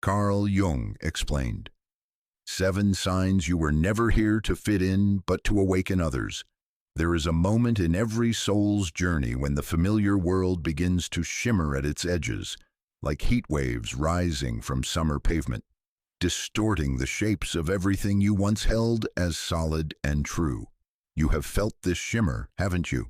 Carl Jung explained. 7 signs you were never here to fit in, but to awaken others. There is a moment in every soul's journey when the familiar world begins to shimmer at its edges, like heat waves rising from summer pavement, distorting the shapes of everything you once held as solid and true. You have felt this shimmer, haven't you?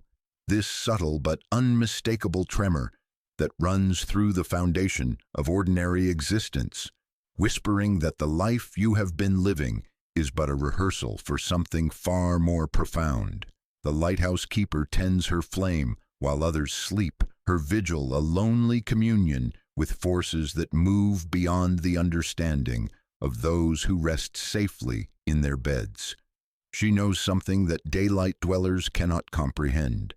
This subtle but unmistakable tremor that runs through the foundation of ordinary existence, whispering that the life you have been living is but a rehearsal for something far more profound. The lighthouse keeper tends her flame while others sleep, her vigil a lonely communion with forces that move beyond the understanding of those who rest safely in their beds. She knows something that daylight dwellers cannot comprehend,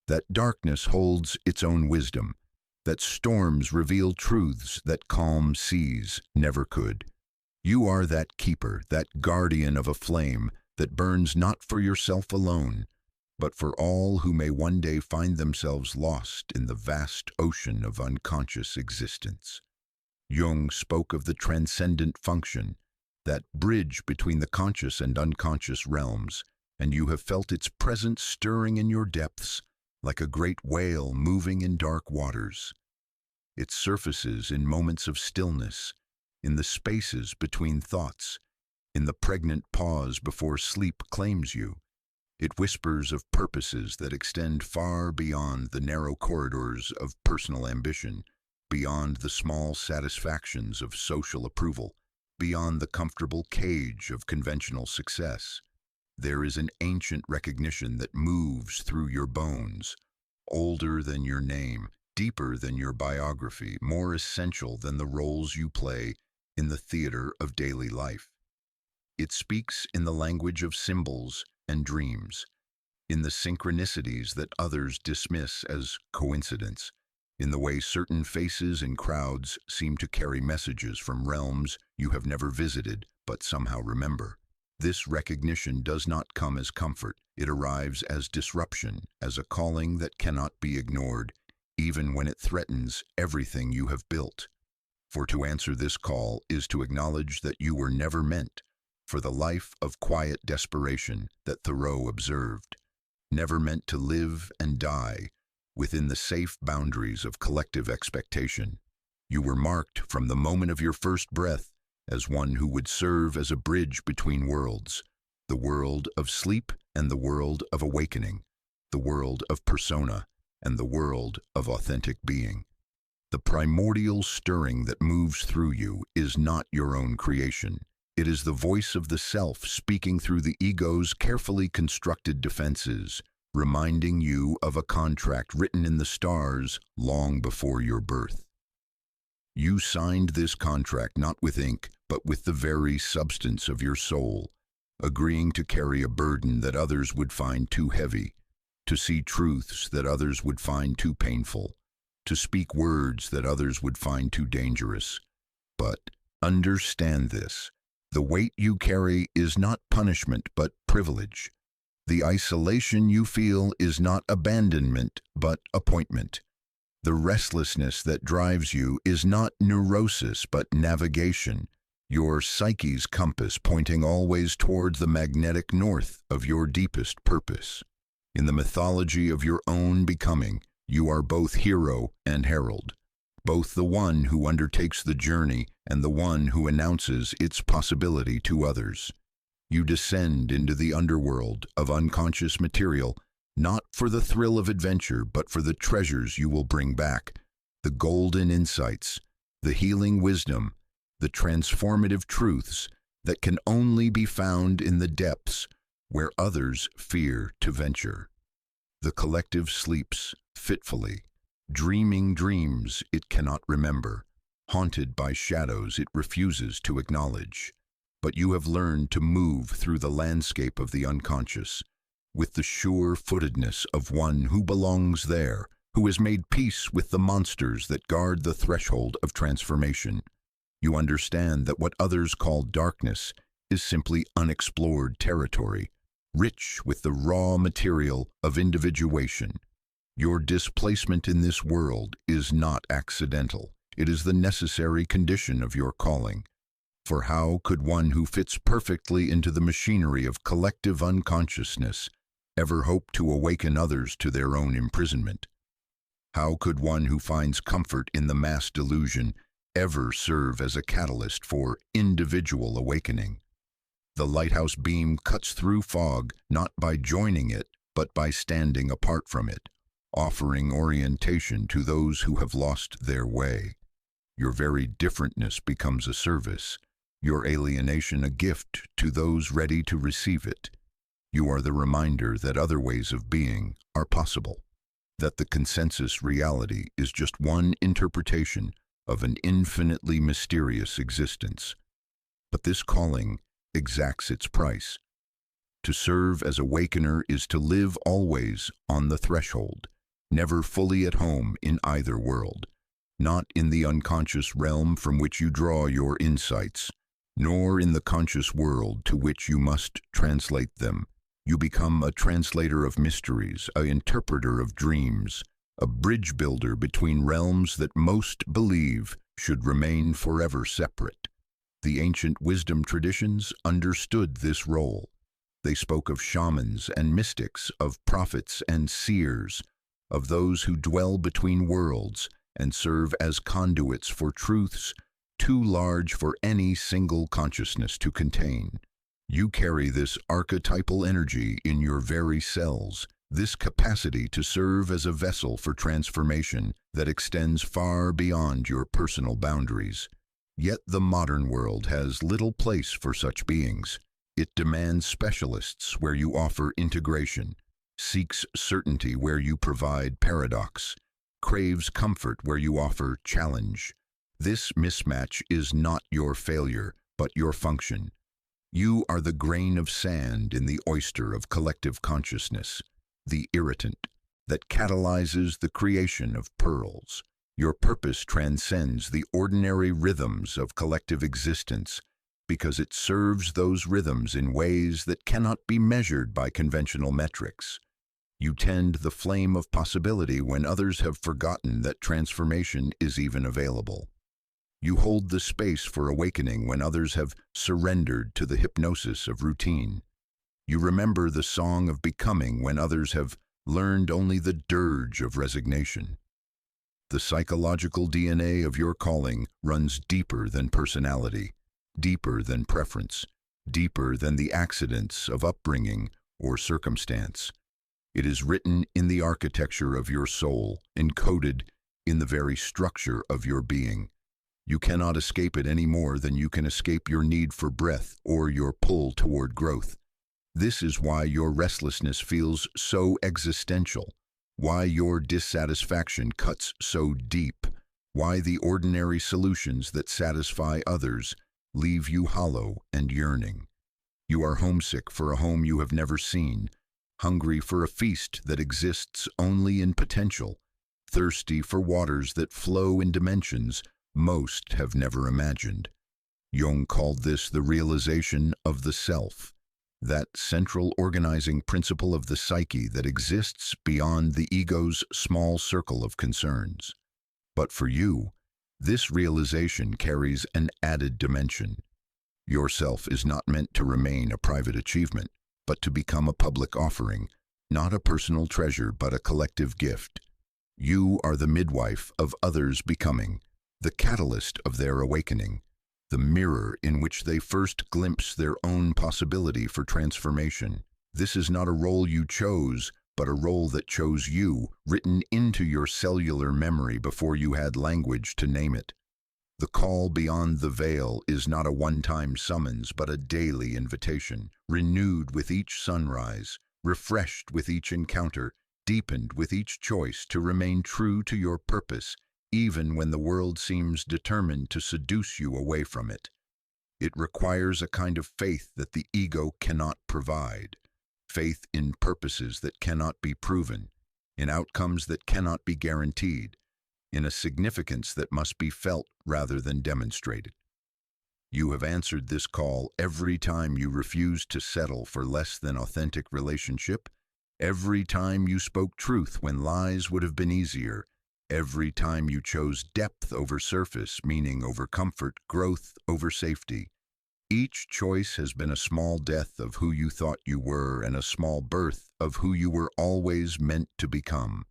that darkness holds its own wisdom, that storms reveal truths that calm seas never could. You are that keeper, that guardian of a flame that burns not for yourself alone, but for all who may one day find themselves lost in the vast ocean of unconscious existence. Jung spoke of the transcendent function, that bridge between the conscious and unconscious realms, and you have felt its presence stirring in your depths, like a great whale moving in dark waters. It surfaces in moments of stillness, in the spaces between thoughts, in the pregnant pause before sleep claims you. It whispers of purposes that extend far beyond the narrow corridors of personal ambition, beyond the small satisfactions of social approval, beyond the comfortable cage of conventional success. There is an ancient recognition that moves through your bones, older than your name, deeper than your biography, more essential than the roles you play in the theater of daily life. It speaks in the language of symbols and dreams, in the synchronicities that others dismiss as coincidence, in the way certain faces in crowds seem to carry messages from realms you have never visited but somehow remember. This recognition does not come as comfort. It arrives as disruption, as a calling that cannot be ignored, even when it threatens everything you have built. For to answer this call is to acknowledge that you were never meant for the life of quiet desperation that Thoreau observed, never meant to live and die within the safe boundaries of collective expectation. You were marked from the moment of your first breath as one who would serve as a bridge between worlds, the world of sleep and the world of awakening, the world of persona and the world of authentic being. The primordial stirring that moves through you is not your own creation. It is the voice of the self speaking through the ego's carefully constructed defenses, reminding you of a contract written in the stars long before your birth. You signed this contract not with ink, but with the very substance of your soul, agreeing to carry a burden that others would find too heavy, to see truths that others would find too painful, to speak words that others would find too dangerous. But understand this: the weight you carry is not punishment, but privilege. The isolation you feel is not abandonment, but appointment. The restlessness that drives you is not neurosis, but navigation, your psyche's compass pointing always toward the magnetic north of your deepest purpose. In the mythology of your own becoming, you are both hero and herald, both the one who undertakes the journey and the one who announces its possibility to others. You descend into the underworld of unconscious material, not for the thrill of adventure, but for the treasures you will bring back, the golden insights, the healing wisdom, the transformative truths that can only be found in the depths where others fear to venture. The collective sleeps fitfully, dreaming dreams it cannot remember, haunted by shadows it refuses to acknowledge. But you have learned to move through the landscape of the unconscious, with the sure-footedness of one who belongs there, who has made peace with the monsters that guard the threshold of transformation. You understand that what others call darkness is simply unexplored territory, rich with the raw material of individuation. Your displacement in this world is not accidental. It is the necessary condition of your calling. For how could one who fits perfectly into the machinery of collective unconsciousness ever hope to awaken others to their own imprisonment? How could one who finds comfort in the mass delusion ever serve as a catalyst for individual awakening? The lighthouse beam cuts through fog not by joining it, but by standing apart from it, offering orientation to those who have lost their way. Your very differentness becomes a service, your alienation a gift to those ready to receive it. You are the reminder that other ways of being are possible, that the consensus reality is just one interpretation of an infinitely mysterious existence. But this calling exacts its price. To serve as awakener is to live always on the threshold, never fully at home in either world, not in the unconscious realm from which you draw your insights, nor in the conscious world to which you must translate them. You become a translator of mysteries, an interpreter of dreams, a bridge builder between realms that most believe should remain forever separate. The ancient wisdom traditions understood this role. They spoke of shamans and mystics, of prophets and seers, of those who dwell between worlds and serve as conduits for truths too large for any single consciousness to contain. You carry this archetypal energy in your very cells, this capacity to serve as a vessel for transformation that extends far beyond your personal boundaries. Yet the modern world has little place for such beings. It demands specialists where you offer integration, seeks certainty where you provide paradox, craves comfort where you offer challenge. This mismatch is not your failure, but your function. You are the grain of sand in the oyster of collective consciousness, the irritant that catalyzes the creation of pearls. Your purpose transcends the ordinary rhythms of collective existence because it serves those rhythms in ways that cannot be measured by conventional metrics. You tend the flame of possibility when others have forgotten that transformation is even available. You hold the space for awakening when others have surrendered to the hypnosis of routine. You remember the song of becoming when others have learned only the dirge of resignation. The psychological DNA of your calling runs deeper than personality, deeper than preference, deeper than the accidents of upbringing or circumstance. It is written in the architecture of your soul, encoded in the very structure of your being. You cannot escape it any more than you can escape your need for breath or your pull toward growth. This is why your restlessness feels so existential, why your dissatisfaction cuts so deep, why the ordinary solutions that satisfy others leave you hollow and yearning. You are homesick for a home you have never seen, hungry for a feast that exists only in potential, thirsty for waters that flow in dimensions most have never imagined. Jung called this the realization of the self, that central organizing principle of the psyche that exists beyond the ego's small circle of concerns. But for you, this realization carries an added dimension. Your self is not meant to remain a private achievement, but to become a public offering, not a personal treasure, but a collective gift. You are the midwife of others' becoming, the catalyst of their awakening, the mirror in which they first glimpse their own possibility for transformation. This is not a role you chose, but a role that chose you, written into your cellular memory before you had language to name it. The call beyond the veil is not a one-time summons, but a daily invitation, renewed with each sunrise, refreshed with each encounter, deepened with each choice to remain true to your purpose, even when the world seems determined to seduce you away from it. It requires a kind of faith that the ego cannot provide, faith in purposes that cannot be proven, in outcomes that cannot be guaranteed, in a significance that must be felt rather than demonstrated. You have answered this call every time you refused to settle for less than authentic relationship, every time you spoke truth when lies would have been easier, Every time you chose depth over surface, meaning over comfort, growth over safety. Each choice has been a small death of who you thought you were and a small birth of who you were always meant to become.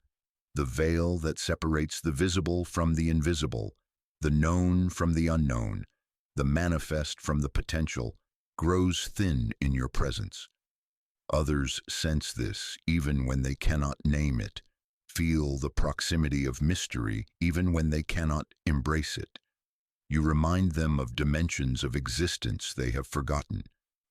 The veil that separates the visible from the invisible, the known from the unknown, the manifest from the potential, grows thin in your presence. Others sense this even when they cannot name it, feel the proximity of mystery even when they cannot embrace it. You remind them of dimensions of existence they have forgotten,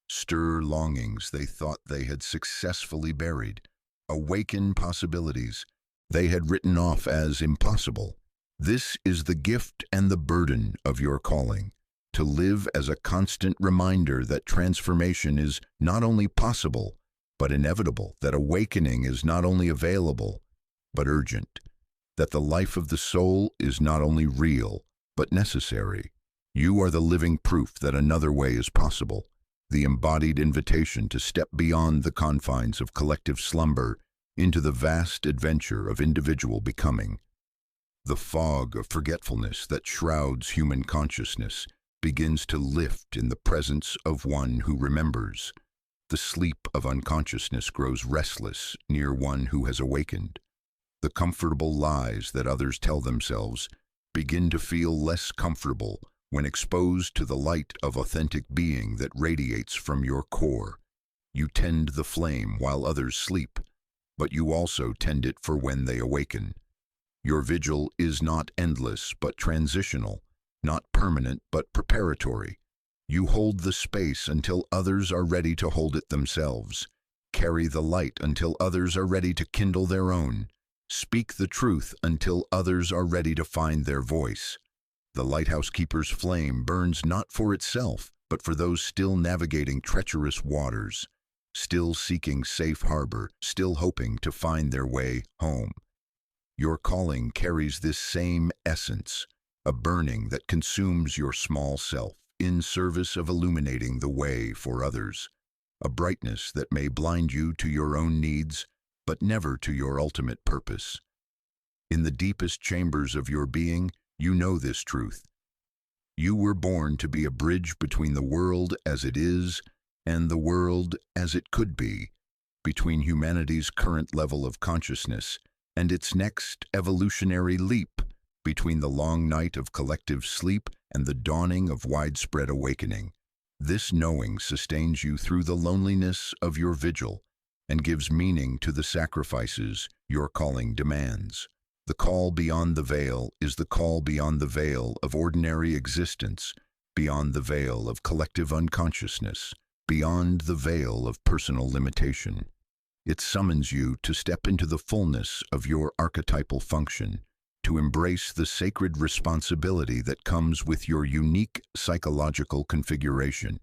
stir longings they thought they had successfully buried, awaken possibilities they had written off as impossible. This is the gift and the burden of your calling, to live as a constant reminder that transformation is not only possible, but inevitable, that awakening is not only available, but urgent, that the life of the soul is not only real, but necessary. You are the living proof that another way is possible, the embodied invitation to step beyond the confines of collective slumber into the vast adventure of individual becoming. The fog of forgetfulness that shrouds human consciousness begins to lift in the presence of one who remembers. The sleep of unconsciousness grows restless near one who has awakened. The comfortable lies that others tell themselves begin to feel less comfortable when exposed to the light of authentic being that radiates from your core. You tend the flame while others sleep, but you also tend it for when they awaken. Your vigil is not endless but transitional, not permanent but preparatory. You hold the space until others are ready to hold it themselves. Carry the light until others are ready to kindle their own. Speak the truth until others are ready to find their voice. The lighthouse keeper's flame burns not for itself, but for those still navigating treacherous waters, still seeking safe harbor, still hoping to find their way home. Your calling carries this same essence, a burning that consumes your small self in service of illuminating the way for others, a brightness that may blind you to your own needs, but never to your ultimate purpose. In the deepest chambers of your being, you know this truth. You were born to be a bridge between the world as it is and the world as it could be, between humanity's current level of consciousness and its next evolutionary leap, between the long night of collective sleep and the dawning of widespread awakening. This knowing sustains you through the loneliness of your vigil and gives meaning to the sacrifices your calling demands. The call beyond the veil is the call beyond the veil of ordinary existence, beyond the veil of collective unconsciousness, beyond the veil of personal limitation. It summons you to step into the fullness of your archetypal function, to embrace the sacred responsibility that comes with your unique psychological configuration,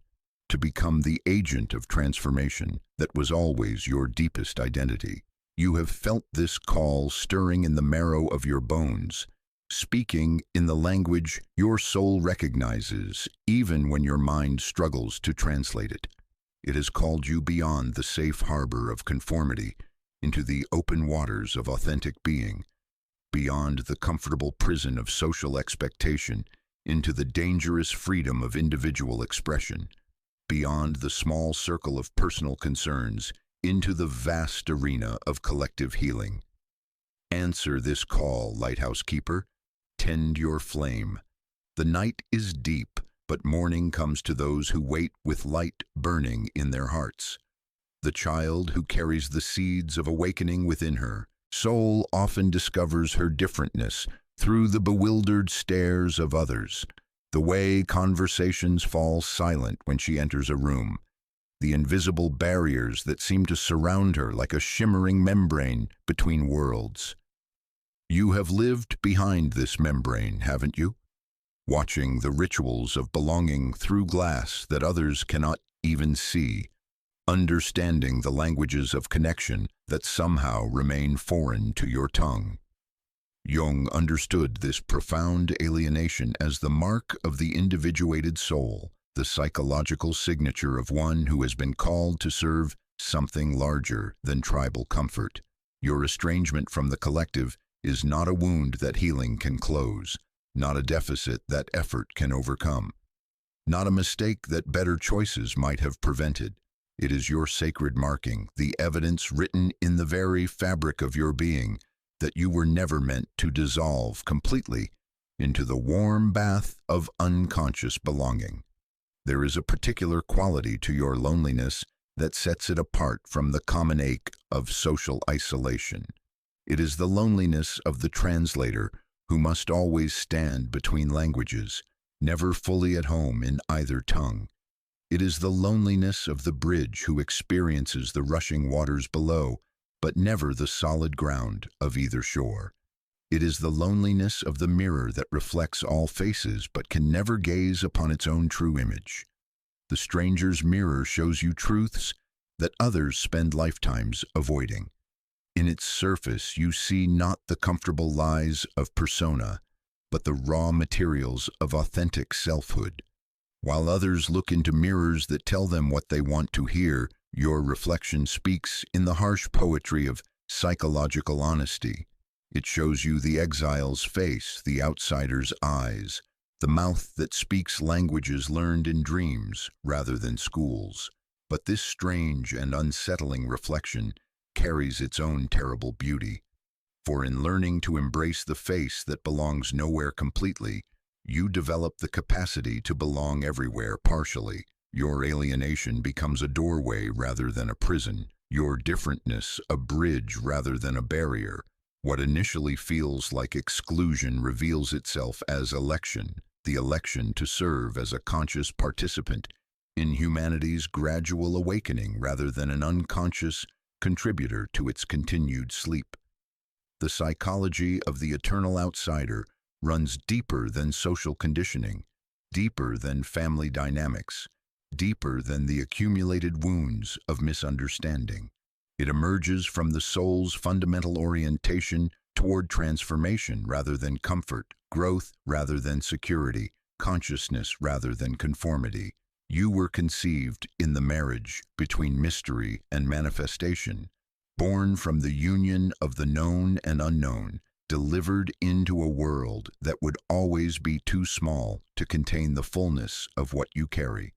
to become the agent of transformation that was always your deepest identity. You have felt this call stirring in the marrow of your bones, speaking in the language your soul recognizes, even when your mind struggles to translate it. It has called you beyond the safe harbor of conformity into the open waters of authentic being, beyond the comfortable prison of social expectation into the dangerous freedom of individual expression, beyond the small circle of personal concerns into the vast arena of collective healing. Answer this call, lighthouse keeper. Tend your flame. The night is deep, but morning comes to those who wait with light burning in their hearts. The child who carries the seeds of awakening within her soul often discovers her differentness through the bewildered stares of others, the way conversations fall silent when she enters a room, the invisible barriers that seem to surround her like a shimmering membrane between worlds. You have lived behind this membrane, haven't you? Watching the rituals of belonging through glass that others cannot even see, understanding the languages of connection that somehow remain foreign to your tongue. Jung understood this profound alienation as the mark of the individuated soul, the psychological signature of one who has been called to serve something larger than tribal comfort. Your estrangement from the collective is not a wound that healing can close, not a deficit that effort can overcome, not a mistake that better choices might have prevented. It is your sacred marking, the evidence written in the very fabric of your being that you were never meant to dissolve completely into the warm bath of unconscious belonging. There is a particular quality to your loneliness that sets it apart from the common ache of social isolation. It is the loneliness of the translator who must always stand between languages, never fully at home in either tongue. It is the loneliness of the bridge who experiences the rushing waters below, but never the solid ground of either shore. It is the loneliness of the mirror that reflects all faces but can never gaze upon its own true image. The stranger's mirror shows you truths that others spend lifetimes avoiding. In its surface, you see not the comfortable lies of persona, but the raw materials of authentic selfhood. While others look into mirrors that tell them what they want to hear, your reflection speaks in the harsh poetry of psychological honesty. It shows you the exile's face, the outsider's eyes, the mouth that speaks languages learned in dreams rather than schools. But this strange and unsettling reflection carries its own terrible beauty. For in learning to embrace the face that belongs nowhere completely, you develop the capacity to belong everywhere partially. Your alienation becomes a doorway rather than a prison, your differentness a bridge rather than a barrier. What initially feels like exclusion reveals itself as election, the election to serve as a conscious participant in humanity's gradual awakening rather than an unconscious contributor to its continued sleep. The psychology of the eternal outsider runs deeper than social conditioning, deeper than family dynamics, deeper than the accumulated wounds of misunderstanding. It emerges from the soul's fundamental orientation toward transformation rather than comfort, growth rather than security, consciousness rather than conformity. You were conceived in the marriage between mystery and manifestation, born from the union of the known and unknown, delivered into a world that would always be too small to contain the fullness of what you carry.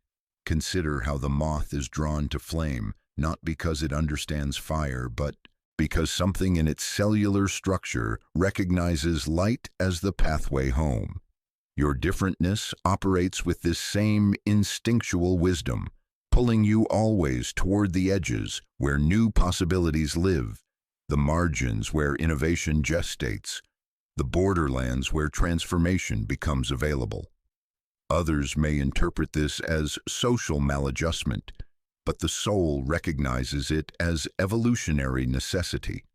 Consider how the moth is drawn to flame, not because it understands fire, but because something in its cellular structure recognizes light as the pathway home. Your differentness operates with this same instinctual wisdom, pulling you always toward the edges where new possibilities live, the margins where innovation gestates, the borderlands where transformation becomes available. Others may interpret this as social maladjustment, but the soul recognizes it as evolutionary necessity.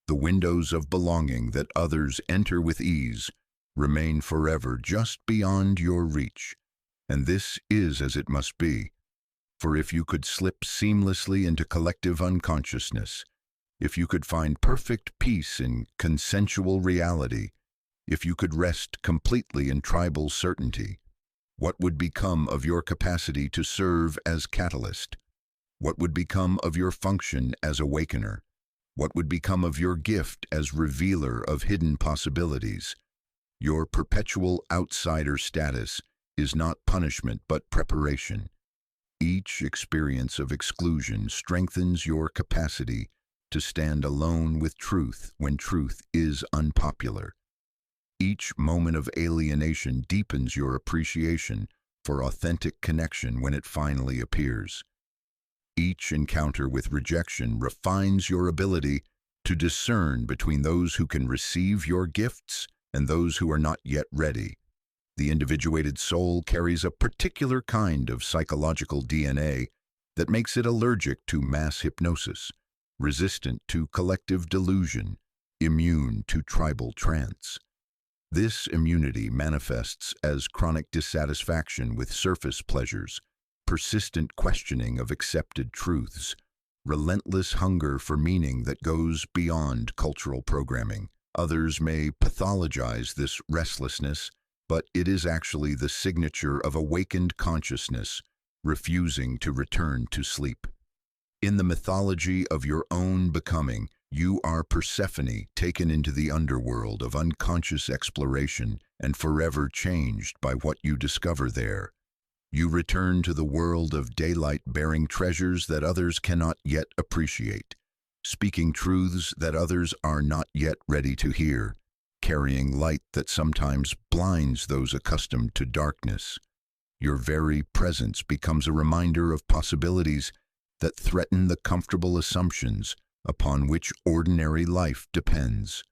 The windows of belonging that others enter with ease remain forever just beyond your reach, and this is as it must be. For if you could slip seamlessly into collective unconsciousness, if you could find perfect peace in consensual reality, if you could rest completely in tribal certainty, what would become of your capacity to serve as catalyst? What would become of your function as awakener? What would become of your gift as revealer of hidden possibilities? Your perpetual outsider status is not punishment but preparation. Each experience of exclusion strengthens your capacity to stand alone with truth when truth is unpopular. Each moment of alienation deepens your appreciation for authentic connection when it finally appears. Each encounter with rejection refines your ability to discern between those who can receive your gifts and those who are not yet ready. The individuated soul carries a particular kind of psychological DNA that makes it allergic to mass hypnosis, resistant to collective delusion, immune to tribal trance. This immunity manifests as chronic dissatisfaction with surface pleasures, persistent questioning of accepted truths, relentless hunger for meaning that goes beyond cultural programming. Others may pathologize this restlessness, but it is actually the signature of awakened consciousness, refusing to return to sleep. In the mythology of your own becoming, You are Persephone taken into the underworld of unconscious exploration and forever changed by what you discover there. You return to the world of daylight bearing treasures that others cannot yet appreciate, speaking truths that others are not yet ready to hear, carrying light that sometimes blinds those accustomed to darkness. Your very presence becomes a reminder of possibilities that threaten the comfortable assumptions upon which ordinary life depends.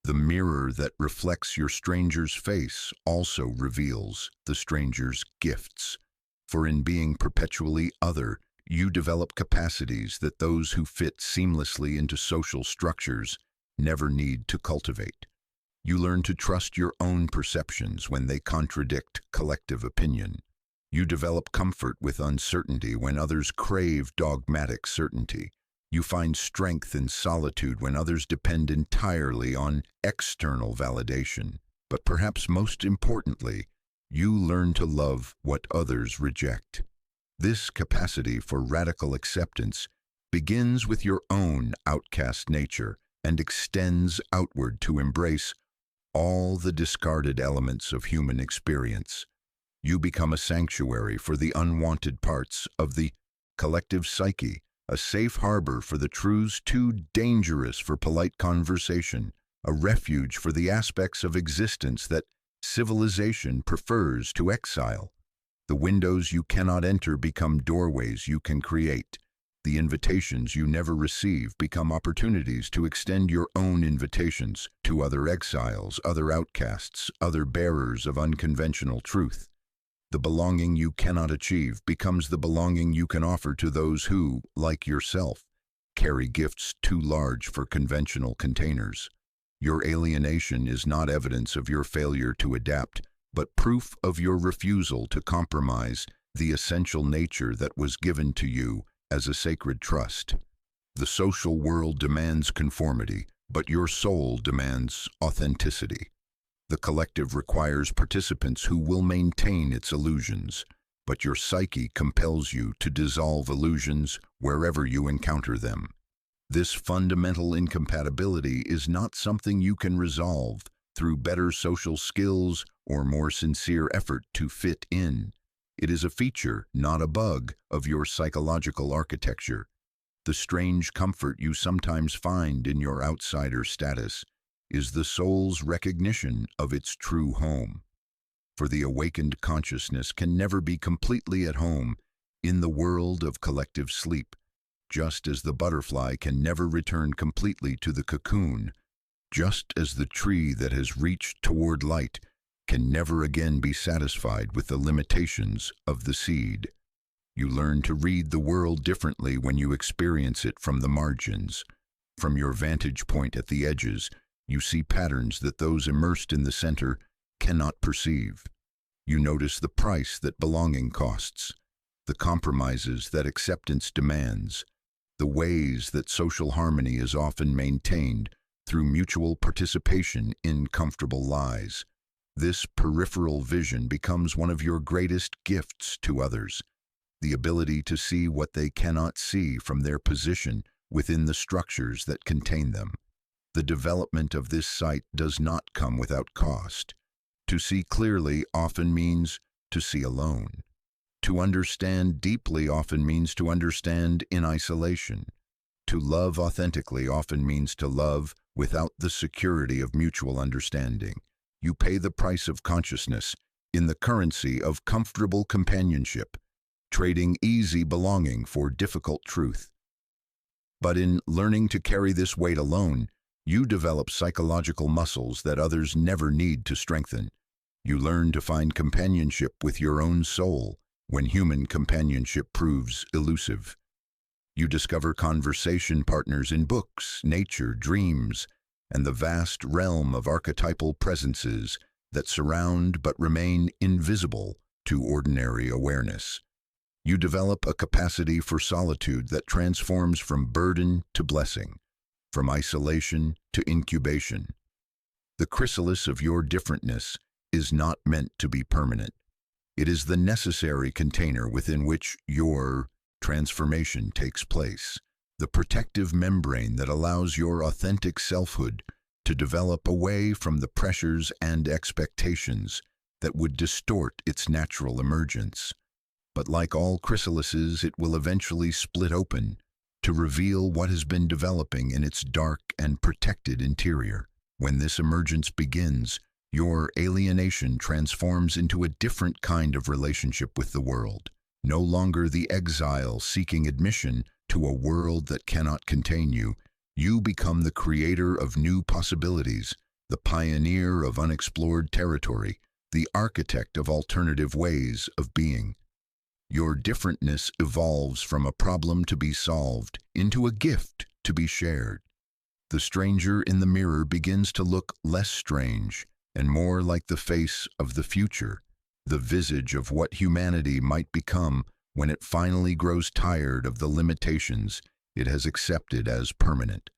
The mirror that reflects your stranger's face also reveals the stranger's gifts. For in being perpetually other, you develop capacities that those who fit seamlessly into social structures never need to cultivate. You learn to trust your own perceptions when they contradict collective opinion. You develop comfort with uncertainty when others crave dogmatic certainty. You find strength in solitude when others depend entirely on external validation. But perhaps most importantly, you learn to love what others reject. This capacity for radical acceptance begins with your own outcast nature and extends outward to embrace all the discarded elements of human experience. You become a sanctuary for the unwanted parts of the collective psyche, a safe harbor for the truths too dangerous for polite conversation, a refuge for the aspects of existence that civilization prefers to exile. The windows you cannot enter become doorways you can create. The invitations you never receive become opportunities to extend your own invitations to other exiles, other outcasts, other bearers of unconventional truth. The belonging you cannot achieve becomes the belonging you can offer to those who, like yourself, carry gifts too large for conventional containers. Your alienation is not evidence of your failure to adapt, but proof of your refusal to compromise the essential nature that was given to you as a sacred trust. The social world demands conformity, but your soul demands authenticity. The collective requires participants who will maintain its illusions, but your psyche compels you to dissolve illusions wherever you encounter them. This fundamental incompatibility is not something you can resolve through better social skills or more sincere effort to fit in. It is a feature, not a bug, of your psychological architecture. The strange comfort you sometimes find in your outsider status is the soul's recognition of its true home. For the awakened consciousness can never be completely at home in the world of collective sleep, just as the butterfly can never return completely to the cocoon, just as the tree that has reached toward light can never again be satisfied with the limitations of the seed. You learn to read the world differently when you experience it from the margins. From your vantage point at the edges, you see patterns that those immersed in the center cannot perceive. You notice the price that belonging costs, the compromises that acceptance demands, the ways that social harmony is often maintained through mutual participation in comfortable lies. This peripheral vision becomes one of your greatest gifts to others, the ability to see what they cannot see from their position within the structures that contain them. The development of this sight does not come without cost. To see clearly often means to see alone. To understand deeply often means to understand in isolation. To love authentically often means to love without the security of mutual understanding. You pay the price of consciousness in the currency of comfortable companionship, trading easy belonging for difficult truth. But in learning to carry this weight alone, you develop psychological muscles that others never need to strengthen. You learn to find companionship with your own soul when human companionship proves elusive. You discover conversation partners in books, nature, dreams, and the vast realm of archetypal presences that surround but remain invisible to ordinary awareness. You develop a capacity for solitude that transforms from burden to blessing, from isolation to incubation. The chrysalis of your differentness is not meant to be permanent. It is the necessary container within which your transformation takes place. the protective membrane that allows your authentic selfhood to develop away from the pressures and expectations that would distort its natural emergence. But like all chrysalises, it will eventually split open to reveal what has been developing in its dark and protected interior. When this emergence begins, your alienation transforms into a different kind of relationship with the world, no longer the exile seeking admission to a world that cannot contain you. You become the creator of new possibilities, the pioneer of unexplored territory, the architect of alternative ways of being. Your differentness evolves from a problem to be solved into a gift to be shared. The stranger in the mirror begins to look less strange and more like the face of the future, the visage of what humanity might become when it finally grows tired of the limitations it has accepted as permanent.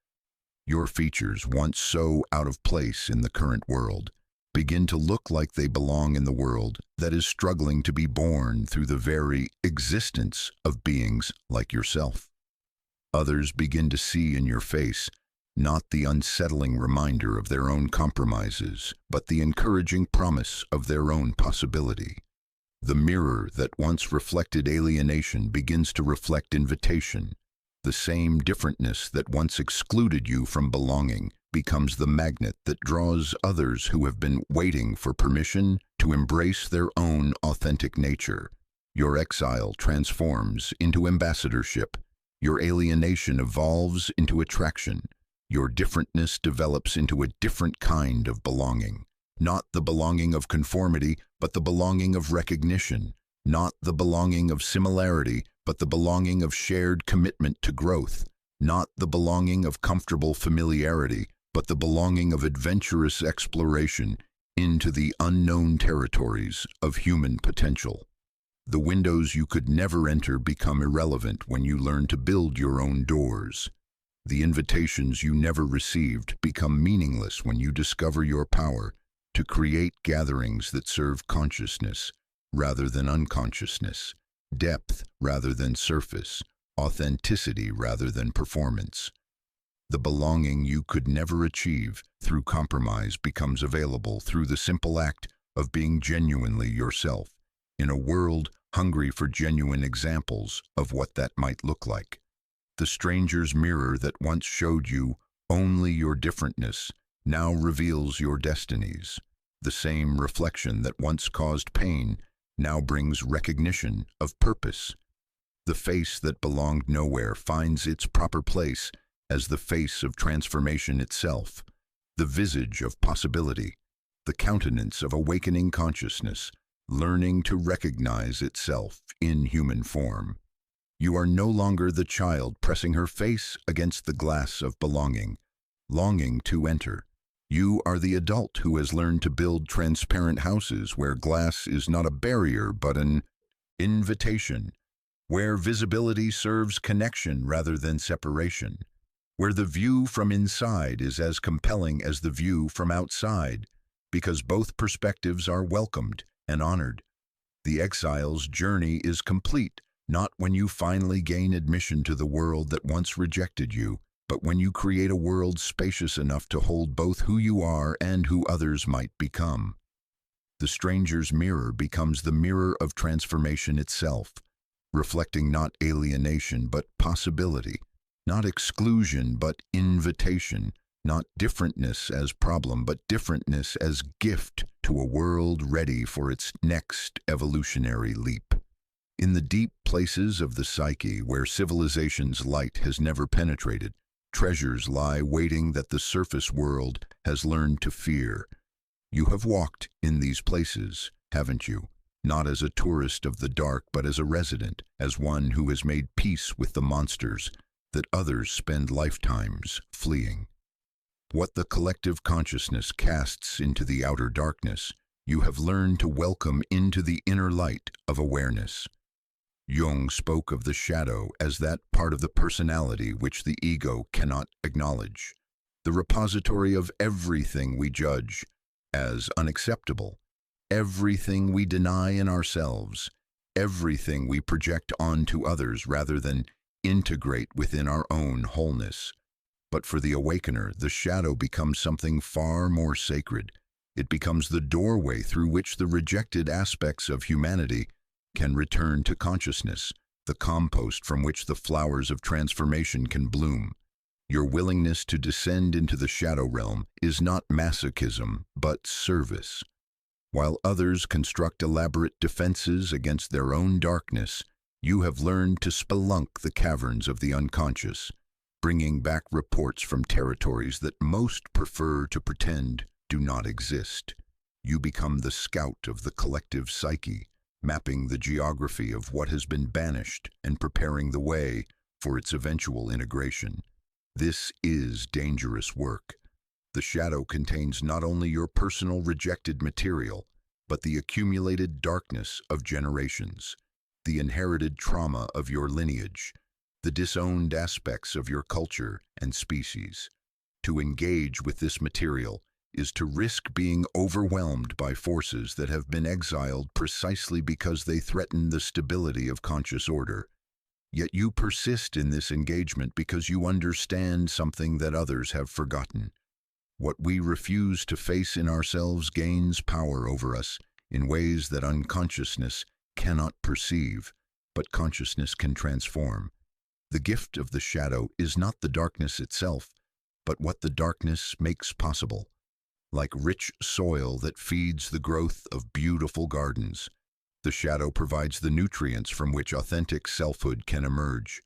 Your features, once so out of place in the current world, begin to look like they belong in the world that is struggling to be born through the very existence of beings like yourself. Others begin to see in your face not the unsettling reminder of their own compromises, but the encouraging promise of their own possibility. The mirror that once reflected alienation begins to reflect invitation. The same differentness that once excluded you from belonging becomes the magnet that draws others who have been waiting for permission to embrace their own authentic nature. Your exile transforms into ambassadorship. Your alienation evolves into attraction. Your differentness develops into a different kind of belonging. Not the belonging of conformity, but the belonging of recognition. Not the belonging of similarity, but the belonging of shared commitment to growth. Not the belonging of comfortable familiarity, but the belonging of adventurous exploration into the unknown territories of human potential. The windows you could never enter become irrelevant when you learn to build your own doors. The invitations you never received become meaningless when you discover your power to create gatherings that serve consciousness rather than unconsciousness, depth rather than surface, authenticity rather than performance. The belonging you could never achieve through compromise becomes available through the simple act of being genuinely yourself, in a world hungry for genuine examples of what that might look like. The stranger's mirror that once showed you only your differentness now reveals your destinies. The same reflection that once caused pain now brings recognition of purpose. The face that belonged nowhere finds its proper place as the face of transformation itself, the visage of possibility, the countenance of awakening consciousness, learning to recognize itself in human form. You are no longer the child pressing her face against the glass of belonging, longing to enter. You are the adult who has learned to build transparent houses where glass is not a barrier but an invitation, where visibility serves connection rather than separation, where the view from inside is as compelling as the view from outside, because both perspectives are welcomed and honored. The exile's journey is complete, not when you finally gain admission to the world that once rejected you, but when you create a world spacious enough to hold both who you are and who others might become. The stranger's mirror becomes the mirror of transformation itself, reflecting not alienation but possibility, not exclusion but invitation, not differentness as problem but differentness as gift to a world ready for its next evolutionary leap. In the deep places of the psyche where civilization's light has never penetrated, treasures lie waiting that the surface world has learned to fear. You have walked in these places, haven't you? Not as a tourist of the dark, but as a resident, as one who has made peace with the monsters that others spend lifetimes fleeing. What the collective consciousness casts into the outer darkness, you have learned to welcome into the inner light of awareness. Jung spoke of the shadow as that part of the personality which the ego cannot acknowledge, the repository of everything we judge as unacceptable, everything we deny in ourselves, everything we project onto others rather than integrate within our own wholeness. But for the awakener, the shadow becomes something far more sacred. It becomes the doorway through which the rejected aspects of humanity can return to consciousness, the compost from which the flowers of transformation can bloom. Your willingness to descend into the shadow realm is not masochism, but service. While others construct elaborate defenses against their own darkness, you have learned to spelunk the caverns of the unconscious, bringing back reports from territories that most prefer to pretend do not exist. You become the scout of the collective psyche, mapping the geography of what has been banished and preparing the way for its eventual integration. This is dangerous work. The shadow contains not only your personal rejected material, but the accumulated darkness of generations, the inherited trauma of your lineage, the disowned aspects of your culture and species. To engage with this material is to risk being overwhelmed by forces that have been exiled precisely because they threaten the stability of conscious order. Yet you persist in this engagement because you understand something that others have forgotten. What we refuse to face in ourselves gains power over us in ways that unconsciousness cannot perceive, but consciousness can transform. The gift of the shadow is not the darkness itself, but what the darkness makes possible. Like rich soil that feeds the growth of beautiful gardens, the shadow provides the nutrients from which authentic selfhood can emerge.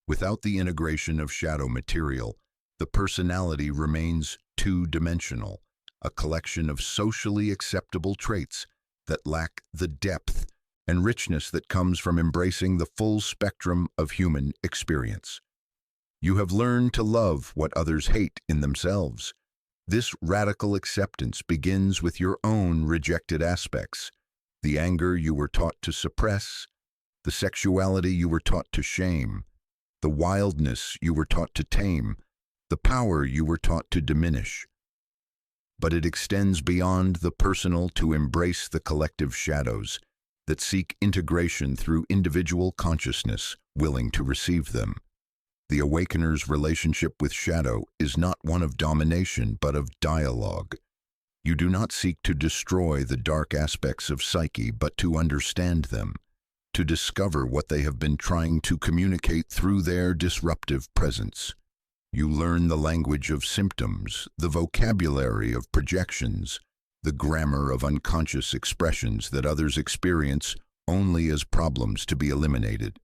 Without the integration of shadow material, the personality remains two-dimensional, a collection of socially acceptable traits that lack the depth and richness that comes from embracing the full spectrum of human experience. You have learned to love what others hate in themselves. This radical acceptance begins with your own rejected aspects, the anger you were taught to suppress, the sexuality you were taught to shame, the wildness you were taught to tame, the power you were taught to diminish. But it extends beyond the personal to embrace the collective shadows that seek integration through individual consciousness willing to receive them. The awakener's relationship with shadow is not one of domination, but of dialogue. You do not seek to destroy the dark aspects of psyche, but to understand them, to discover what they have been trying to communicate through their disruptive presence. You learn the language of symptoms, the vocabulary of projections, the grammar of unconscious expressions that others experience only as problems to be eliminated.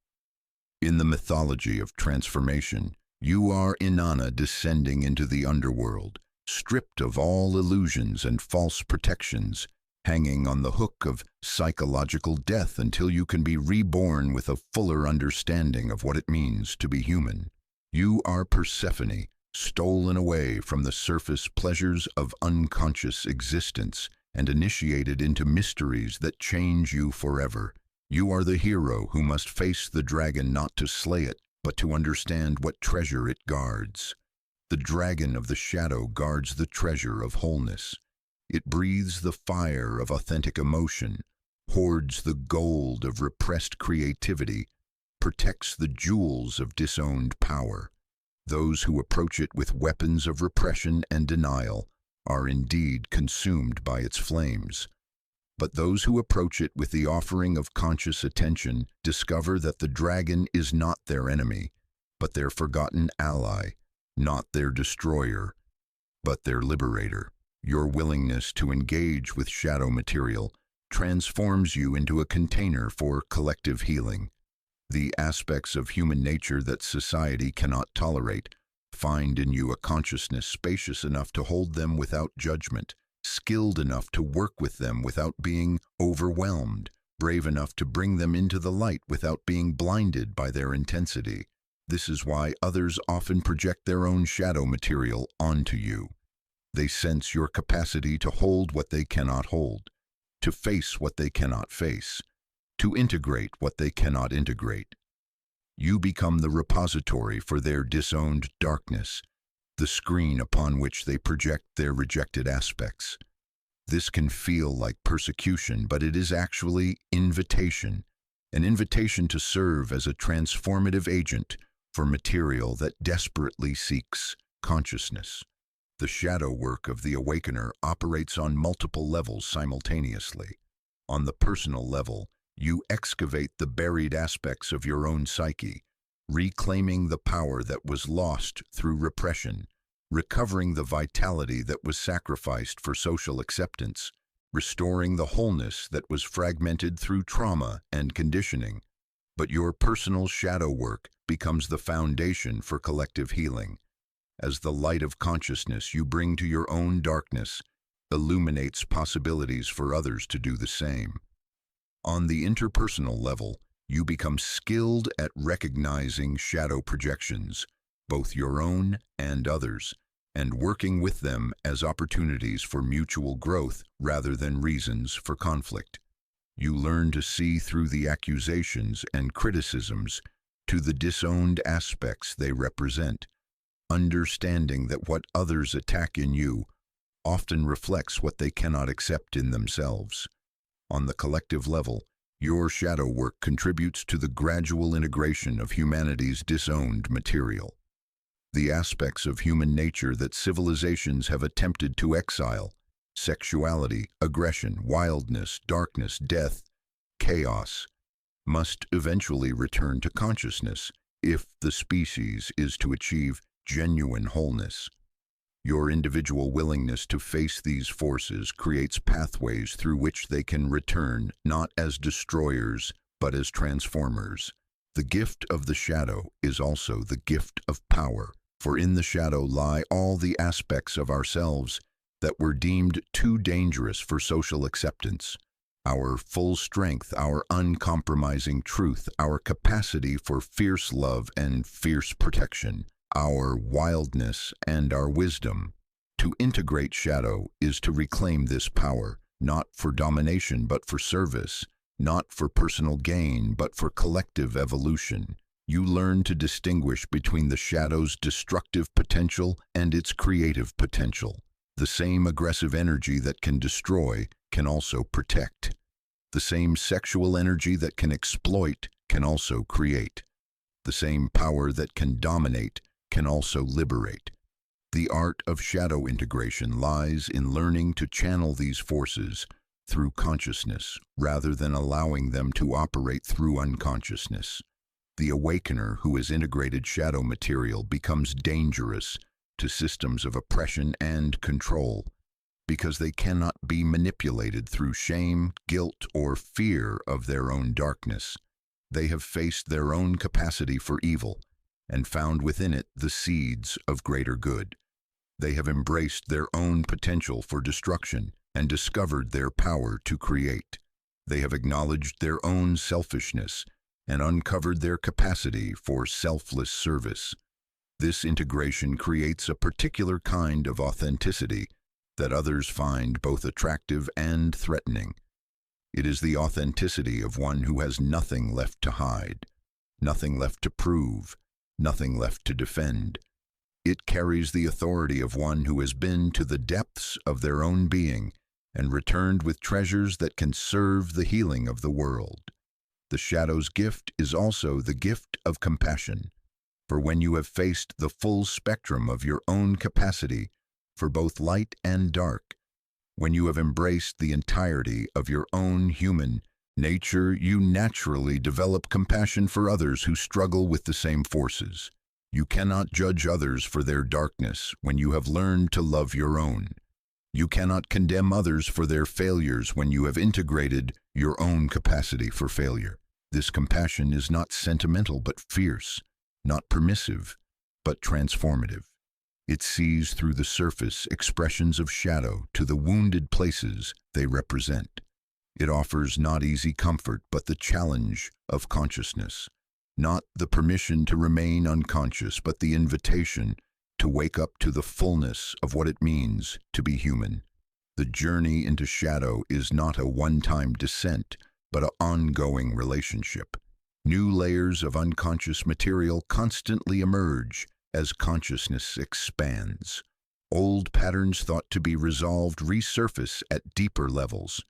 In the mythology of transformation, you are Inanna descending into the underworld, stripped of all illusions and false protections, hanging on the hook of psychological death until you can be reborn with a fuller understanding of what it means to be human. You are Persephone, stolen away from the surface pleasures of unconscious existence and initiated into mysteries that change you forever. You are the hero who must face the dragon not to slay it, but to understand what treasure it guards. The dragon of the shadow guards the treasure of wholeness. It breathes the fire of authentic emotion, hoards the gold of repressed creativity, protects the jewels of disowned power. Those who approach it with weapons of repression and denial are indeed consumed by its flames. But those who approach it with the offering of conscious attention discover that the dragon is not their enemy, but their forgotten ally, not their destroyer, but their liberator. Your willingness to engage with shadow material transforms you into a container for collective healing. The aspects of human nature that society cannot tolerate find in you a consciousness spacious enough to hold them without judgment, skilled enough to work with them without being overwhelmed, brave enough to bring them into the light without being blinded by their intensity. This is why others often project their own shadow material onto you. They sense your capacity to hold what they cannot hold, to face what they cannot face, to integrate what they cannot integrate. You become the repository for their disowned darkness, the screen upon which they project their rejected aspects. This can feel like persecution, but it is actually invitation. an invitation to serve as a transformative agent for material that desperately seeks consciousness. The shadow work of the awakener operates on multiple levels simultaneously. On the personal level, you excavate the buried aspects of your own psyche, reclaiming the power that was lost through repression, recovering the vitality that was sacrificed for social acceptance, restoring the wholeness that was fragmented through trauma and conditioning. But your personal shadow work becomes the foundation for collective healing, as the light of consciousness you bring to your own darkness illuminates possibilities for others to do the same. On the interpersonal level, you become skilled at recognizing shadow projections, both your own and others, and working with them as opportunities for mutual growth rather than reasons for conflict. You learn to see through the accusations and criticisms to the disowned aspects they represent, understanding that what others attack in you often reflects what they cannot accept in themselves. On the collective level, your shadow work contributes to the gradual integration of humanity's disowned material. The aspects of human nature that civilizations have attempted to exile, sexuality, aggression, wildness, darkness, death, chaos, must eventually return to consciousness if the species is to achieve genuine wholeness. Your individual willingness to face these forces creates pathways through which they can return not as destroyers, but as transformers. The gift of the shadow is also the gift of power, for in the shadow lie all the aspects of ourselves that were deemed too dangerous for social acceptance. Our full strength, our uncompromising truth, our capacity for fierce love and fierce protection, our wildness and our wisdom. To integrate shadow is to reclaim this power, not for domination but for service, not for personal gain but for collective evolution. You learn to distinguish between the shadow's destructive potential and its creative potential. The same aggressive energy that can destroy can also protect. The same sexual energy that can exploit can also create. The same power that can dominate can also liberate. The art of shadow integration lies in learning to channel these forces through consciousness rather than allowing them to operate through unconsciousness. The awakener who has integrated shadow material becomes dangerous to systems of oppression and control because they cannot be manipulated through shame, guilt, or fear of their own darkness. They have faced their own capacity for evil and found within it the seeds of greater good. They have embraced their own potential for destruction and discovered their power to create. They have acknowledged their own selfishness and uncovered their capacity for selfless service. This integration creates a particular kind of authenticity that others find both attractive and threatening. It is the authenticity of one who has nothing left to hide, nothing left to prove, nothing left to defend. It carries the authority of one who has been to the depths of their own being and returned with treasures that can serve the healing of the world. The shadow's gift is also the gift of compassion, for when you have faced the full spectrum of your own capacity for both light and dark, when you have embraced the entirety of your own human nature, you naturally develop compassion for others who struggle with the same forces. You cannot judge others for their darkness when you have learned to love your own. You cannot condemn others for their failures when you have integrated your own capacity for failure. This compassion is not sentimental but fierce, not permissive but transformative. It sees through the surface expressions of shadow to the wounded places they represent. It offers not easy comfort but the challenge of consciousness, not the permission to remain unconscious but the invitation to wake up to the fullness of what it means to be human. The journey into shadow is not a one-time descent but an ongoing relationship. New layers of unconscious material constantly emerge as consciousness expands. Old patterns thought to be resolved resurface at deeper levels.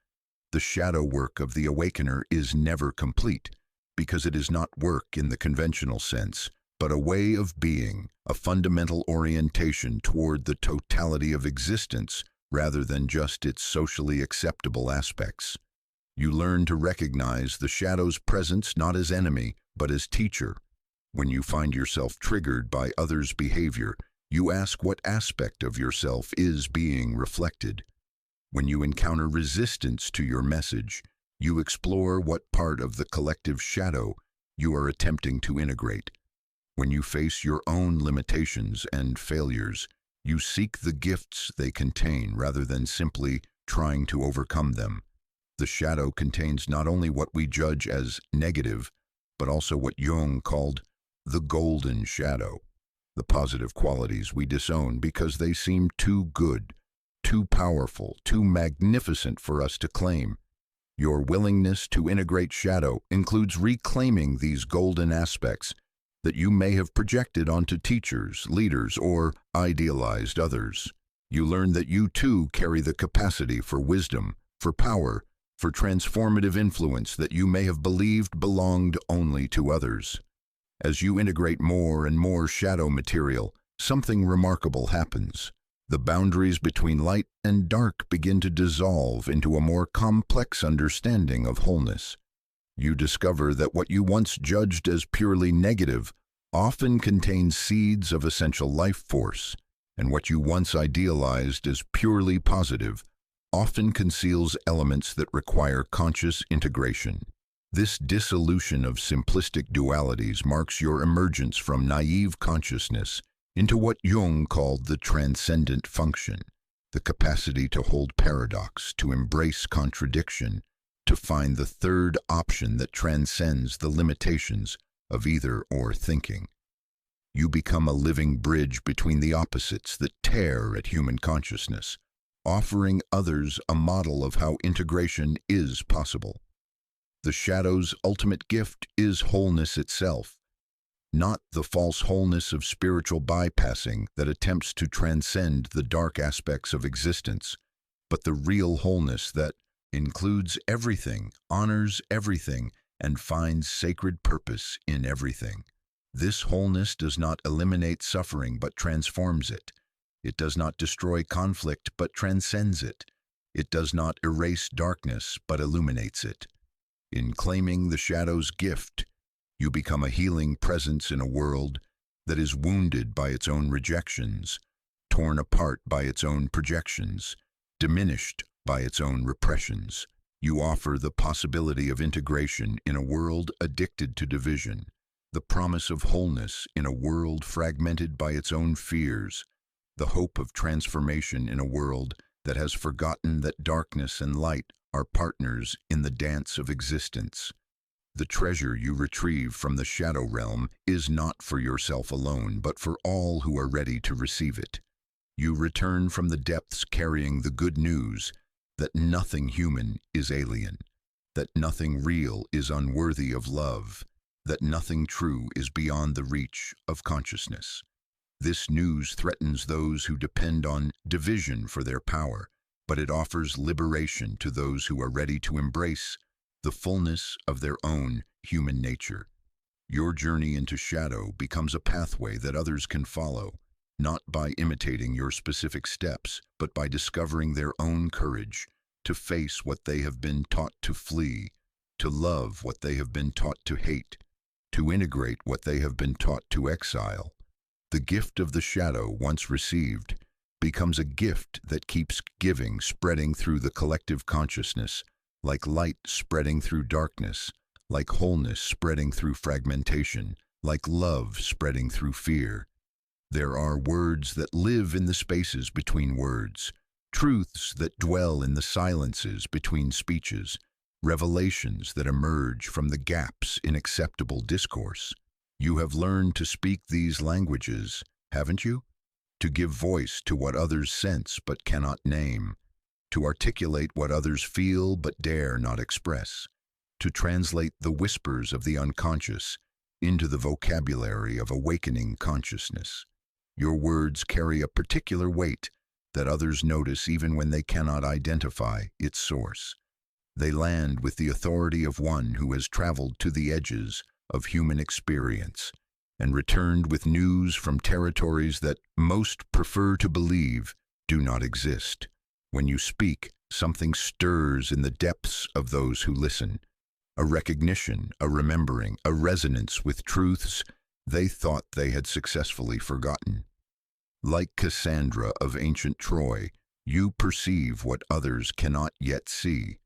The shadow work of the awakener is never complete because it is not work in the conventional sense, but a way of being, a fundamental orientation toward the totality of existence rather than just its socially acceptable aspects. You learn to recognize the shadow's presence not as enemy, but as teacher. When you find yourself triggered by others' behavior, you ask what aspect of yourself is being reflected. When you encounter resistance to your message, you explore what part of the collective shadow you are attempting to integrate. When you face your own limitations and failures, you seek the gifts they contain rather than simply trying to overcome them. The shadow contains not only what we judge as negative, but also what Jung called the golden shadow, the positive qualities we disown because they seem too good, too powerful, too magnificent for us to claim. Your willingness to integrate shadow includes reclaiming these golden aspects that you may have projected onto teachers, leaders, or idealized others. You learn that you too carry the capacity for wisdom, for power, for transformative influence that you may have believed belonged only to others. As you integrate more and more shadow material, something remarkable happens. The boundaries between light and dark begin to dissolve into a more complex understanding of wholeness. You discover that what you once judged as purely negative often contains seeds of essential life force, and what you once idealized as purely positive often conceals elements that require conscious integration. This dissolution of simplistic dualities marks your emergence from naive consciousness into what Jung called the transcendent function, the capacity to hold paradox, to embrace contradiction, to find the third option that transcends the limitations of either-or thinking. You become a living bridge between the opposites that tear at human consciousness, offering others a model of how integration is possible. The shadow's ultimate gift is wholeness itself, not the false wholeness of spiritual bypassing that attempts to transcend the dark aspects of existence, but the real wholeness that includes everything, honors everything, and finds sacred purpose in everything. This wholeness does not eliminate suffering but transforms it. It does not destroy conflict but transcends it. It does not erase darkness but illuminates it. In claiming the shadow's gift, you become a healing presence in a world that is wounded by its own rejections, torn apart by its own projections, diminished by its own repressions. You offer the possibility of integration in a world addicted to division, the promise of wholeness in a world fragmented by its own fears, the hope of transformation in a world that has forgotten that darkness and light are partners in the dance of existence. The treasure you retrieve from the shadow realm is not for yourself alone, but for all who are ready to receive it. You return from the depths carrying the good news that nothing human is alien, that nothing real is unworthy of love, that nothing true is beyond the reach of consciousness. This news threatens those who depend on division for their power, but it offers liberation to those who are ready to embrace the fullness of their own human nature. Your journey into shadow becomes a pathway that others can follow, not by imitating your specific steps, but by discovering their own courage to face what they have been taught to flee, to love what they have been taught to hate, to integrate what they have been taught to exile. The gift of the shadow, once received, becomes a gift that keeps giving, spreading through the collective consciousness, like light spreading through darkness, like wholeness spreading through fragmentation, like love spreading through fear. There are words that live in the spaces between words, truths that dwell in the silences between speeches, revelations that emerge from the gaps in acceptable discourse. You have learned to speak these languages, haven't you? To give voice to what others sense but cannot name, to articulate what others feel but dare not express, to translate the whispers of the unconscious into the vocabulary of awakening consciousness. Your words carry a particular weight that others notice even when they cannot identify its source. They land with the authority of one who has traveled to the edges of human experience and returned with news from territories that most prefer to believe do not exist. When you speak, something stirs in the depths of those who listen. A recognition, a remembering, a resonance with truths they thought they had successfully forgotten. Like Cassandra of ancient Troy, you perceive what others cannot yet see.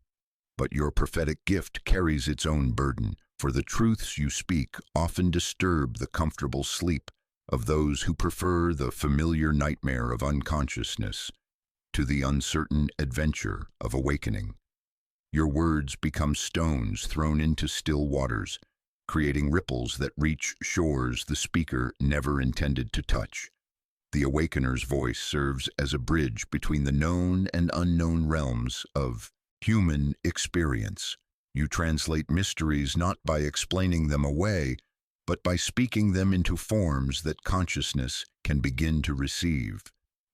But your prophetic gift carries its own burden, for the truths you speak often disturb the comfortable sleep of those who prefer the familiar nightmare of unconsciousness to the uncertain adventure of awakening. Your words become stones thrown into still waters, creating ripples that reach shores the speaker never intended to touch. The awakener's voice serves as a bridge between the known and unknown realms of human experience. You translate mysteries not by explaining them away, but by speaking them into forms that consciousness can begin to receive.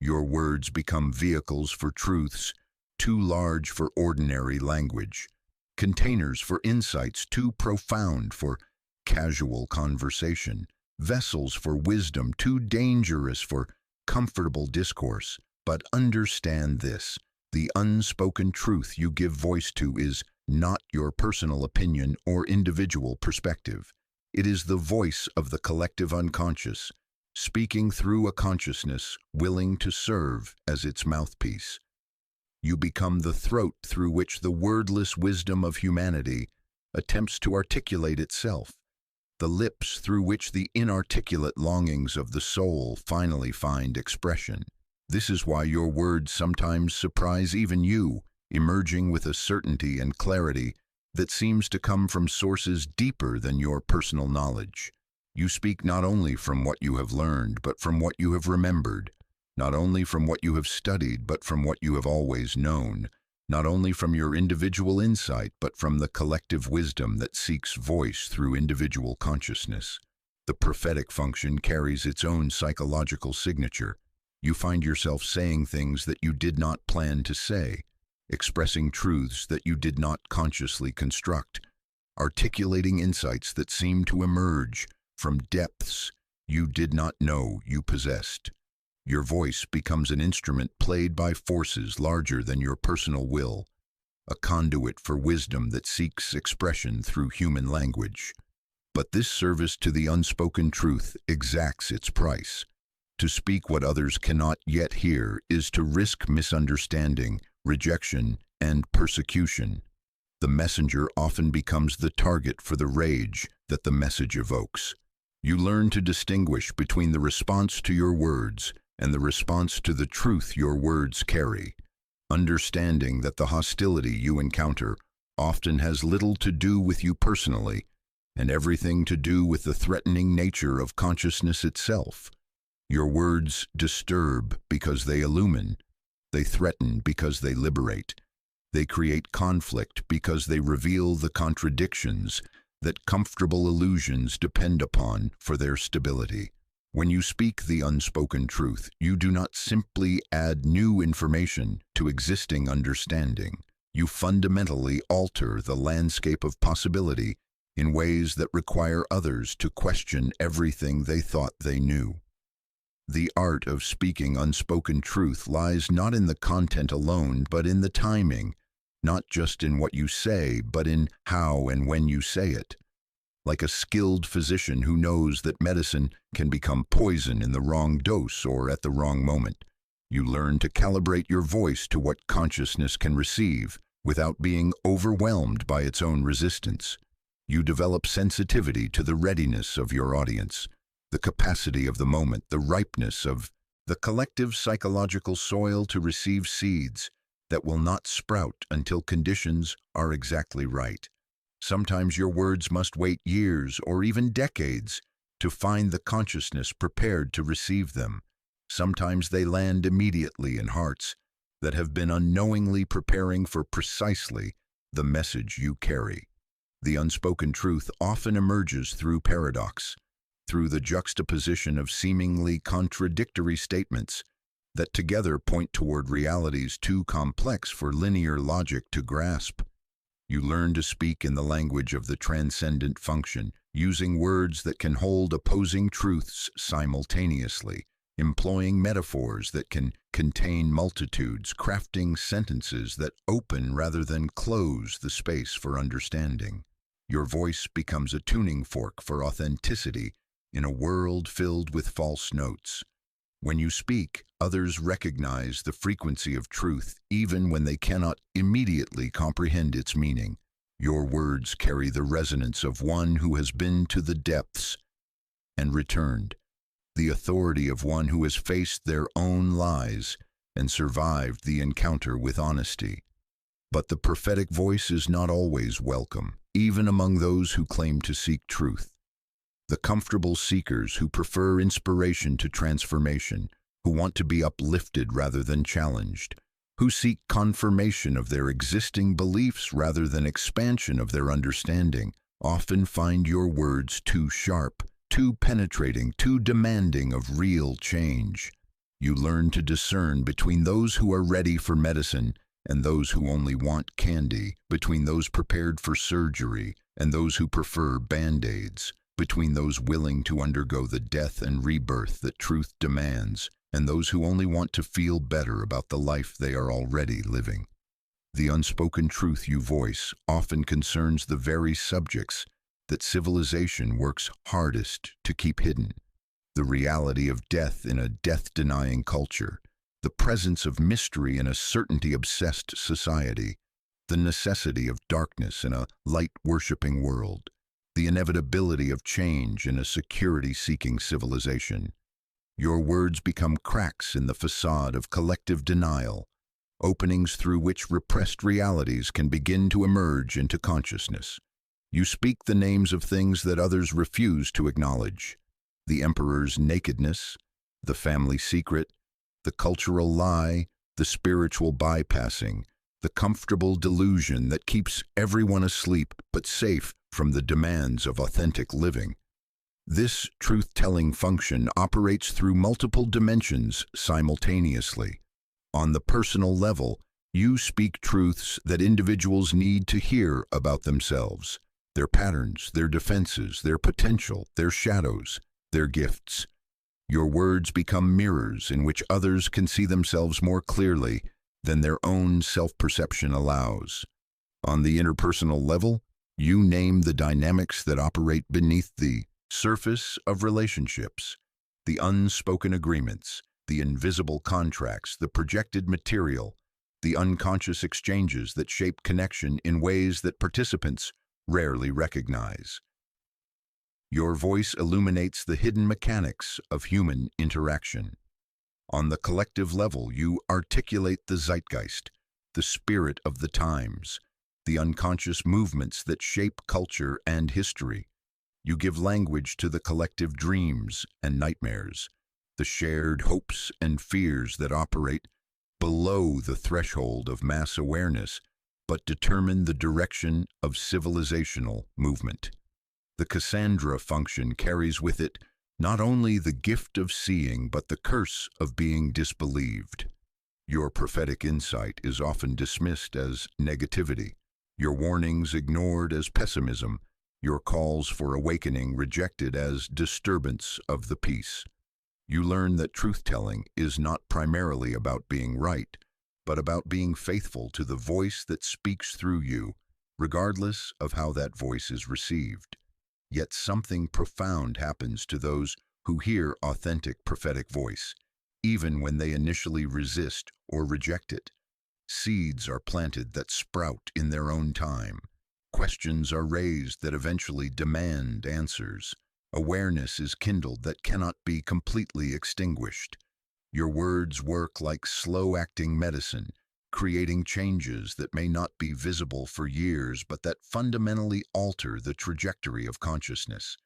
Your words become vehicles for truths too large for ordinary language, containers for insights too profound for casual conversation, vessels for wisdom too dangerous for comfortable discourse. But understand this: the unspoken truth you give voice to is not your personal opinion or individual perspective. It is the voice of the collective unconscious, speaking through a consciousness willing to serve as its mouthpiece. You become the throat through which the wordless wisdom of humanity attempts to articulate itself, the lips through which the inarticulate longings of the soul finally find expression. This is why your words sometimes surprise even you, emerging with a certainty and clarity that seems to come from sources deeper than your personal knowledge. You speak not only from what you have learned, but from what you have remembered, not only from what you have studied, but from what you have always known, not only from your individual insight, but from the collective wisdom that seeks voice through individual consciousness. The prophetic function carries its own psychological signature. You find yourself saying things that you did not plan to say, expressing truths that you did not consciously construct, articulating insights that seem to emerge from depths you did not know you possessed. Your voice becomes an instrument played by forces larger than your personal will, a conduit for wisdom that seeks expression through human language. But this service to the unspoken truth exacts its price. To speak what others cannot yet hear is to risk misunderstanding, rejection, and persecution. The messenger often becomes the target for the rage that the message evokes. You learn to distinguish between the response to your words and the response to the truth your words carry, understanding that the hostility you encounter often has little to do with you personally and everything to do with the threatening nature of consciousness itself. Your words disturb because they illumine. They threaten because they liberate. They create conflict because they reveal the contradictions that comfortable illusions depend upon for their stability. When you speak the unspoken truth, you do not simply add new information to existing understanding. You fundamentally alter the landscape of possibility in ways that require others to question everything they thought they knew. The art of speaking unspoken truth lies not in the content alone, but in the timing, not just in what you say, but in how and when you say it. Like a skilled physician who knows that medicine can become poison in the wrong dose or at the wrong moment, you learn to calibrate your voice to what consciousness can receive without being overwhelmed by its own resistance. You develop sensitivity to the readiness of your audience, the capacity of the moment, the ripeness of the collective psychological soil to receive seeds that will not sprout until conditions are exactly right. Sometimes your words must wait years or even decades to find the consciousness prepared to receive them. Sometimes they land immediately in hearts that have been unknowingly preparing for precisely the message you carry. The unspoken truth often emerges through paradox, through the juxtaposition of seemingly contradictory statements that together point toward realities too complex for linear logic to grasp. You learn to speak in the language of the transcendent function, using words that can hold opposing truths simultaneously, employing metaphors that can contain multitudes, crafting sentences that open rather than close the space for understanding. Your voice becomes a tuning fork for authenticity in a world filled with false notes. When you speak, others recognize the frequency of truth even when they cannot immediately comprehend its meaning. Your words carry the resonance of one who has been to the depths and returned, the authority of one who has faced their own lies and survived the encounter with honesty. But the prophetic voice is not always welcome, even among those who claim to seek truth. The comfortable seekers who prefer inspiration to transformation, who want to be uplifted rather than challenged, who seek confirmation of their existing beliefs rather than expansion of their understanding, often find your words too sharp, too penetrating, too demanding of real change. You learn to discern between those who are ready for medicine and those who only want candy, between those prepared for surgery and those who prefer band-aids, between those willing to undergo the death and rebirth that truth demands, and those who only want to feel better about the life they are already living. The unspoken truth you voice often concerns the very subjects that civilization works hardest to keep hidden. The reality of death in a death-denying culture, the presence of mystery in a certainty-obsessed society, the necessity of darkness in a light-worshipping world, the inevitability of change in a security-seeking civilization. Your words become cracks in the facade of collective denial, openings through which repressed realities can begin to emerge into consciousness. You speak the names of things that others refuse to acknowledge: the emperor's nakedness, the family secret, the cultural lie, the spiritual bypassing, the comfortable delusion that keeps everyone asleep but safe from the demands of authentic living. This truth-telling function operates through multiple dimensions simultaneously. On the personal level, you speak truths that individuals need to hear about themselves, their patterns, their defenses, their potential, their shadows, their gifts. Your words become mirrors in which others can see themselves more clearly than their own self-perception allows. On the interpersonal level, you name the dynamics that operate beneath the surface of relationships, the unspoken agreements, the invisible contracts, the projected material, the unconscious exchanges that shape connection in ways that participants rarely recognize. Your voice illuminates the hidden mechanics of human interaction. On the collective level, you articulate the zeitgeist, the spirit of the times, the unconscious movements that shape culture and history. You give language to the collective dreams and nightmares, the shared hopes and fears that operate below the threshold of mass awareness, but determine the direction of civilizational movement. The Cassandra function carries with it not only the gift of seeing, but the curse of being disbelieved. Your prophetic insight is often dismissed as negativity, your warnings ignored as pessimism, your calls for awakening rejected as disturbance of the peace. You learn that truth-telling is not primarily about being right, but about being faithful to the voice that speaks through you, regardless of how that voice is received. Yet something profound happens to those who hear authentic prophetic voice, even when they initially resist or reject it. Seeds are planted that sprout in their own time. Questions are raised that eventually demand answers. Awareness is kindled that cannot be completely extinguished. Your words work like slow-acting medicine, creating changes that may not be visible for years, but that fundamentally alter the trajectory of consciousness.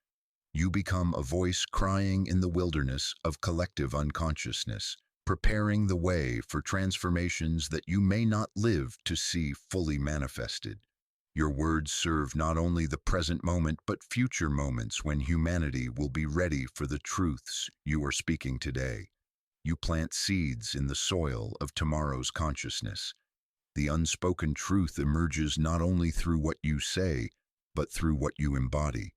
You become a voice crying in the wilderness of collective unconsciousness, preparing the way for transformations that you may not live to see fully manifested. Your words serve not only the present moment, but future moments when humanity will be ready for the truths you are speaking today. You plant seeds in the soil of tomorrow's consciousness. The unspoken truth emerges not only through what you say, but through what you embody.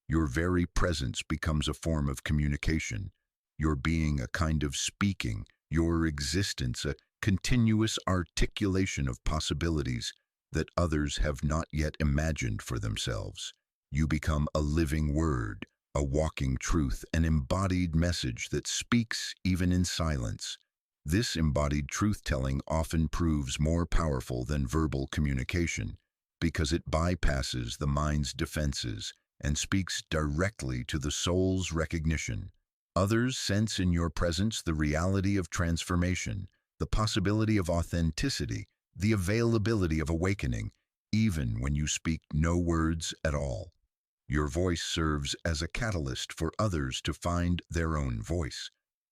Your very presence becomes a form of communication, your being a kind of speaking, your existence a continuous articulation of possibilities that others have not yet imagined for themselves. You become a living word, a walking truth, an embodied message that speaks even in silence. This embodied truth-telling often proves more powerful than verbal communication because it bypasses the mind's defenses and speaks directly to the soul's recognition. Others sense in your presence the reality of transformation, the possibility of authenticity, the availability of awakening, even when you speak no words at all. Your voice serves as a catalyst for others to find their own voice.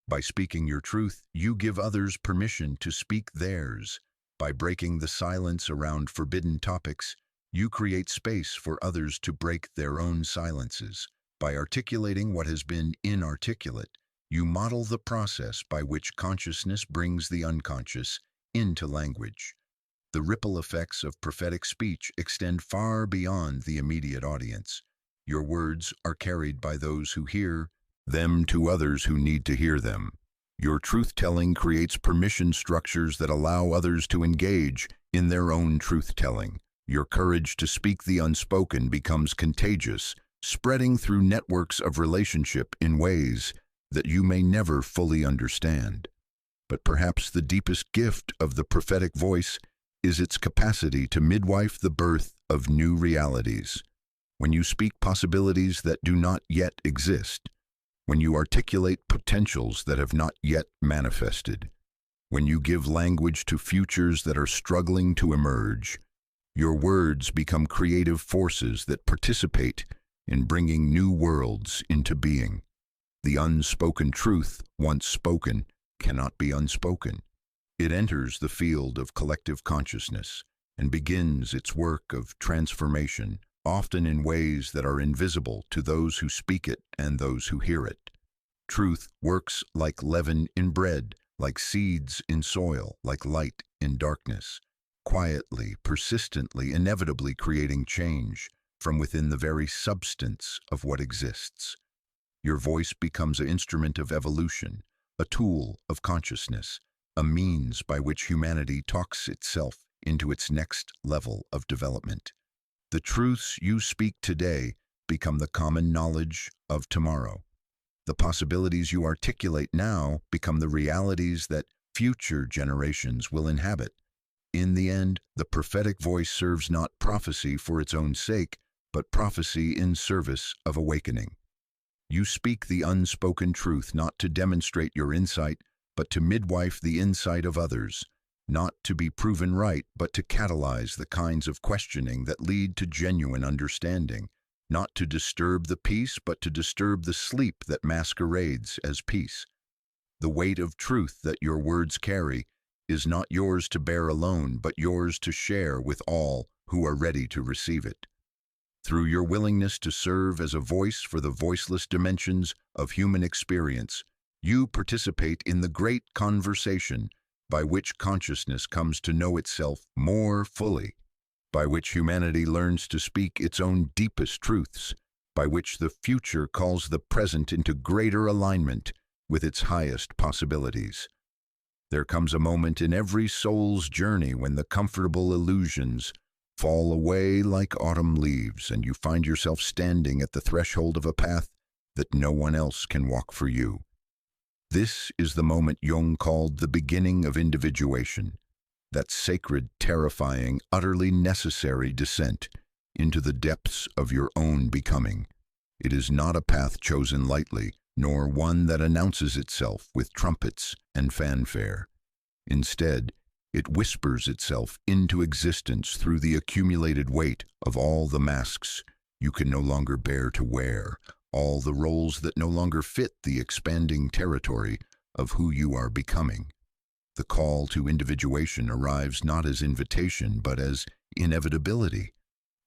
By speaking your truth, you give others permission to speak theirs. By breaking the silence around forbidden topics, you create space for others to break their own silences. By articulating what has been inarticulate, you model the process by which consciousness brings the unconscious into language. The ripple effects of prophetic speech extend far beyond the immediate audience. Your words are carried by those who hear them to others who need to hear them. Your truth-telling creates permission structures that allow others to engage in their own truth-telling. Your courage to speak the unspoken becomes contagious, spreading through networks of relationship in ways that you may never fully understand. But perhaps the deepest gift of the prophetic voice is its capacity to midwife the birth of new realities. When you speak possibilities that do not yet exist, when you articulate potentials that have not yet manifested, when you give language to futures that are struggling to emerge, your words become creative forces that participate in bringing new worlds into being. The unspoken truth, once spoken, cannot be unspoken. It enters the field of collective consciousness and begins its work of transformation, often in ways that are invisible to those who speak it and those who hear it. Truth works like leaven in bread, like seeds in soil, like light in darkness, quietly, persistently, inevitably creating change from within the very substance of what exists. Your voice becomes an instrument of evolution, a tool of consciousness, a means by which humanity talks itself into its next level of development. The truths you speak today become the common knowledge of tomorrow. The possibilities you articulate now become the realities that future generations will inhabit. In the end, the prophetic voice serves not prophecy for its own sake, but prophecy in service of awakening. You speak the unspoken truth not to demonstrate your insight, but to midwife the insight of others, not to be proven right, but to catalyze the kinds of questioning that lead to genuine understanding, not to disturb the peace, but to disturb the sleep that masquerades as peace. The weight of truth that your words carry is not yours to bear alone, but yours to share with all who are ready to receive it. Through your willingness to serve as a voice for the voiceless dimensions of human experience, you participate in the great conversation by which consciousness comes to know itself more fully, by which humanity learns to speak its own deepest truths, by which the future calls the present into greater alignment with its highest possibilities. There comes a moment in every soul's journey when the comfortable illusions fall away like autumn leaves, and you find yourself standing at the threshold of a path that no one else can walk for you. This is the moment Jung called the beginning of individuation, that sacred, terrifying, utterly necessary descent into the depths of your own becoming. It is not a path chosen lightly, nor one that announces itself with trumpets and fanfare. Instead, it whispers itself into existence through the accumulated weight of all the masks you can no longer bear to wear, all the roles that no longer fit the expanding territory of who you are becoming. The call to individuation arrives not as invitation, but as inevitability,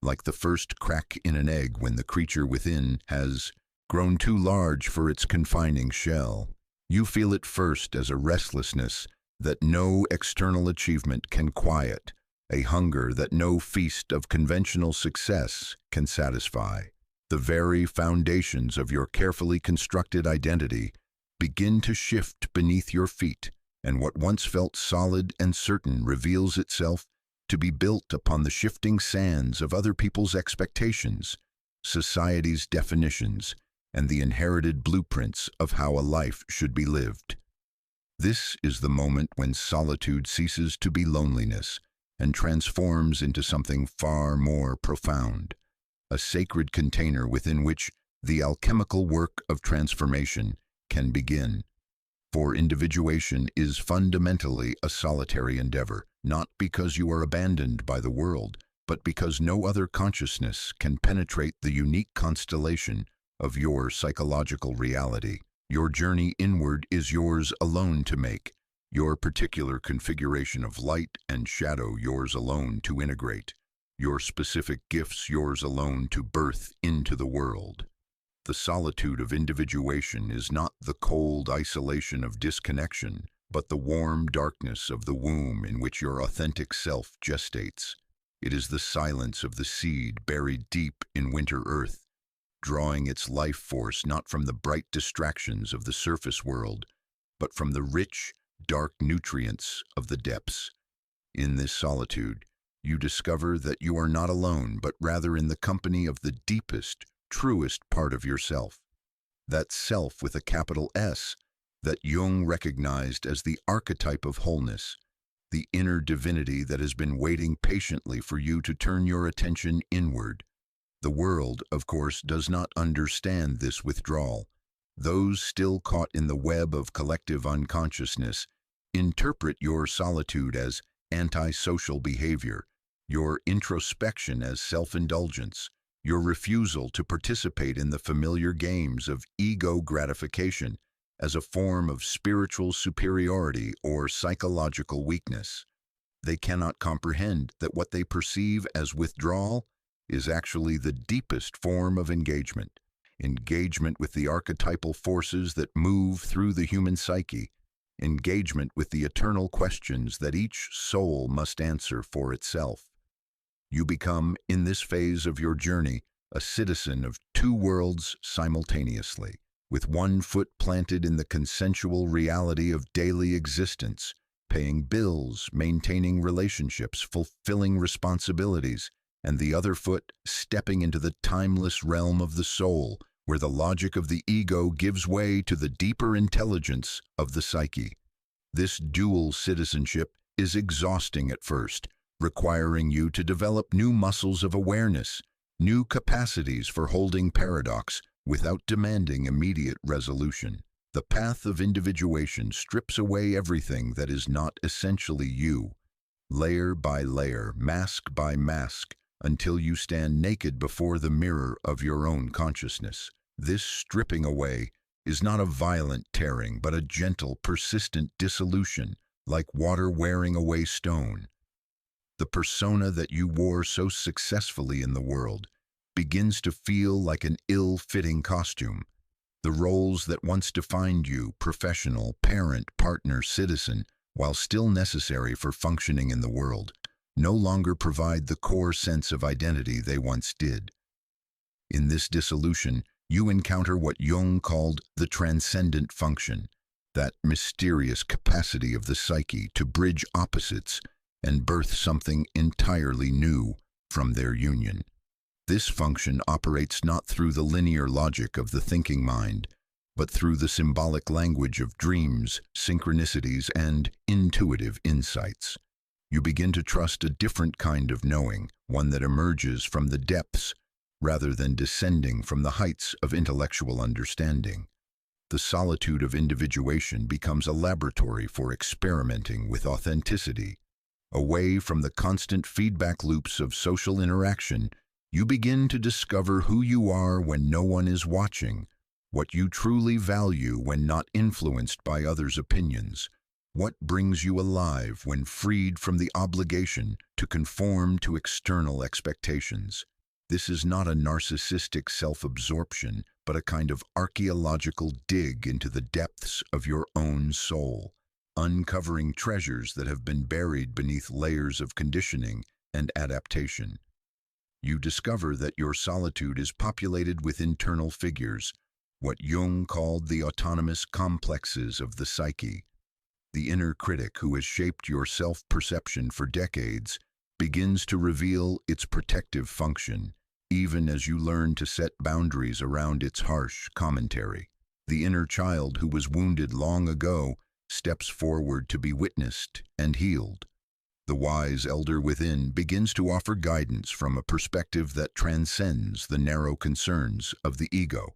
like the first crack in an egg when the creature within has grown too large for its confining shell. You feel it first as a restlessness that no external achievement can quiet, a hunger that no feast of conventional success can satisfy. The very foundations of your carefully constructed identity begin to shift beneath your feet, and what once felt solid and certain reveals itself to be built upon the shifting sands of other people's expectations, society's definitions, and the inherited blueprints of how a life should be lived. This is the moment when solitude ceases to be loneliness and transforms into something far more profound, a sacred container within which the alchemical work of transformation can begin. For individuation is fundamentally a solitary endeavor, not because you are abandoned by the world, but because no other consciousness can penetrate the unique constellation of your psychological reality. Your journey inward is yours alone to make, your particular configuration of light and shadow yours alone to integrate, your specific gifts yours alone to birth into the world. The solitude of individuation is not the cold isolation of disconnection, but the warm darkness of the womb in which your authentic self gestates. It is the silence of the seed buried deep in winter earth, drawing its life force not from the bright distractions of the surface world, but from the rich, dark nutrients of the depths. In this solitude, you discover that you are not alone, but rather in the company of the deepest, truest part of yourself. That self with a capital S, that Jung recognized as the archetype of wholeness, the inner divinity that has been waiting patiently for you to turn your attention inward. The world, of course, does not understand this withdrawal. Those still caught in the web of collective unconsciousness interpret your solitude as antisocial behavior, your introspection as self-indulgence, your refusal to participate in the familiar games of ego gratification as a form of spiritual superiority or psychological weakness. They cannot comprehend that what they perceive as withdrawal is actually the deepest form of engagement with the archetypal forces that move through the human psyche, engagement with the eternal questions that each soul must answer for itself. You become, in this phase of your journey, a citizen of two worlds simultaneously, with one foot planted in the consensual reality of daily existence, paying bills, maintaining relationships, fulfilling responsibilities, and the other foot stepping into the timeless realm of the soul, where the logic of the ego gives way to the deeper intelligence of the psyche. This dual citizenship is exhausting at first, requiring you to develop new muscles of awareness, new capacities for holding paradox without demanding immediate resolution. The path of individuation strips away everything that is not essentially you, layer by layer, mask by mask, until you stand naked before the mirror of your own consciousness. This stripping away is not a violent tearing, but a gentle, persistent dissolution, like water wearing away stone. The persona that you wore so successfully in the world begins to feel like an ill-fitting costume. The roles that once defined you, professional, parent, partner, citizen, while still necessary for functioning in the world, no longer provide the core sense of identity they once did. In this dissolution, you encounter what Jung called the transcendent function, that mysterious capacity of the psyche to bridge opposites and birth something entirely new from their union. This function operates not through the linear logic of the thinking mind, but through the symbolic language of dreams, synchronicities, and intuitive insights. You begin to trust a different kind of knowing, one that emerges from the depths rather than descending from the heights of intellectual understanding. The solitude of individuation becomes a laboratory for experimenting with authenticity. Away from the constant feedback loops of social interaction, you begin to discover who you are when no one is watching, what you truly value when not influenced by others' opinions, what brings you alive when freed from the obligation to conform to external expectations. This is not a narcissistic self-absorption, but a kind of archaeological dig into the depths of your own soul. uncovering treasures that have been buried beneath layers of conditioning and adaptation. You discover that your solitude is populated with internal figures, what Jung called the autonomous complexes of the psyche. The inner critic who has shaped your self-perception for decades begins to reveal its protective function, even as you learn to set boundaries around its harsh commentary. The inner child who was wounded long ago steps forward to be witnessed and healed. The wise elder within begins to offer guidance from a perspective that transcends the narrow concerns of the ego.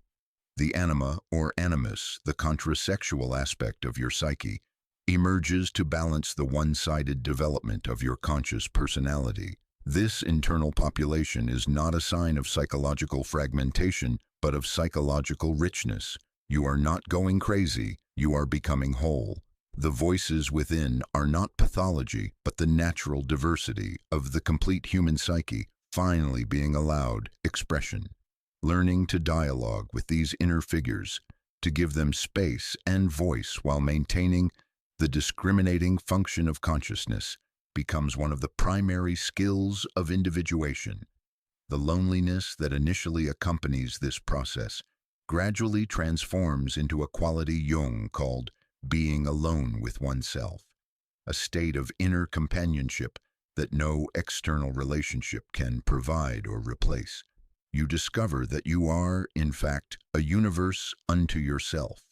The anima or animus, the contrasexual aspect of your psyche, emerges to balance the one-sided development of your conscious personality. This internal population is not a sign of psychological fragmentation, but of psychological richness. You are not going crazy, you are becoming whole. The voices within are not pathology, but the natural diversity of the complete human psyche finally being allowed expression. Learning to dialogue with these inner figures, to give them space and voice while maintaining the discriminating function of consciousness, becomes one of the primary skills of individuation. The loneliness that initially accompanies this process gradually transforms into a quality Jung called being alone with oneself, a state of inner companionship that no external relationship can provide or replace. You discover that you are, in fact, a universe unto yourself,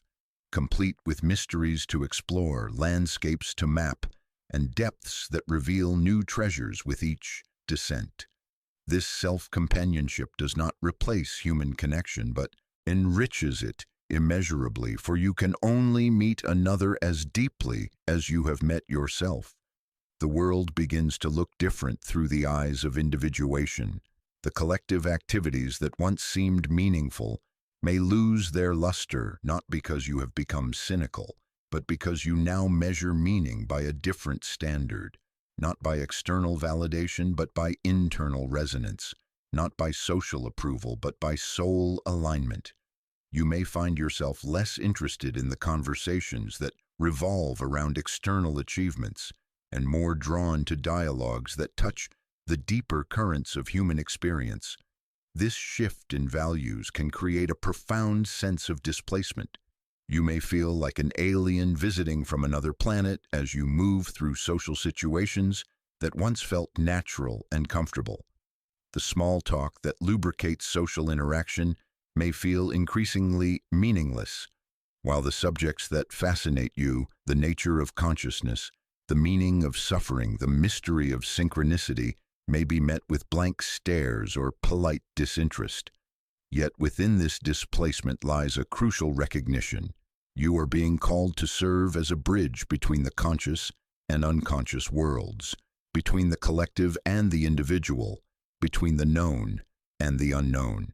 complete with mysteries to explore, landscapes to map, and depths that reveal new treasures with each descent. This self-companionship does not replace human connection, but enriches it immeasurably, for you can only meet another as deeply as you have met yourself. The world begins to look different through the eyes of individuation. The collective activities that once seemed meaningful may lose their luster, not because you have become cynical, but because you now measure meaning by a different standard, not by external validation, but by internal resonance, not by social approval, but by soul alignment. You may find yourself less interested in the conversations that revolve around external achievements and more drawn to dialogues that touch the deeper currents of human experience. This shift in values can create a profound sense of displacement. You may feel like an alien visiting from another planet as you move through social situations that once felt natural and comfortable. The small talk that lubricates social interaction may feel increasingly meaningless, while the subjects that fascinate you, the nature of consciousness, the meaning of suffering, the mystery of synchronicity, may be met with blank stares or polite disinterest. Yet within this displacement lies a crucial recognition. You are being called to serve as a bridge between the conscious and unconscious worlds, between the collective and the individual, between the known and the unknown.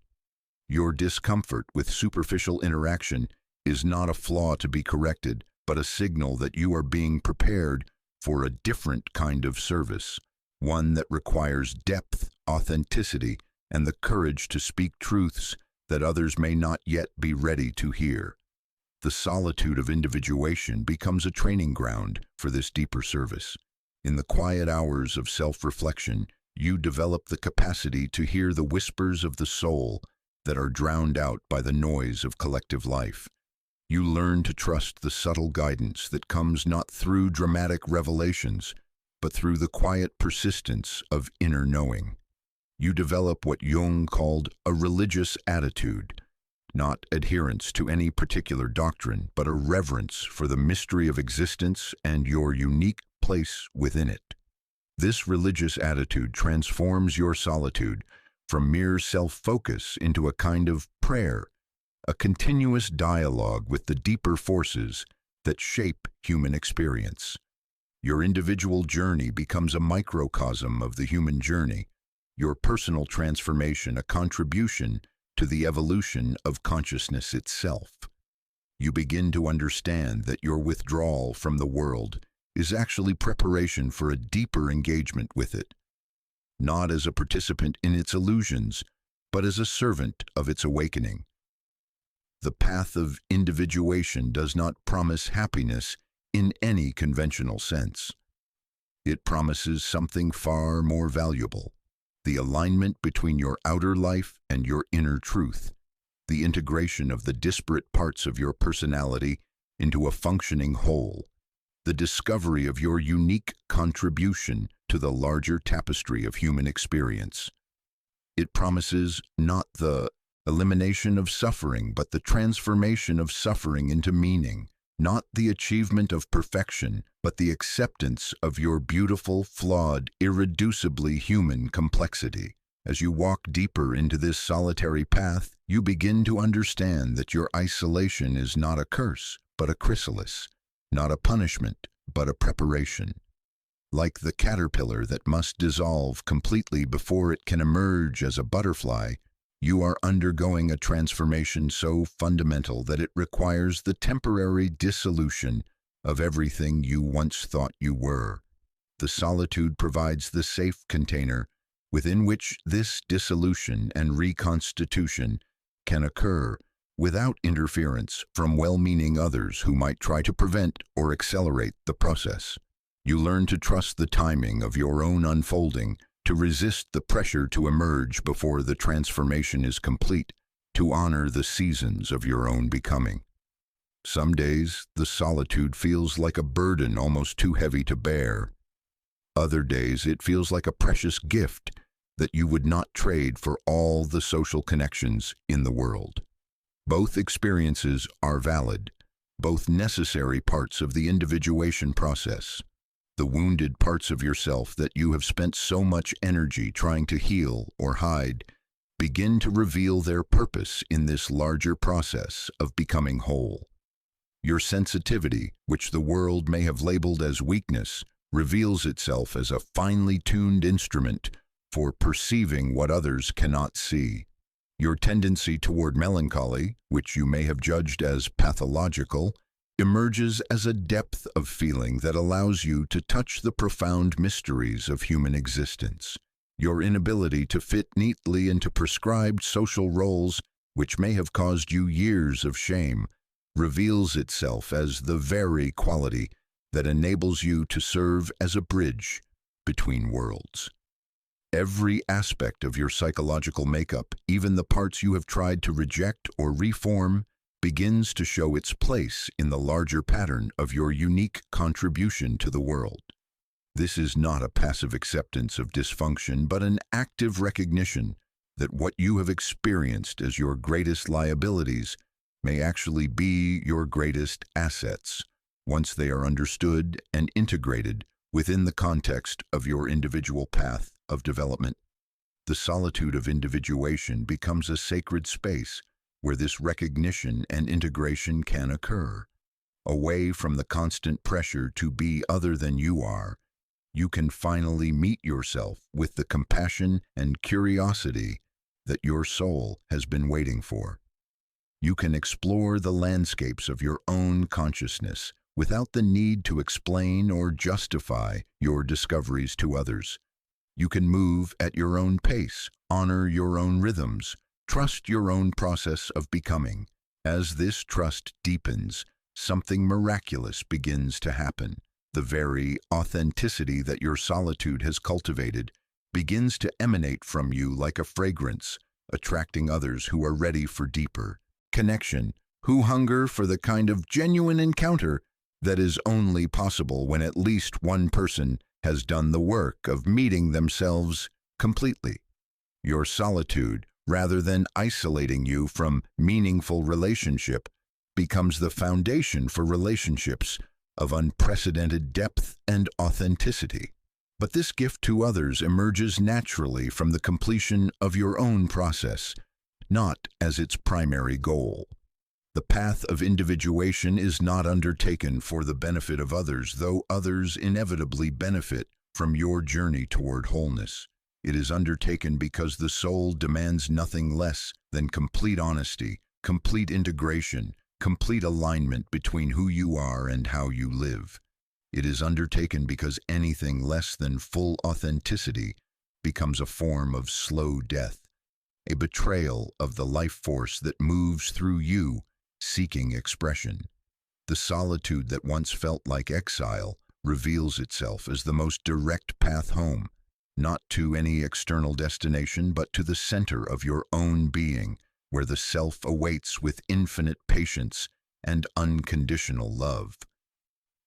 Your discomfort with superficial interaction is not a flaw to be corrected, but a signal that you are being prepared for a different kind of service, one that requires depth, authenticity, and the courage to speak truths that others may not yet be ready to hear. The solitude of individuation becomes a training ground for this deeper service. In the quiet hours of self-reflection, you develop the capacity to hear the whispers of the soul that are drowned out by the noise of collective life. You learn to trust the subtle guidance that comes not through dramatic revelations, but through the quiet persistence of inner knowing. You develop what Jung called a religious attitude, not adherence to any particular doctrine, but a reverence for the mystery of existence and your unique place within it. This religious attitude transforms your solitude from mere self-focus into a kind of prayer, a continuous dialogue with the deeper forces that shape human experience. Your individual journey becomes a microcosm of the human journey, your personal transformation a contribution to the evolution of consciousness itself. You begin to understand that your withdrawal from the world is actually preparation for a deeper engagement with it, not as a participant in its illusions, but as a servant of its awakening. The path of individuation does not promise happiness in any conventional sense. It promises something far more valuable: the alignment between your outer life and your inner truth, the integration of the disparate parts of your personality into a functioning whole, the discovery of your unique contribution to the larger tapestry of human experience. It promises not the elimination of suffering, but the transformation of suffering into meaning, not the achievement of perfection, but the acceptance of your beautiful, flawed, irreducibly human complexity. As you walk deeper into this solitary path, you begin to understand that your isolation is not a curse, but a chrysalis, not a punishment, but a preparation. Like the caterpillar that must dissolve completely before it can emerge as a butterfly, you are undergoing a transformation so fundamental that it requires the temporary dissolution of everything you once thought you were. The solitude provides the safe container within which this dissolution and reconstitution can occur without interference from well-meaning others who might try to prevent or accelerate the process. You learn to trust the timing of your own unfolding, to resist the pressure to emerge before the transformation is complete, to honor the seasons of your own becoming. Some days, the solitude feels like a burden almost too heavy to bear. Other days, it feels like a precious gift that you would not trade for all the social connections in the world. Both experiences are valid, both necessary parts of the individuation process. The wounded parts of yourself that you have spent so much energy trying to heal or hide begin to reveal their purpose in this larger process of becoming whole. Your sensitivity, which the world may have labeled as weakness, reveals itself as a finely tuned instrument for perceiving what others cannot see. Your tendency toward melancholy, which you may have judged as pathological, emerges as a depth of feeling that allows you to touch the profound mysteries of human existence. Your inability to fit neatly into prescribed social roles, which may have caused you years of shame, reveals itself as the very quality that enables you to serve as a bridge between worlds. Every aspect of your psychological makeup, even the parts you have tried to reject or reform, begins to show its place in the larger pattern of your unique contribution to the world. This is not a passive acceptance of dysfunction, but an active recognition that what you have experienced as your greatest liabilities may actually be your greatest assets, once they are understood and integrated within the context of your individual path of development. The solitude of individuation becomes a sacred space where this recognition and integration can occur. Away from the constant pressure to be other than you are, you can finally meet yourself with the compassion and curiosity that your soul has been waiting for. You can explore the landscapes of your own consciousness without the need to explain or justify your discoveries to others. You can move at your own pace, honor your own rhythms, trust your own process of becoming. As this trust deepens, something miraculous begins to happen. The very authenticity that your solitude has cultivated begins to emanate from you like a fragrance, attracting others who are ready for deeper connection, who hunger for the kind of genuine encounter that is only possible when at least one person has done the work of meeting themselves completely. Your solitude, rather than isolating you from meaningful relationship, becomes the foundation for relationships of unprecedented depth and authenticity. But this gift to others emerges naturally from the completion of your own process, not as its primary goal. The path of individuation is not undertaken for the benefit of others, though others inevitably benefit from your journey toward wholeness. It is undertaken because the soul demands nothing less than complete honesty, complete integration, complete alignment between who you are and how you live. It is undertaken because anything less than full authenticity becomes a form of slow death, a betrayal of the life force that moves through you, seeking expression. The solitude that once felt like exile reveals itself as the most direct path home, not to any external destination, but to the center of your own being, where the self awaits with infinite patience and unconditional love.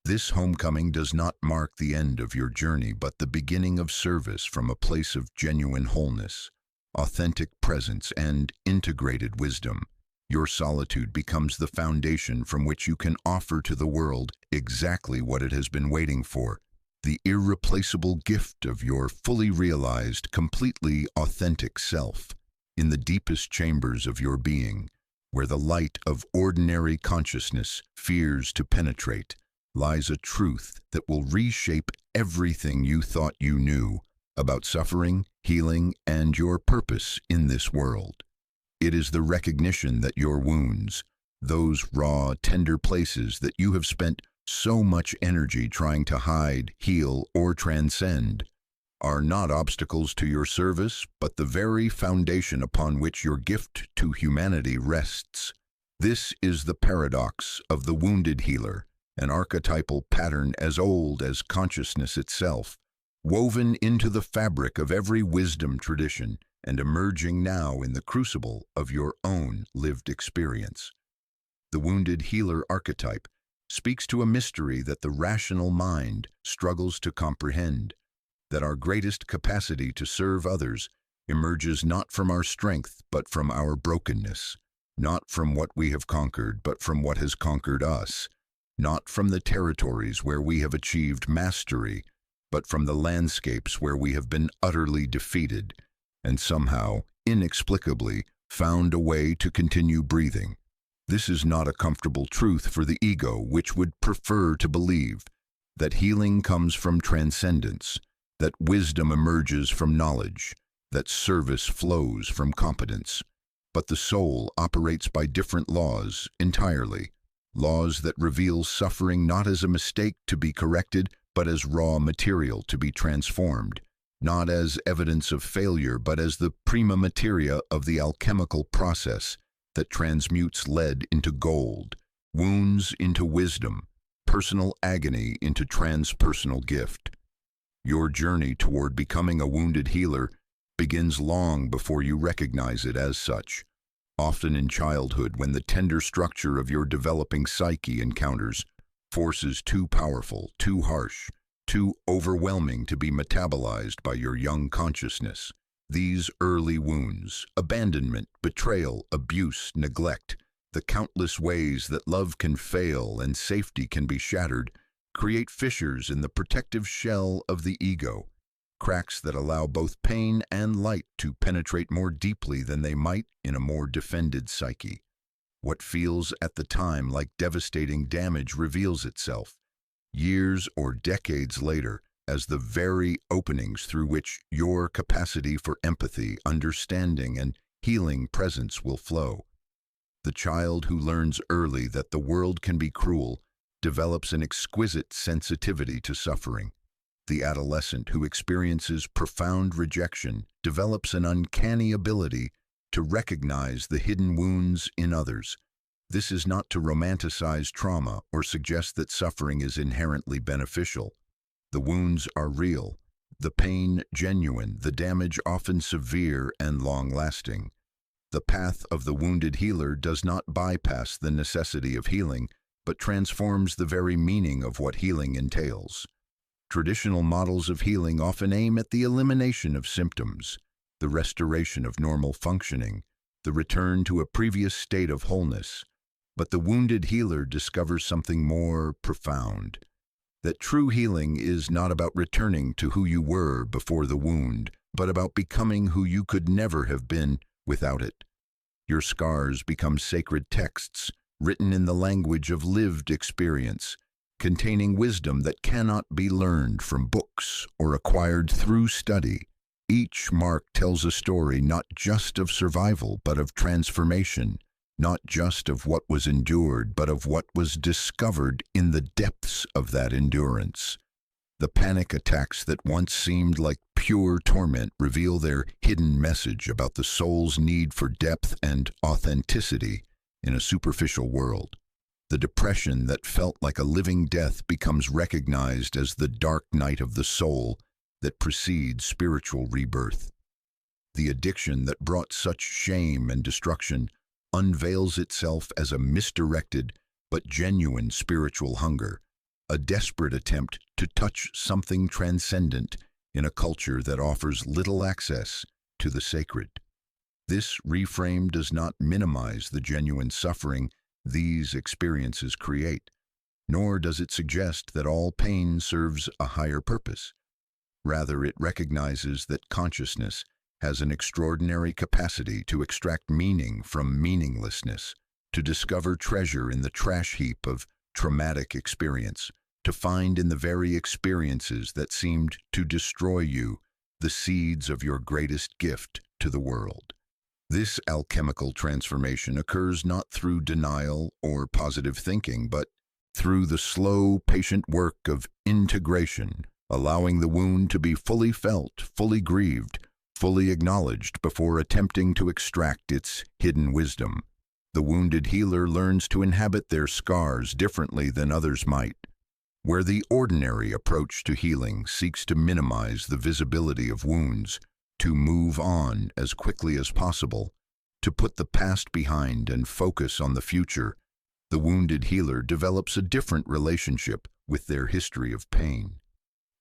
This homecoming does not mark the end of your journey, but the beginning of service from a place of genuine wholeness, authentic presence, and integrated wisdom. Your solitude becomes the foundation from which you can offer to the world exactly what it has been waiting for, the irreplaceable gift of your fully realized, completely authentic self. In the deepest chambers of your being, where the light of ordinary consciousness fears to penetrate, lies a truth that will reshape everything you thought you knew about suffering, healing, and your purpose in this world. It is the recognition that your wounds, those raw, tender places that you have spent so much energy trying to hide, heal, or transcend, are not obstacles to your service, but the very foundation upon which your gift to humanity rests. This is the paradox of the wounded healer, an archetypal pattern as old as consciousness itself, woven into the fabric of every wisdom tradition and emerging now in the crucible of your own lived experience. The wounded healer archetype speaks to a mystery that the rational mind struggles to comprehend, that our greatest capacity to serve others emerges not from our strength but from our brokenness, not from what we have conquered but from what has conquered us, not from the territories where we have achieved mastery but from the landscapes where we have been utterly defeated and somehow, inexplicably, found a way to continue breathing. This is not a comfortable truth for the ego, which would prefer to believe that healing comes from transcendence, that wisdom emerges from knowledge, that service flows from competence. But the soul operates by different laws entirely, laws that reveal suffering not as a mistake to be corrected, but as raw material to be transformed, not as evidence of failure, but as the prima materia of the alchemical process that transmutes lead into gold, wounds into wisdom, personal agony into transpersonal gift. Your journey toward becoming a wounded healer begins long before you recognize it as such, often in childhood when the tender structure of your developing psyche encounters forces too powerful, too harsh, too overwhelming to be metabolized by your young consciousness. These early wounds, abandonment, betrayal, abuse, neglect, the countless ways that love can fail and safety can be shattered, create fissures in the protective shell of the ego, cracks that allow both pain and light to penetrate more deeply than they might in a more defended psyche. What feels at the time like devastating damage reveals itself, years or decades later, as the very openings through which your capacity for empathy, understanding, and healing presence will flow. The child who learns early that the world can be cruel develops an exquisite sensitivity to suffering. The adolescent who experiences profound rejection develops an uncanny ability to recognize the hidden wounds in others. This is not to romanticize trauma or suggest that suffering is inherently beneficial. The wounds are real, the pain genuine, the damage often severe and long-lasting. The path of the wounded healer does not bypass the necessity of healing, but transforms the very meaning of what healing entails. Traditional models of healing often aim at the elimination of symptoms, the restoration of normal functioning, the return to a previous state of wholeness. But the wounded healer discovers something more profound, that true healing is not about returning to who you were before the wound, but about becoming who you could never have been without it. Your scars become sacred texts, written in the language of lived experience, containing wisdom that cannot be learned from books or acquired through study. Each mark tells a story not just of survival, but of transformation, not just of what was endured, but of what was discovered in the depths of that endurance. The panic attacks that once seemed like pure torment reveal their hidden message about the soul's need for depth and authenticity in a superficial world. The depression that felt like a living death becomes recognized as the dark night of the soul that precedes spiritual rebirth. The addiction that brought such shame and destruction unveils itself as a misdirected but genuine spiritual hunger, a desperate attempt to touch something transcendent in a culture that offers little access to the sacred. This reframe does not minimize the genuine suffering these experiences create, nor does it suggest that all pain serves a higher purpose. Rather, it recognizes that consciousness has an extraordinary capacity to extract meaning from meaninglessness, to discover treasure in the trash heap of traumatic experience, to find in the very experiences that seemed to destroy you the seeds of your greatest gift to the world. This alchemical transformation occurs not through denial or positive thinking, but through the slow, patient work of integration, allowing the wound to be fully felt, fully grieved, fully acknowledged before attempting to extract its hidden wisdom. The wounded healer learns to inhabit their scars differently than others might. Where the ordinary approach to healing seeks to minimize the visibility of wounds, to move on as quickly as possible, to put the past behind and focus on the future, the wounded healer develops a different relationship with their history of pain.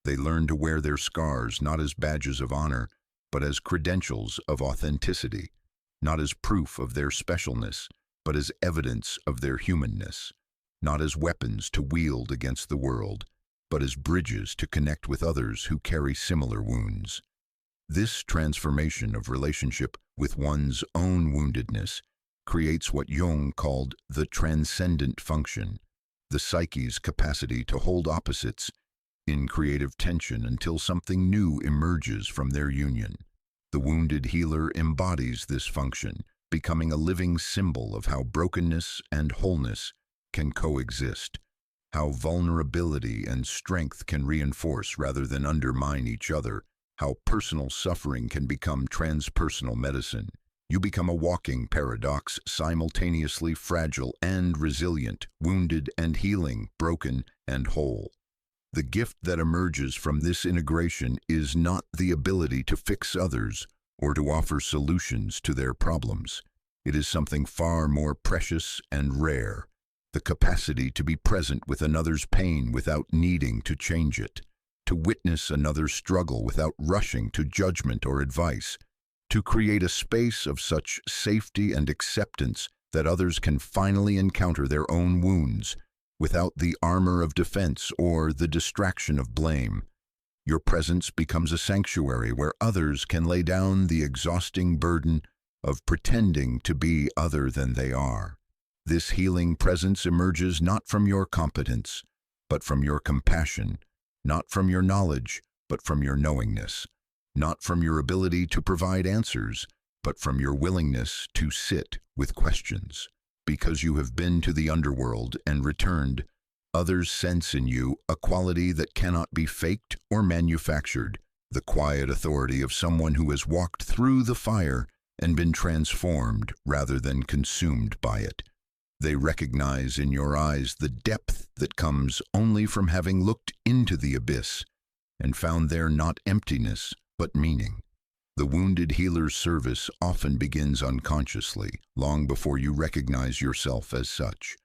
They learn to wear their scars not as badges of honor, but as credentials of authenticity, not as proof of their specialness, but as evidence of their humanness, not as weapons to wield against the world, but as bridges to connect with others who carry similar wounds. This transformation of relationship with one's own woundedness creates what Jung called the transcendent function, the psyche's capacity to hold opposites in creative tension until something new emerges from their union. The wounded healer embodies this function, becoming a living symbol of how brokenness and wholeness can coexist, how vulnerability and strength can reinforce rather than undermine each other, how personal suffering can become transpersonal medicine. You become a walking paradox, simultaneously fragile and resilient, wounded and healing, broken and whole. The gift that emerges from this integration is not the ability to fix others or to offer solutions to their problems. It is something far more precious and rare, the capacity to be present with another's pain without needing to change it, to witness another's struggle without rushing to judgment or advice, to create a space of such safety and acceptance that others can finally encounter their own wounds without the armor of defense or the distraction of blame. Your presence becomes a sanctuary where others can lay down the exhausting burden of pretending to be other than they are. This healing presence emerges not from your competence, but from your compassion, not from your knowledge, but from your knowingness, not from your ability to provide answers, but from your willingness to sit with questions. Because you have been to the underworld and returned, others sense in you a quality that cannot be faked or manufactured, the quiet authority of someone who has walked through the fire and been transformed rather than consumed by it. They recognize in your eyes the depth that comes only from having looked into the abyss and found there not emptiness, but meaning. The wounded healer's service often begins unconsciously, long before you recognize yourself as such.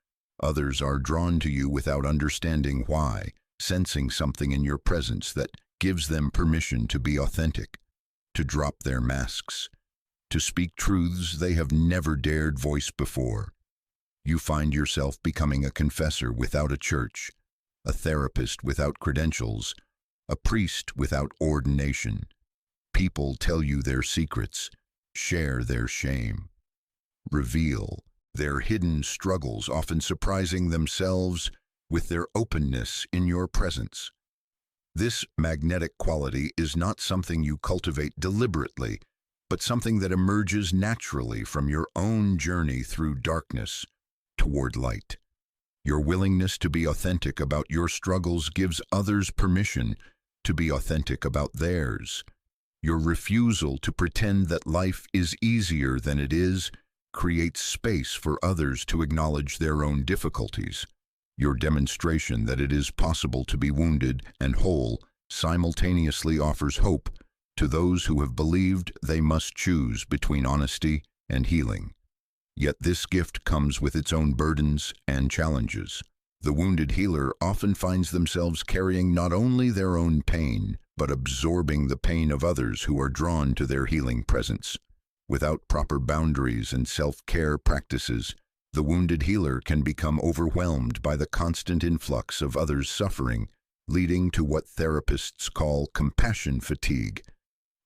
Others are drawn to you without understanding why, sensing something in your presence that gives them permission to be authentic, to drop their masks, to speak truths they have never dared voice before. You find yourself becoming a confessor without a church, a therapist without credentials, a priest without ordination. People tell you their secrets, share their shame, reveal their hidden struggles, often surprising themselves with their openness in your presence. This magnetic quality is not something you cultivate deliberately, but something that emerges naturally from your own journey through darkness toward light. Your willingness to be authentic about your struggles gives others permission to be authentic about theirs. Your refusal to pretend that life is easier than it is creates space for others to acknowledge their own difficulties. Your demonstration that it is possible to be wounded and whole simultaneously offers hope to those who have believed they must choose between honesty and healing. Yet this gift comes with its own burdens and challenges. The wounded healer often finds themselves carrying not only their own pain, but absorbing the pain of others who are drawn to their healing presence. Without proper boundaries and self-care practices, the wounded healer can become overwhelmed by the constant influx of others' suffering, leading to what therapists call compassion fatigue,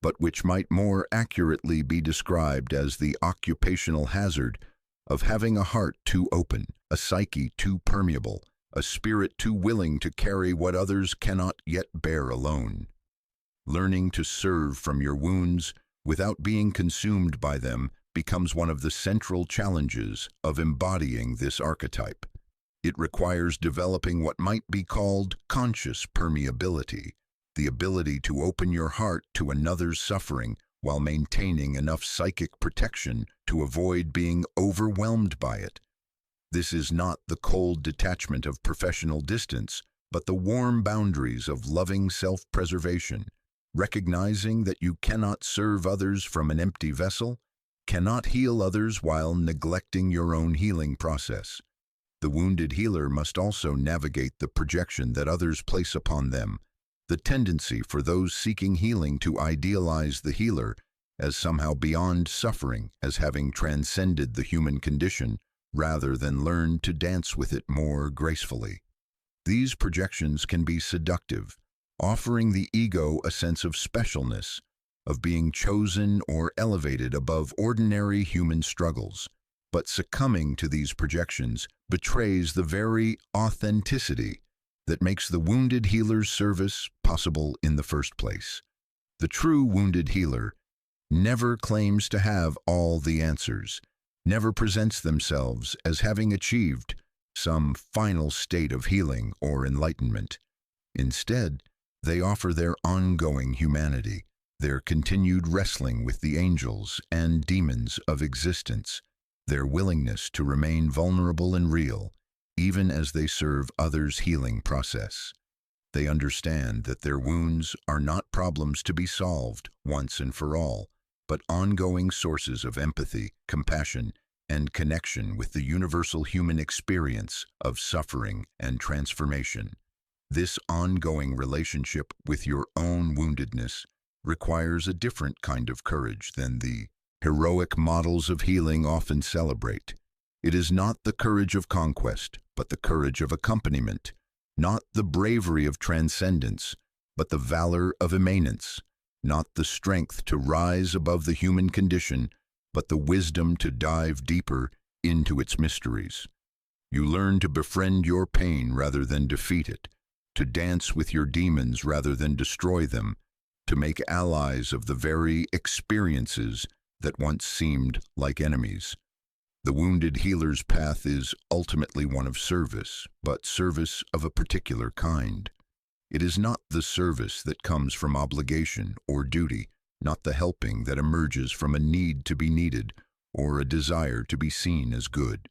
but which might more accurately be described as the occupational hazard of having a heart too open, a psyche too permeable, a spirit too willing to carry what others cannot yet bear alone. Learning to serve from your wounds without being consumed by them becomes one of the central challenges of embodying this archetype. It requires developing what might be called conscious permeability, the ability to open your heart to another's suffering while maintaining enough psychic protection to avoid being overwhelmed by it. This is not the cold detachment of professional distance, but the warm boundaries of loving self-preservation, recognizing that you cannot serve others from an empty vessel, cannot heal others while neglecting your own healing process. The wounded healer must also navigate the projection that others place upon them, the tendency for those seeking healing to idealize the healer as somehow beyond suffering, as having transcended the human condition, rather than learn to dance with it more gracefully. These projections can be seductive, offering the ego a sense of specialness, of being chosen or elevated above ordinary human struggles. But succumbing to these projections betrays the very authenticity that makes the wounded healer's service possible in the first place. The true wounded healer never claims to have all the answers, never presents themselves as having achieved some final state of healing or enlightenment. Instead, they offer their ongoing humanity, their continued wrestling with the angels and demons of existence, their willingness to remain vulnerable and real, even as they serve others' healing process. They understand that their wounds are not problems to be solved once and for all, but ongoing sources of empathy, compassion, and connection with the universal human experience of suffering and transformation. This ongoing relationship with your own woundedness requires a different kind of courage than the heroic models of healing often celebrate. It is not the courage of conquest, but the courage of accompaniment, not the bravery of transcendence, but the valor of immanence, not the strength to rise above the human condition, but the wisdom to dive deeper into its mysteries. You learn to befriend your pain rather than defeat it, to dance with your demons rather than destroy them, to make allies of the very experiences that once seemed like enemies. The wounded healer's path is ultimately one of service, but service of a particular kind. It is not the service that comes from obligation or duty, not the helping that emerges from a need to be needed or a desire to be seen as good.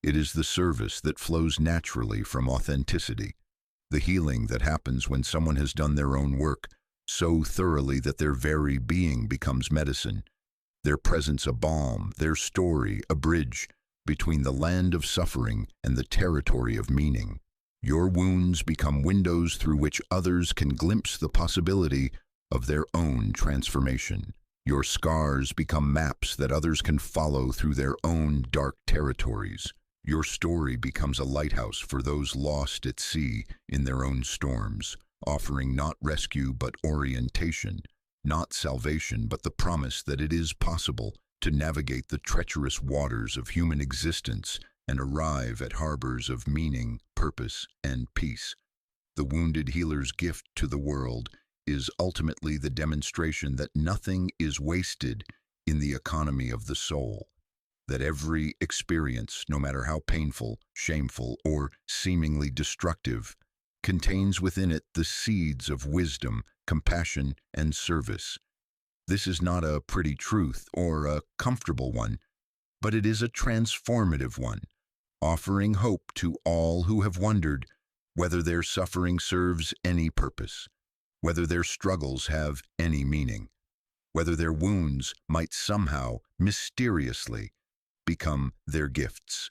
It is the service that flows naturally from authenticity, the healing that happens when someone has done their own work so thoroughly that their very being becomes medicine, their presence a balm, their story a bridge between the land of suffering and the territory of meaning. Your wounds become windows through which others can glimpse the possibility of their own transformation. Your scars become maps that others can follow through their own dark territories. Your story becomes a lighthouse for those lost at sea in their own storms, offering not rescue but orientation, not salvation but the promise that it is possible to navigate the treacherous waters of human existence and arrive at harbors of meaning, purpose, and peace. The wounded healer's gift to the world is ultimately the demonstration that nothing is wasted in the economy of the soul, that every experience, no matter how painful, shameful, or seemingly destructive, contains within it the seeds of wisdom, compassion, and service. This is not a pretty truth or a comfortable one, but it is a transformative one, offering hope to all who have wondered whether their suffering serves any purpose, whether their struggles have any meaning, whether their wounds might somehow, mysteriously, become their gifts.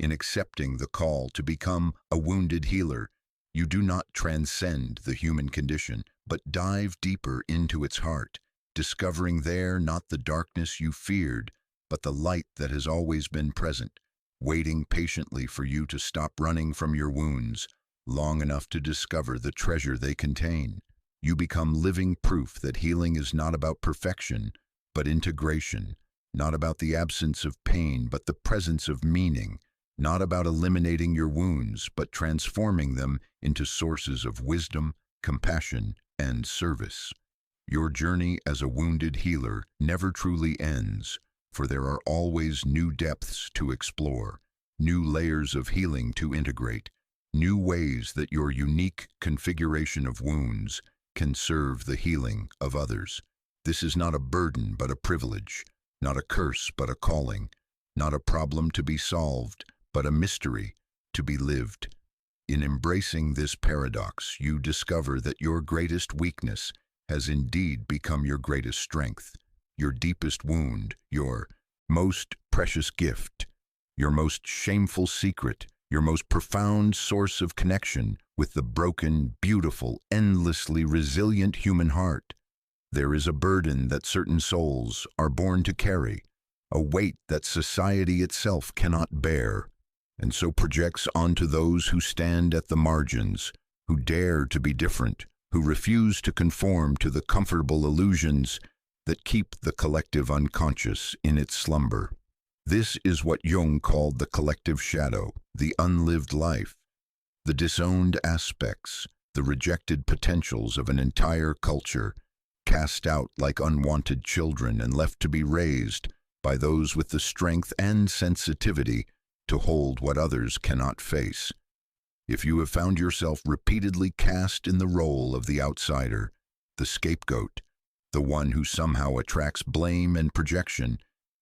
In accepting the call to become a wounded healer, you do not transcend the human condition, but dive deeper into its heart, discovering there not the darkness you feared, but the light that has always been present, waiting patiently for you to stop running from your wounds, long enough to discover the treasure they contain. You become living proof that healing is not about perfection, but integration, not about the absence of pain, but the presence of meaning, not about eliminating your wounds, but transforming them into sources of wisdom, compassion, and service. Your journey as a wounded healer never truly ends, for there are always new depths to explore, new layers of healing to integrate, new ways that your unique configuration of wounds can serve the healing of others. This is not a burden but a privilege, not a curse but a calling, not a problem to be solved, but a mystery to be lived. In embracing this paradox, you discover that your greatest weakness has indeed become your greatest strength, your deepest wound, your most precious gift, your most shameful secret, your most profound source of connection with the broken, beautiful, endlessly resilient human heart. There is a burden that certain souls are born to carry, a weight that society itself cannot bear, and so projects onto those who stand at the margins, who dare to be different, who refuse to conform to the comfortable illusions that keep the collective unconscious in its slumber. This is what Jung called the collective shadow, the unlived life, the disowned aspects, the rejected potentials of an entire culture, cast out like unwanted children and left to be raised by those with the strength and sensitivity to hold what others cannot face. If you have found yourself repeatedly cast in the role of the outsider, the scapegoat, the one who somehow attracts blame and projection,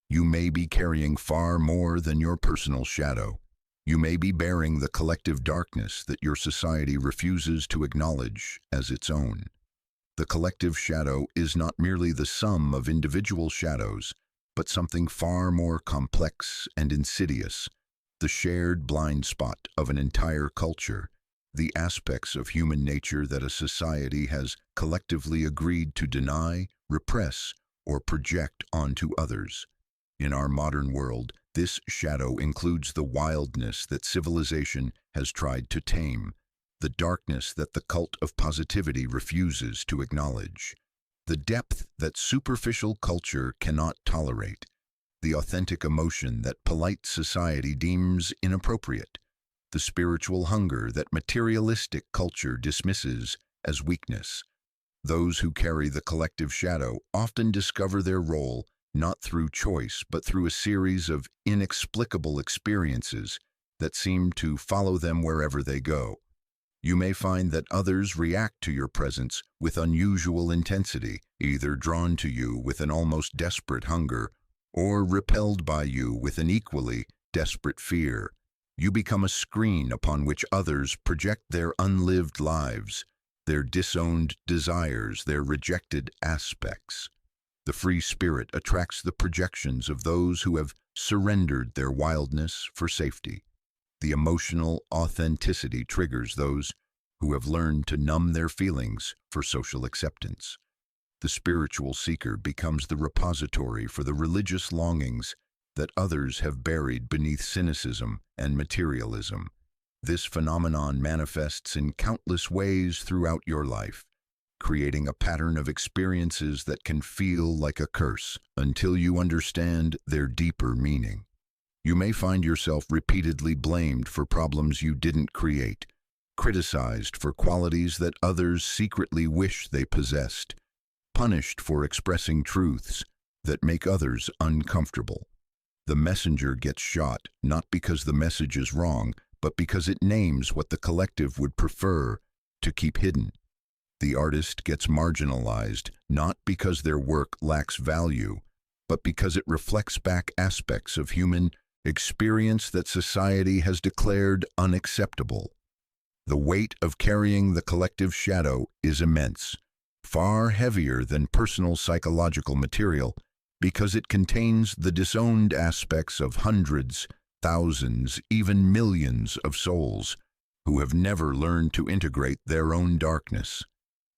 you may be carrying far more than your personal shadow. You may be bearing the collective darkness that your society refuses to acknowledge as its own. The collective shadow is not merely the sum of individual shadows, but something far more complex and insidious, the shared blind spot of an entire culture, the aspects of human nature that a society has collectively agreed to deny, repress, or project onto others. In our modern world, this shadow includes the wildness that civilization has tried to tame, the darkness that the cult of positivity refuses to acknowledge, the depth that superficial culture cannot tolerate, the authentic emotion that polite society deems inappropriate, the spiritual hunger that materialistic culture dismisses as weakness. Those who carry the collective shadow often discover their role not through choice, but through a series of inexplicable experiences that seem to follow them wherever they go. You may find that others react to your presence with unusual intensity, either drawn to you with an almost desperate hunger, or repelled by you with an equally desperate fear. You become a screen upon which others project their unlived lives, their disowned desires, their rejected aspects. The free spirit attracts the projections of those who have surrendered their wildness for safety. The emotional authenticity triggers those who have learned to numb their feelings for social acceptance. The spiritual seeker becomes the repository for the religious longings that others have buried beneath cynicism and materialism. This phenomenon manifests in countless ways throughout your life, creating a pattern of experiences that can feel like a curse until you understand their deeper meaning. You may find yourself repeatedly blamed for problems you didn't create, criticized for qualities that others secretly wish they possessed, punished for expressing truths that make others uncomfortable. The messenger gets shot not because the message is wrong, but because it names what the collective would prefer to keep hidden. The artist gets marginalized not because their work lacks value, but because it reflects back aspects of human experience that society has declared unacceptable. The weight of carrying the collective shadow is immense, far heavier than personal psychological material, because it contains the disowned aspects of hundreds, thousands, even millions of souls who have never learned to integrate their own darkness.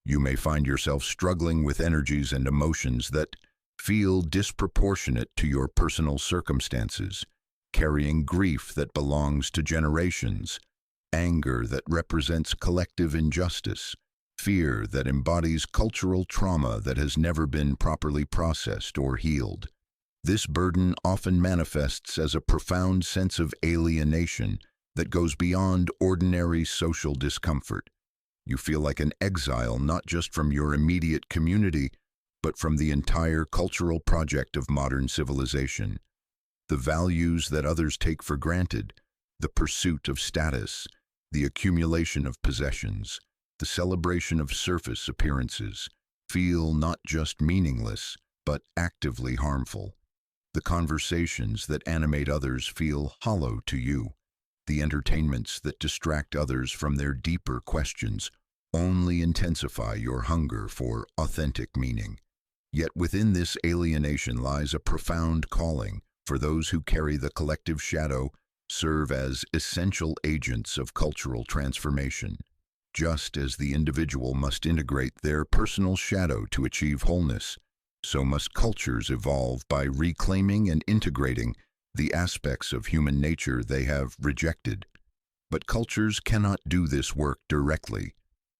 You may find yourself struggling with energies and emotions that feel disproportionate to your personal circumstances, carrying grief that belongs to generations, anger that represents collective injustice, fear that embodies cultural trauma that has never been properly processed or healed. This burden often manifests as a profound sense of alienation that goes beyond ordinary social discomfort. You feel like an exile not just from your immediate community, but from the entire cultural project of modern civilization. The values that others take for granted, the pursuit of status, the accumulation of possessions, the celebration of surface appearances, feel not just meaningless, but actively harmful. The conversations that animate others feel hollow to you. The entertainments that distract others from their deeper questions only intensify your hunger for authentic meaning. Yet within this alienation lies a profound calling for those who carry the collective shadow, serve as essential agents of cultural transformation. Just as the individual must integrate their personal shadow to achieve wholeness, so must cultures evolve by reclaiming and integrating the aspects of human nature they have rejected. But cultures cannot do this work directly.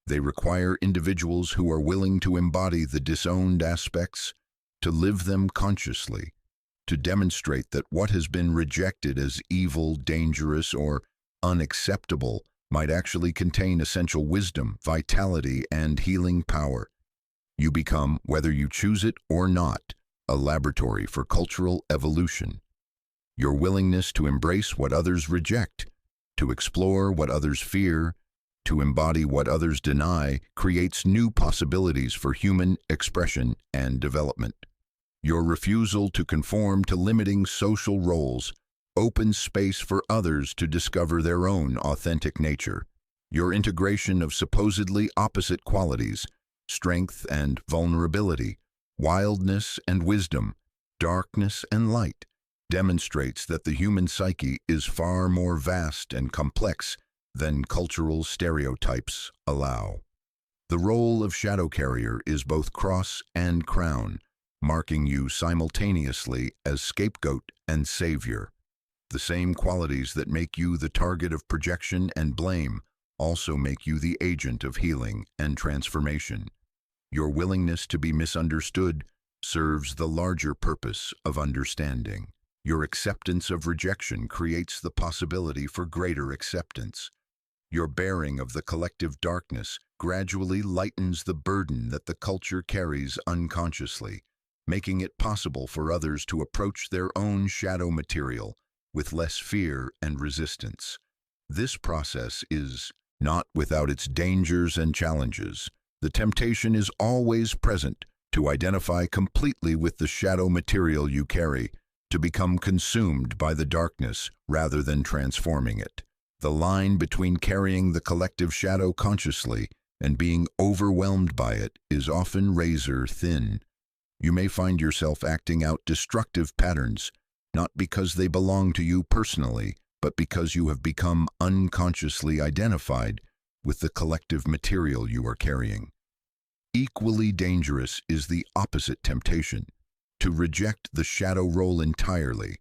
They require individuals who are willing to embody the disowned aspects, to live them consciously, to demonstrate that what has been rejected as evil, dangerous, or unacceptable might actually contain essential wisdom, vitality, and healing power. You become, whether you choose it or not, a laboratory for cultural evolution. Your willingness to embrace what others reject, to explore what others fear, to embody what others deny, creates new possibilities for human expression and development. Your refusal to conform to limiting social roles opens space for others to discover their own authentic nature. Your integration of supposedly opposite qualities, strength and vulnerability, wildness and wisdom, darkness and light, demonstrates that the human psyche is far more vast and complex than cultural stereotypes allow. The role of shadow carrier is both cross and crown, marking you simultaneously as scapegoat and savior. The same qualities that make you the target of projection and blame also make you the agent of healing and transformation. Your willingness to be misunderstood serves the larger purpose of understanding. Your acceptance of rejection creates the possibility for greater acceptance. Your bearing of the collective darkness gradually lightens the burden that the culture carries unconsciously, making it possible for others to approach their own shadow material with less fear and resistance. This process is not without its dangers and challenges. The temptation is always present to identify completely with the shadow material you carry, to become consumed by the darkness rather than transforming it. The line between carrying the collective shadow consciously and being overwhelmed by it is often razor thin. You may find yourself acting out destructive patterns, not because they belong to you personally, but because you have become unconsciously identified with the collective material you are carrying. Equally dangerous is the opposite temptation, to reject the shadow role entirely,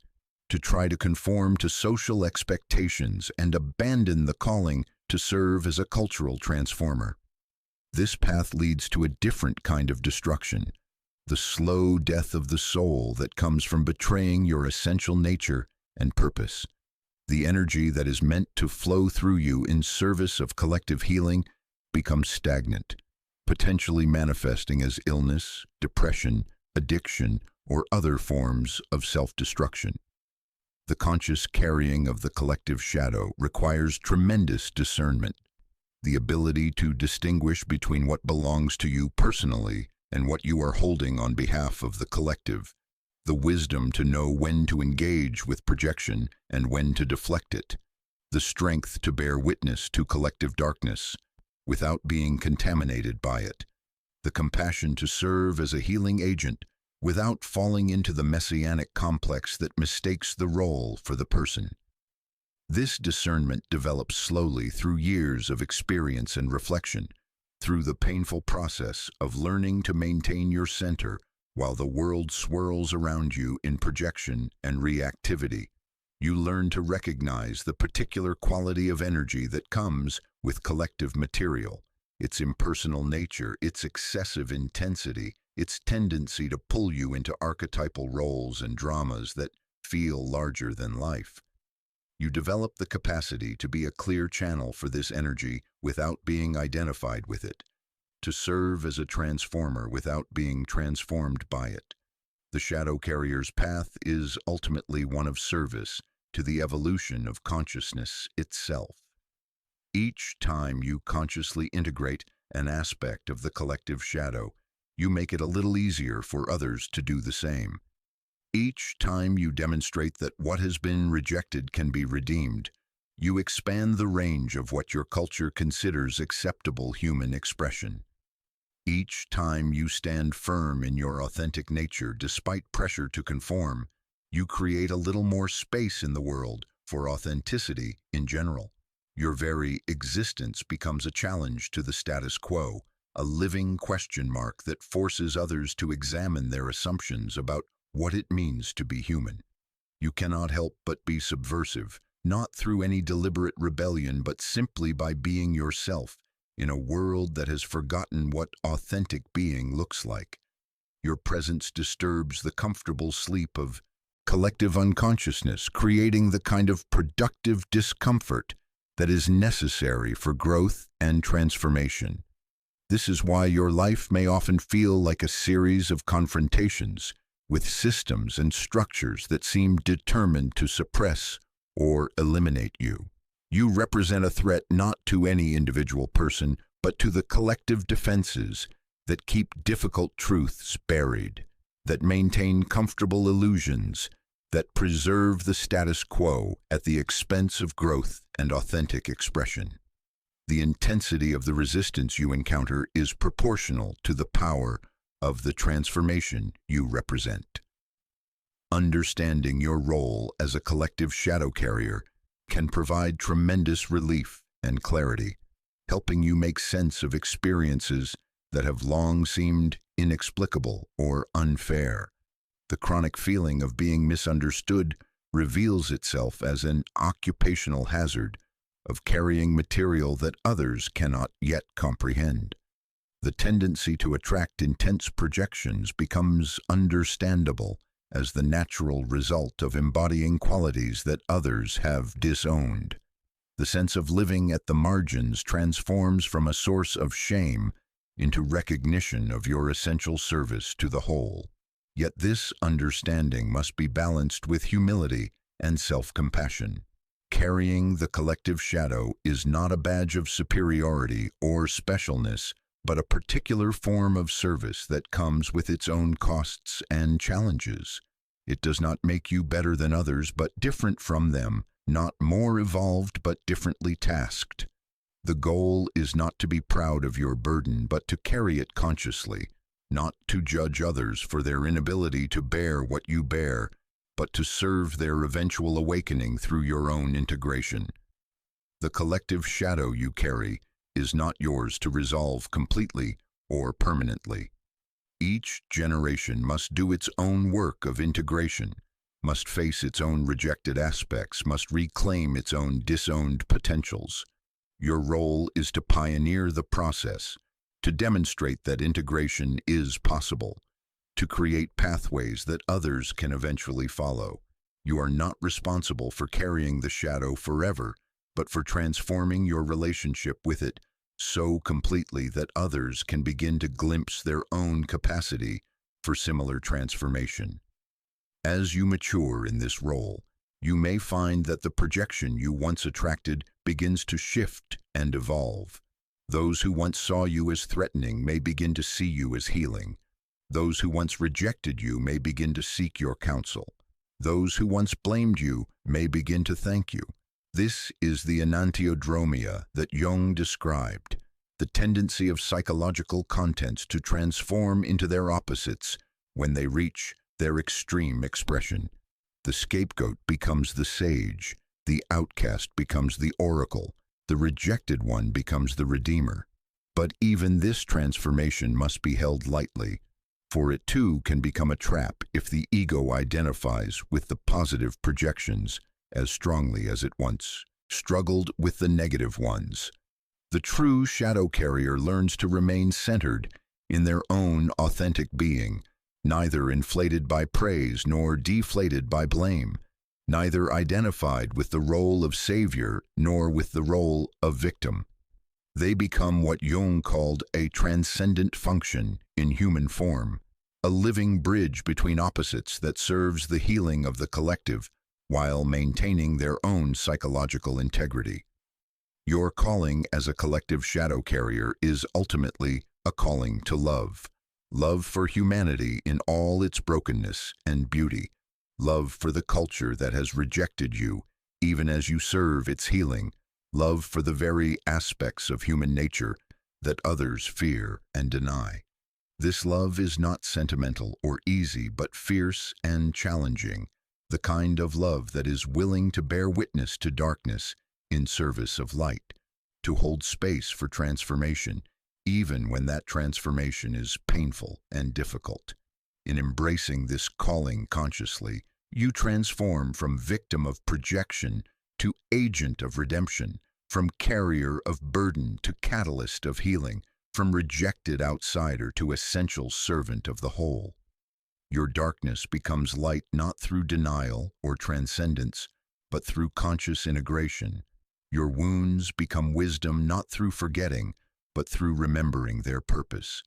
to try to conform to social expectations and abandon the calling to serve as a cultural transformer. This path leads to a different kind of destruction, the slow death of the soul that comes from betraying your essential nature and purpose. The energy that is meant to flow through you in service of collective healing becomes stagnant, potentially manifesting as illness, depression, addiction, or other forms of self-destruction. The conscious carrying of the collective shadow requires tremendous discernment, the ability to distinguish between what belongs to you personally and what you are holding on behalf of the collective. the wisdom to know when to engage with projection and when to deflect it, the strength to bear witness to collective darkness without being contaminated by it, the compassion to serve as a healing agent without falling into the messianic complex that mistakes the role for the person. This discernment develops slowly through years of experience and reflection, through the painful process of learning to maintain your center while the world swirls around you in projection and reactivity. You learn to recognize the particular quality of energy that comes with collective material, its impersonal nature, its excessive intensity, its tendency to pull you into archetypal roles and dramas that feel larger than life. You develop the capacity to be a clear channel for this energy without being identified with it, to serve as a transformer without being transformed by it. The shadow carrier's path is ultimately one of service to the evolution of consciousness itself. Each time you consciously integrate an aspect of the collective shadow, you make it a little easier for others to do the same. Each time you demonstrate that what has been rejected can be redeemed, you expand the range of what your culture considers acceptable human expression. Each time you stand firm in your authentic nature despite pressure to conform, you create a little more space in the world for authenticity in general. Your very existence becomes a challenge to the status quo, a living question mark that forces others to examine their assumptions about what it means to be human. You cannot help but be subversive, not through any deliberate rebellion, but simply by being yourself in a world that has forgotten what authentic being looks like. Your presence disturbs the comfortable sleep of collective unconsciousness, creating the kind of productive discomfort that is necessary for growth and transformation. This is why your life may often feel like a series of confrontations with systems and structures that seem determined to suppress or eliminate you. You represent a threat not to any individual person, but to the collective defenses that keep difficult truths buried, that maintain comfortable illusions, that preserve the status quo at the expense of growth and authentic expression. The intensity of the resistance you encounter is proportional to the power of the transformation you represent. Understanding your role as a collective shadow carrier can provide tremendous relief and clarity, helping you make sense of experiences that have long seemed inexplicable or unfair. The chronic feeling of being misunderstood reveals itself as an occupational hazard of carrying material that others cannot yet comprehend. The tendency to attract intense projections becomes understandable as the natural result of embodying qualities that others have disowned. The sense of living at the margins transforms from a source of shame into recognition of your essential service to the whole. Yet this understanding must be balanced with humility and self-compassion. Carrying the collective shadow is not a badge of superiority or specialness, but a particular form of service that comes with its own costs and challenges. It does not make you better than others, but different from them, not more evolved, but differently tasked. The goal is not to be proud of your burden, but to carry it consciously, not to judge others for their inability to bear what you bear, but to serve their eventual awakening through your own integration. The collective shadow you carry is not yours to resolve completely or permanently. Each generation must do its own work of integration, must face its own rejected aspects, must reclaim its own disowned potentials. Your role is to pioneer the process, to demonstrate that integration is possible, to create pathways that others can eventually follow. You are not responsible for carrying the shadow forever, but for transforming your relationship with it so completely that others can begin to glimpse their own capacity for similar transformation. As you mature in this role, you may find that the projection you once attracted begins to shift and evolve. Those who once saw you as threatening may begin to see you as healing. Those who once rejected you may begin to seek your counsel. Those who once blamed you may begin to thank you. This is the enantiodromia that Jung described, the tendency of psychological contents to transform into their opposites when they reach their extreme expression. The scapegoat becomes the sage, the outcast becomes the oracle, the rejected one becomes the redeemer. But even this transformation must be held lightly, for it too can become a trap if the ego identifies with the positive projections as strongly as it once struggled with the negative ones. The true shadow carrier learns to remain centered in their own authentic being, neither inflated by praise nor deflated by blame, neither identified with the role of savior nor with the role of victim. They become what Jung called a transcendent function in human form, a living bridge between opposites that serves the healing of the collective while maintaining their own psychological integrity. Your calling as a collective shadow carrier is ultimately a calling to love. Love for humanity in all its brokenness and beauty. Love for the culture that has rejected you, even as you serve its healing. Love for the very aspects of human nature that others fear and deny. This love is not sentimental or easy, but fierce and challenging, the kind of love that is willing to bear witness to darkness in service of light, to hold space for transformation, even when that transformation is painful and difficult. In embracing this calling consciously, you transform from victim of projection to agent of redemption, from carrier of burden to catalyst of healing, from rejected outsider to essential servant of the whole. Your darkness becomes light not through denial or transcendence, but through conscious integration. Your wounds become wisdom not through forgetting, but through remembering their purpose.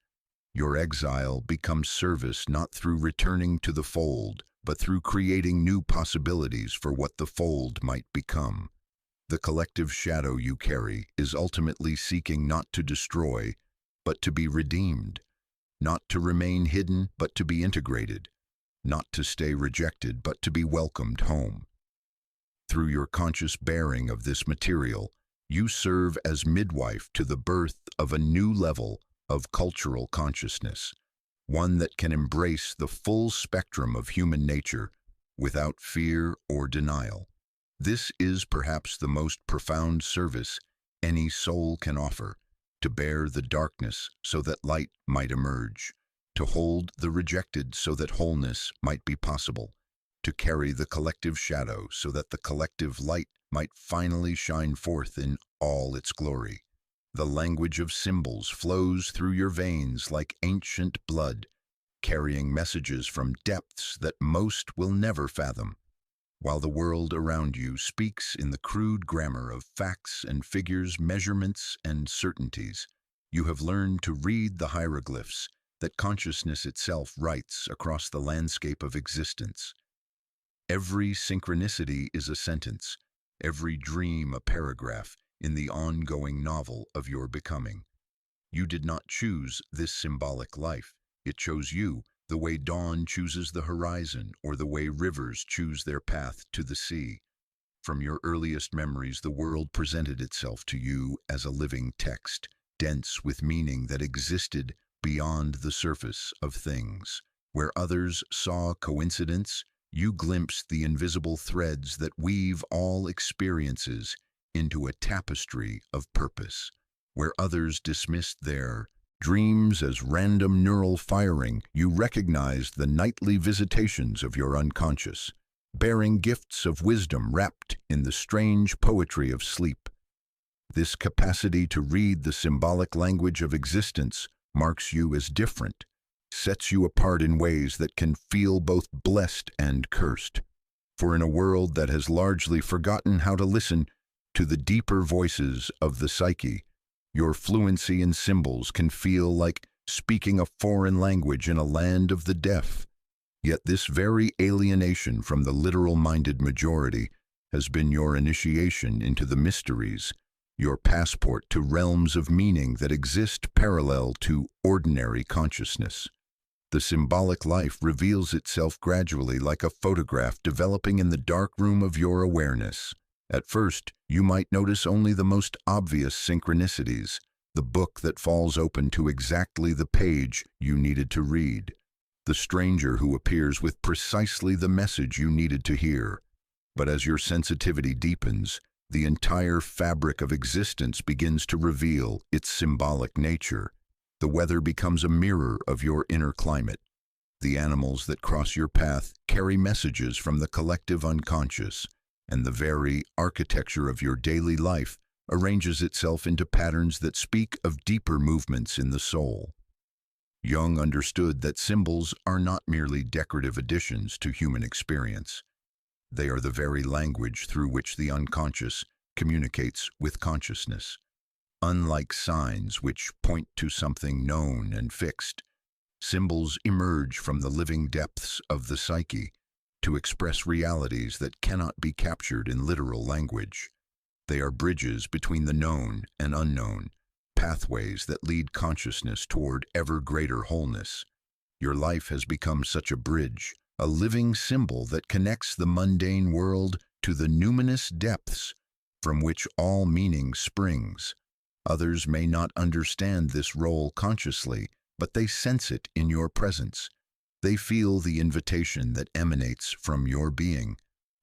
Your exile becomes service not through returning to the fold, but through creating new possibilities for what the fold might become. The collective shadow you carry is ultimately seeking not to destroy, but to be redeemed, not to remain hidden, but to be integrated, not to stay rejected, but to be welcomed home. Through your conscious bearing of this material, you serve as midwife to the birth of a new level of cultural consciousness, one that can embrace the full spectrum of human nature without fear or denial. This is perhaps the most profound service any soul can offer, to bear the darkness so that light might emerge, to hold the rejected so that wholeness might be possible, to carry the collective shadow so that the collective light might finally shine forth in all its glory. The language of symbols flows through your veins like ancient blood, carrying messages from depths that most will never fathom. While the world around you speaks in the crude grammar of facts and figures, measurements and certainties, you have learned to read the hieroglyphs that consciousness itself writes across the landscape of existence. Every synchronicity is a sentence, every dream a paragraph in the ongoing novel of your becoming. You did not choose this symbolic life. It chose you, the way dawn chooses the horizon or the way rivers choose their path to the sea. From your earliest memories, the world presented itself to you as a living text, dense with meaning that existed beyond the surface of things. Where others saw coincidence, you glimpsed the invisible threads that weave all experiences into a tapestry of purpose. Where others dismissed their dreams as random neural firing, you recognized the nightly visitations of your unconscious, bearing gifts of wisdom wrapped in the strange poetry of sleep. This capacity to read the symbolic language of existence marks you as different, sets you apart in ways that can feel both blessed and cursed. For in a world that has largely forgotten how to listen to the deeper voices of the psyche, your fluency in symbols can feel like speaking a foreign language in a land of the deaf. Yet this very alienation from the literal-minded majority has been your initiation into the mysteries, your passport to realms of meaning that exist parallel to ordinary consciousness. The symbolic life reveals itself gradually like a photograph developing in the dark room of your awareness. At first, you might notice only the most obvious synchronicities, the book that falls open to exactly the page you needed to read, the stranger who appears with precisely the message you needed to hear. But as your sensitivity deepens, the entire fabric of existence begins to reveal its symbolic nature. The weather becomes a mirror of your inner climate. The animals that cross your path carry messages from the collective unconscious, and the very architecture of your daily life arranges itself into patterns that speak of deeper movements in the soul. Jung understood that symbols are not merely decorative additions to human experience. They are the very language through which the unconscious communicates with consciousness. Unlike signs which point to something known and fixed, symbols emerge from the living depths of the psyche to express realities that cannot be captured in literal language. They are bridges between the known and unknown, pathways that lead consciousness toward ever greater wholeness. Your life has become such a bridge, a living symbol that connects the mundane world to the numinous depths from which all meaning springs. Others may not understand this role consciously, but they sense it in your presence. They feel the invitation that emanates from your being,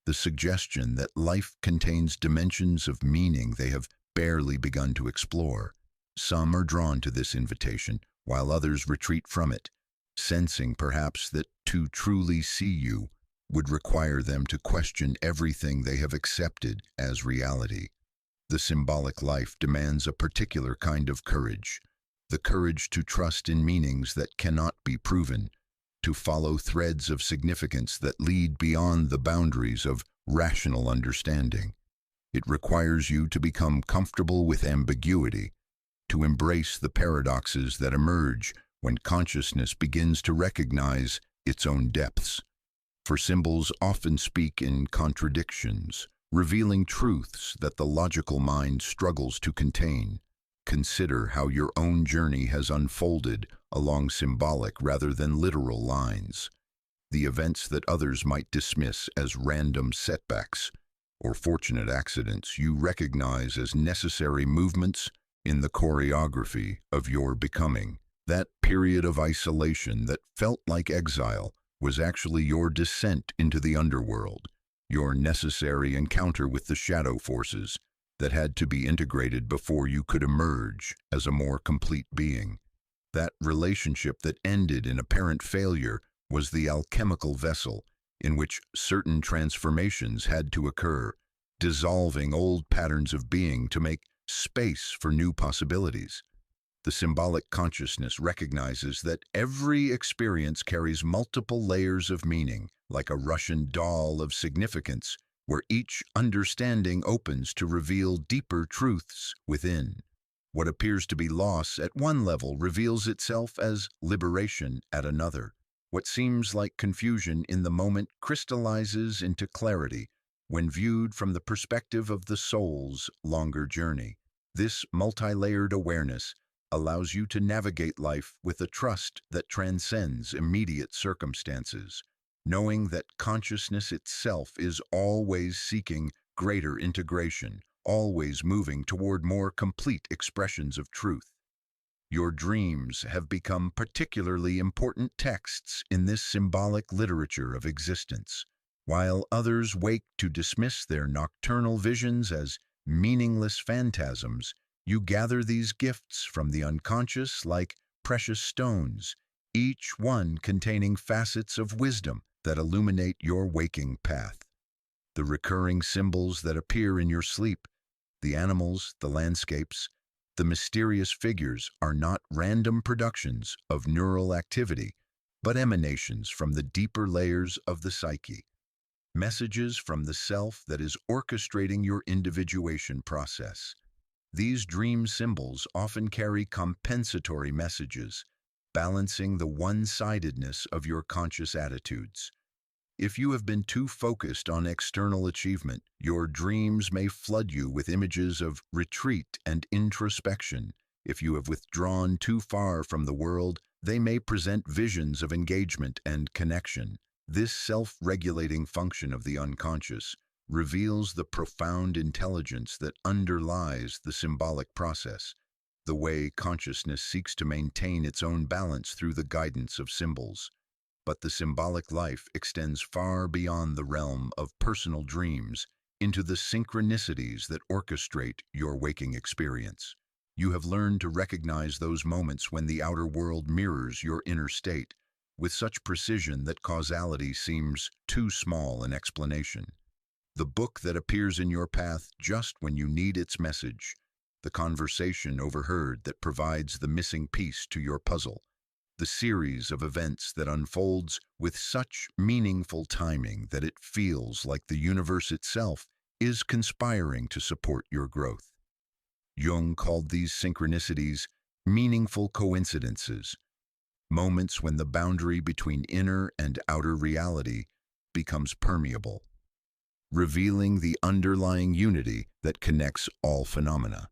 the suggestion that life contains dimensions of meaning they have barely begun to explore. Some are drawn to this invitation, while others retreat from it, sensing perhaps that to truly see you would require them to question everything they have accepted as reality. The symbolic life demands a particular kind of courage, the courage to trust in meanings that cannot be proven, to follow threads of significance that lead beyond the boundaries of rational understanding. It requires you to become comfortable with ambiguity, to embrace the paradoxes that emerge when consciousness begins to recognize its own depths. For symbols often speak in contradictions, revealing truths that the logical mind struggles to contain. Consider how your own journey has unfolded along symbolic rather than literal lines. The events that others might dismiss as random setbacks or fortunate accidents you recognize as necessary movements in the choreography of your becoming. That period of isolation that felt like exile was actually your descent into the underworld, your necessary encounter with the shadow forces that had to be integrated before you could emerge as a more complete being. That relationship that ended in apparent failure was the alchemical vessel in which certain transformations had to occur, dissolving old patterns of being to make space for new possibilities. The symbolic consciousness recognizes that every experience carries multiple layers of meaning, like a Russian doll of significance, where each understanding opens to reveal deeper truths within. What appears to be loss at one level reveals itself as liberation at another. What seems like confusion in the moment crystallizes into clarity when viewed from the perspective of the soul's longer journey. This multi-layered awareness allows you to navigate life with a trust that transcends immediate circumstances, knowing that consciousness itself is always seeking greater integration, always moving toward more complete expressions of truth. Your dreams have become particularly important texts in this symbolic literature of existence. While others wake to dismiss their nocturnal visions as meaningless phantasms, you gather these gifts from the unconscious like precious stones, each one containing facets of wisdom that illuminate your waking path. The recurring symbols that appear in your sleep, the animals, the landscapes, the mysterious figures are not random productions of neural activity, but emanations from the deeper layers of the psyche. Messages from the self that is orchestrating your individuation process. These dream symbols often carry compensatory messages, balancing the one-sidedness of your conscious attitudes. If you have been too focused on external achievement, your dreams may flood you with images of retreat and introspection. If you have withdrawn too far from the world, They may present visions of engagement and connection. This self-regulating function of the unconscious reveals the profound intelligence that underlies the symbolic process, the way consciousness seeks to maintain its own balance through the guidance of symbols. But the symbolic life extends far beyond the realm of personal dreams into the synchronicities that orchestrate your waking experience. You have learned to recognize those moments when the outer world mirrors your inner state with such precision that causality seems too small an explanation. The book that appears in your path just when you need its message, the conversation overheard that provides the missing piece to your puzzle, the series of events that unfolds with such meaningful timing that it feels like the universe itself is conspiring to support your growth. Jung called these synchronicities meaningful coincidences, moments when the boundary between inner and outer reality becomes permeable, revealing the underlying unity that connects all phenomena.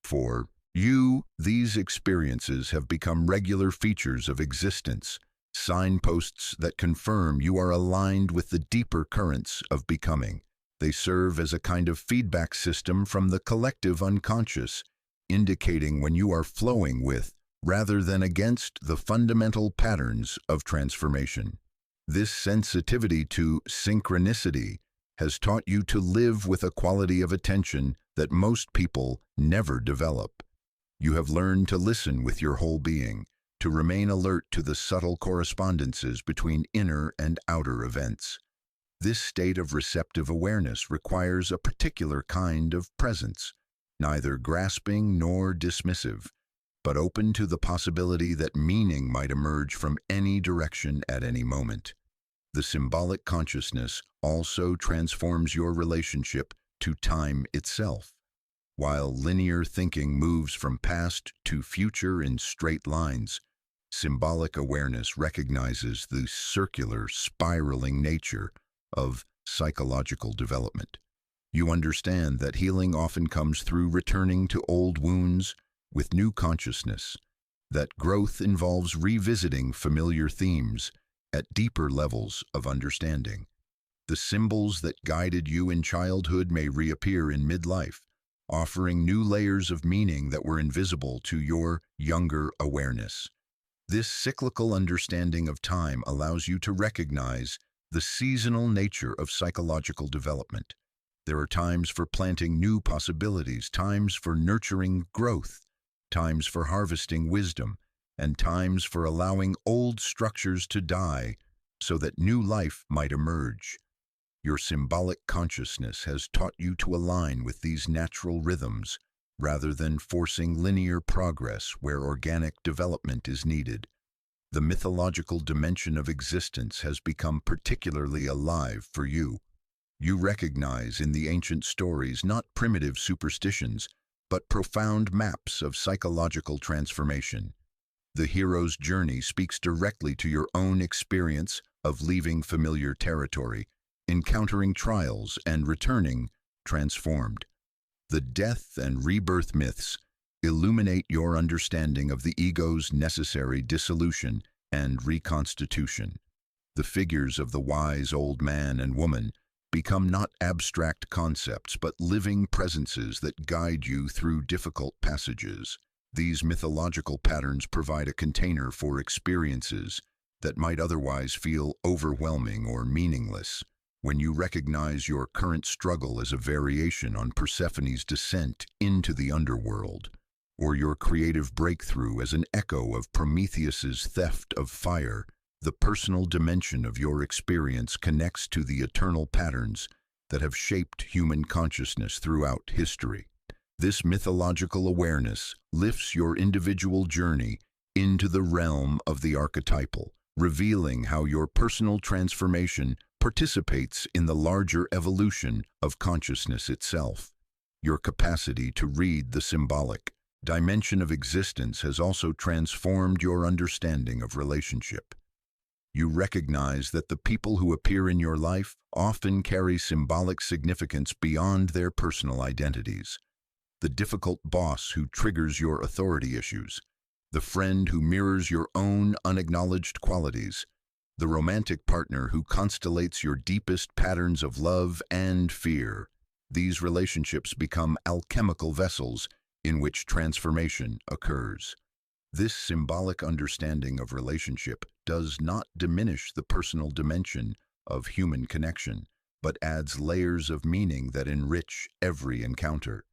For you, these experiences have become regular features of existence, signposts that confirm you are aligned with the deeper currents of becoming. They serve as a kind of feedback system from the collective unconscious, indicating when you are flowing with, rather than against, the fundamental patterns of transformation. This sensitivity to synchronicity has taught you to live with a quality of attention that most people never develop. You have learned to listen with your whole being, to remain alert to the subtle correspondences between inner and outer events. This state of receptive awareness requires a particular kind of presence, neither grasping nor dismissive, but open to the possibility that meaning might emerge from any direction at any moment. The symbolic consciousness also transforms your relationship to time itself. While linear thinking moves from past to future in straight lines, symbolic awareness recognizes the circular, spiraling nature of psychological development. You understand that healing often comes through returning to old wounds with new consciousness, that growth involves revisiting familiar themes at deeper levels of understanding. The symbols that guided you in childhood may reappear in midlife, offering new layers of meaning that were invisible to your younger awareness. This cyclical understanding of time allows you to recognize the seasonal nature of psychological development. There are times for planting new possibilities, times for nurturing growth, times for harvesting wisdom, and times for allowing old structures to die so that new life might emerge. Your symbolic consciousness has taught you to align with these natural rhythms rather than forcing linear progress where organic development is needed. The mythological dimension of existence has become particularly alive for you. You recognize in the ancient stories not primitive superstitions, but profound maps of psychological transformation. The hero's journey speaks directly to your own experience of leaving familiar territory, encountering trials, and returning transformed. The death and rebirth myths illuminate your understanding of the ego's necessary dissolution and reconstitution. The figures of the wise old man and woman become not abstract concepts but living presences that guide you through difficult passages. These mythological patterns provide a container for experiences that might otherwise feel overwhelming or meaningless. When you recognize your current struggle as a variation on Persephone's descent into the underworld, or your creative breakthrough as an echo of Prometheus's theft of fire, the personal dimension of your experience connects to the eternal patterns that have shaped human consciousness throughout history. This mythological awareness lifts your individual journey into the realm of the archetypal, revealing how your personal transformation participates in the larger evolution of consciousness itself. Your capacity to read the symbolic dimension of existence has also transformed your understanding of relationship. You recognize that the people who appear in your life often carry symbolic significance beyond their personal identities. The difficult boss who triggers your authority issues, the friend who mirrors your own unacknowledged qualities, the romantic partner who constellates your deepest patterns of love and fear. These relationships become alchemical vessels in which transformation occurs. This symbolic understanding of relationship does not diminish the personal dimension of human connection, but adds layers of meaning that enrich every encounter.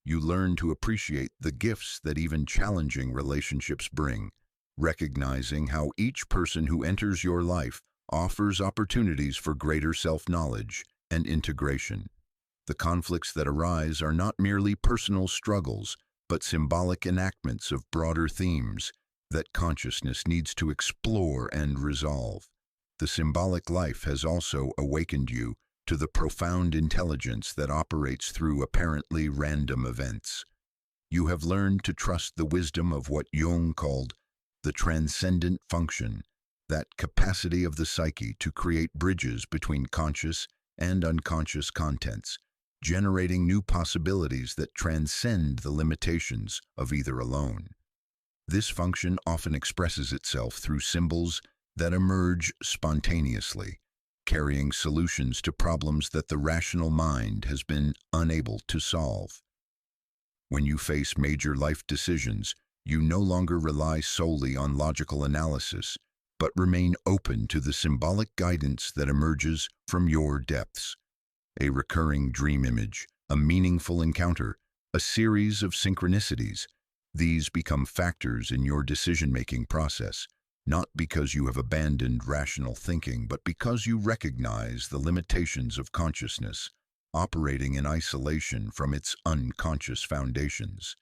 You learn to appreciate the gifts that even challenging relationships bring, recognizing how each person who enters your life offers opportunities for greater self-knowledge and integration. The conflicts that arise are not merely personal struggles, but symbolic enactments of broader themes that consciousness needs to explore and resolve. The symbolic life has also awakened you to the profound intelligence that operates through apparently random events. You have learned to trust the wisdom of what Jung called the transcendent function, that capacity of the psyche to create bridges between conscious and unconscious contents, generating new possibilities that transcend the limitations of either alone. This function often expresses itself through symbols that emerge spontaneously, carrying solutions to problems that the rational mind has been unable to solve. When you face major life decisions, you no longer rely solely on logical analysis, but remain open to the symbolic guidance that emerges from your depths. A recurring dream image, a meaningful encounter, a series of synchronicities, these become factors in your decision-making process, not because you have abandoned rational thinking, but because you recognize the limitations of consciousness, operating in isolation from its unconscious foundations.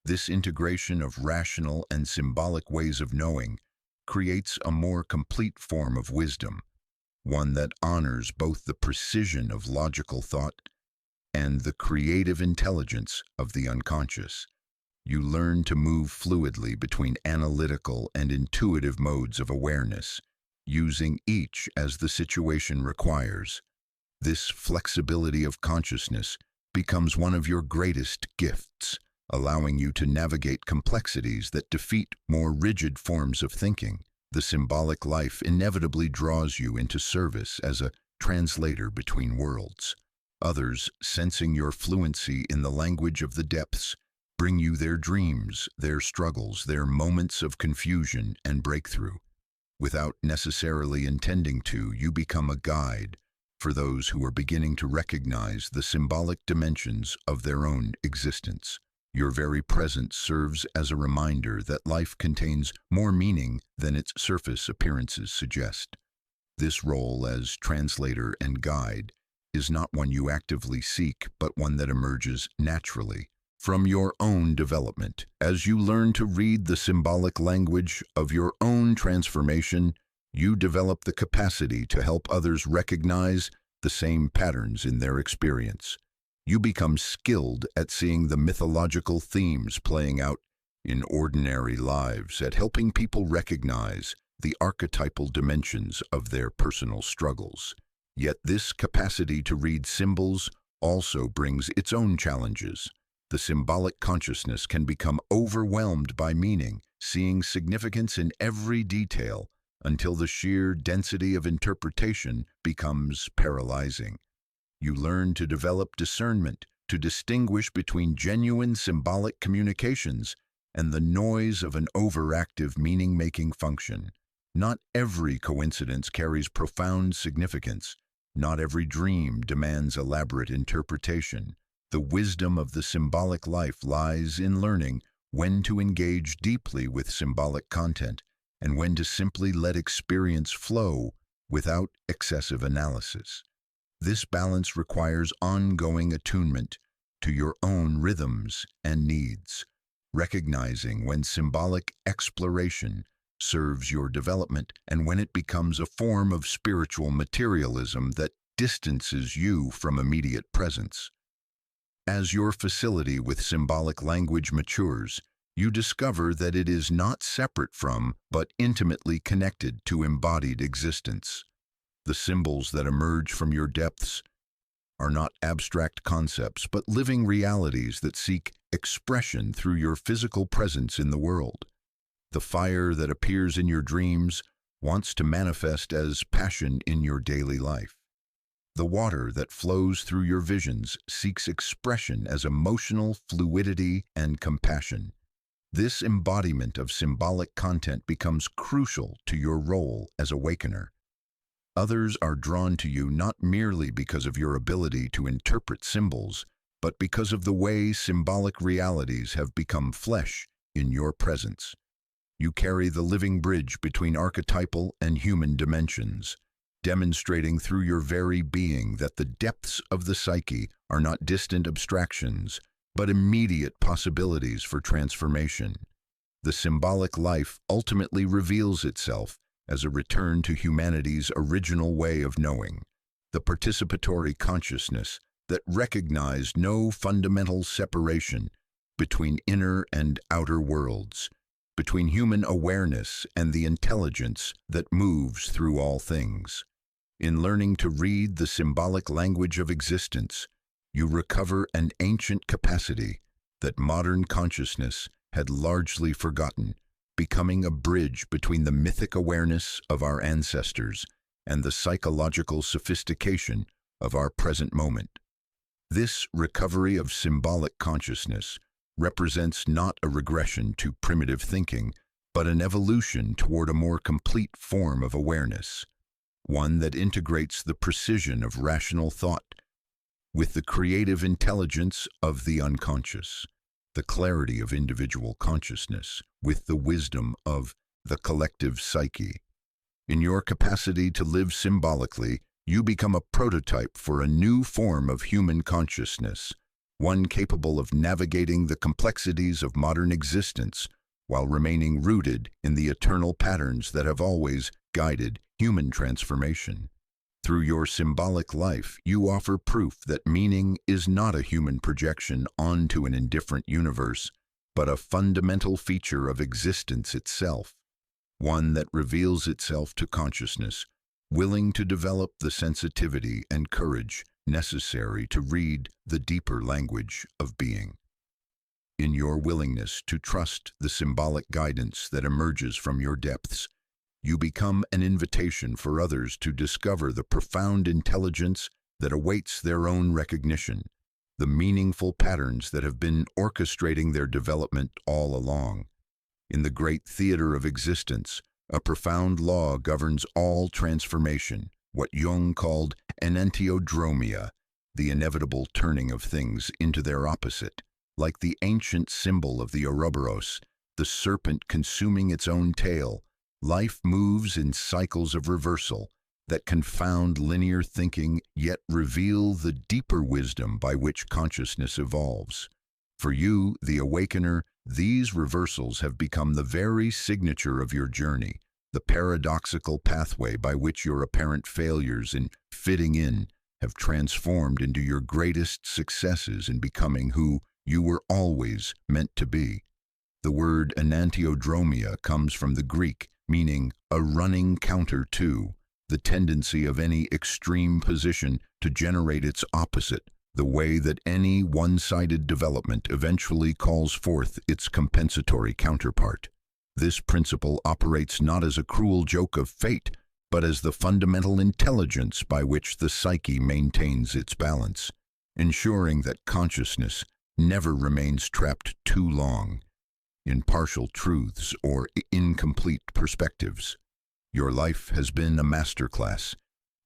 This integration of rational and symbolic ways of knowing creates a more complete form of wisdom, one that honors both the precision of logical thought and the creative intelligence of the unconscious. You learn to move fluidly between analytical and intuitive modes of awareness, using each as the situation requires. This flexibility of consciousness becomes one of your greatest gifts, allowing you to navigate complexities that defeat more rigid forms of thinking. The symbolic life inevitably draws you into service as a translator between worlds. Others, sensing your fluency in the language of the depths, bring you their dreams, their struggles, their moments of confusion and breakthrough. Without necessarily intending to, you become a guide for those who are beginning to recognize the symbolic dimensions of their own existence. Your very presence serves as a reminder that life contains more meaning than its surface appearances suggest. This role as translator and guide is not one you actively seek, but one that emerges naturally from your own development. As you learn to read the symbolic language of your own transformation, you develop the capacity to help others recognize the same patterns in their experience. You become skilled at seeing the mythological themes playing out in ordinary lives, at helping people recognize the archetypal dimensions of their personal struggles. Yet this capacity to read symbols also brings its own challenges. The symbolic consciousness can become overwhelmed by meaning, seeing significance in every detail, until the sheer density of interpretation becomes paralyzing. You learn to develop discernment, to distinguish between genuine symbolic communications and the noise of an overactive meaning-making function. Not every coincidence carries profound significance. Not every dream demands elaborate interpretation. The wisdom of the symbolic life lies in learning when to engage deeply with symbolic content and when to simply let experience flow without excessive analysis. This balance requires ongoing attunement to your own rhythms and needs, recognizing when symbolic exploration serves your development and when it becomes a form of spiritual materialism that distances you from immediate presence. As your facility with symbolic language matures, you discover that it is not separate from, but intimately connected to embodied existence. The symbols that emerge from your depths are not abstract concepts, but living realities that seek expression through your physical presence in the world. The fire that appears in your dreams wants to manifest as passion in your daily life. The water that flows through your visions seeks expression as emotional fluidity and compassion. This embodiment of symbolic content becomes crucial to your role as awakener. Others are drawn to you not merely because of your ability to interpret symbols, but because of the way symbolic realities have become flesh in your presence. You carry the living bridge between archetypal and human dimensions, demonstrating through your very being that the depths of the psyche are not distant abstractions, but immediate possibilities for transformation. The symbolic life ultimately reveals itself as a return to humanity's original way of knowing, the participatory consciousness that recognized no fundamental separation between inner and outer worlds, between human awareness and the intelligence that moves through all things. In learning to read the symbolic language of existence, you recover an ancient capacity that modern consciousness had largely forgotten, becoming a bridge between the mythic awareness of our ancestors and the psychological sophistication of our present moment. This recovery of symbolic consciousness represents not a regression to primitive thinking, but an evolution toward a more complete form of awareness, one that integrates the precision of rational thought with the creative intelligence of the unconscious, the clarity of individual consciousness with the wisdom of the collective psyche. In your capacity to live symbolically, you become a prototype for a new form of human consciousness, one capable of navigating the complexities of modern existence while remaining rooted in the eternal patterns that have always guided human transformation. Through your symbolic life, you offer proof that meaning is not a human projection onto an indifferent universe, but a fundamental feature of existence itself, one that reveals itself to consciousness, willing to develop the sensitivity and courage necessary to read the deeper language of being. In your willingness to trust the symbolic guidance that emerges from your depths, you become an invitation for others to discover the profound intelligence that awaits their own recognition, the meaningful patterns that have been orchestrating their development all along. In the great theater of existence, a profound law governs all transformation, what Jung called enantiodromia, the inevitable turning of things into their opposite. Like the ancient symbol of the Ouroboros, the serpent consuming its own tail, life moves in cycles of reversal that confound linear thinking yet reveal the deeper wisdom by which consciousness evolves. For you, the awakener, these reversals have become the very signature of your journey, the paradoxical pathway by which your apparent failures in fitting in have transformed into your greatest successes in becoming who you were always meant to be. The word enantiodromia comes from the Greek, meaning a running counter to, the tendency of any extreme position to generate its opposite, the way that any one-sided development eventually calls forth its compensatory counterpart. This principle operates not as a cruel joke of fate, but as the fundamental intelligence by which the psyche maintains its balance, ensuring that consciousness never remains trapped too long in partial truths or incomplete perspectives. Your life has been a masterclass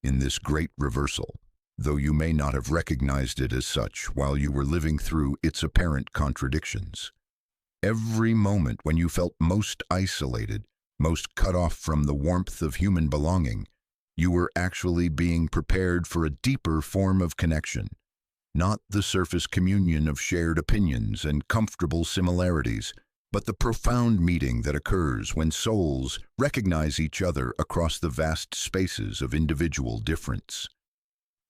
in this great reversal, though you may not have recognized it as such while you were living through its apparent contradictions. Every moment when you felt most isolated, most cut off from the warmth of human belonging, you were actually being prepared for a deeper form of connection, not the surface communion of shared opinions and comfortable similarities, but the profound meeting that occurs when souls recognize each other across the vast spaces of individual difference.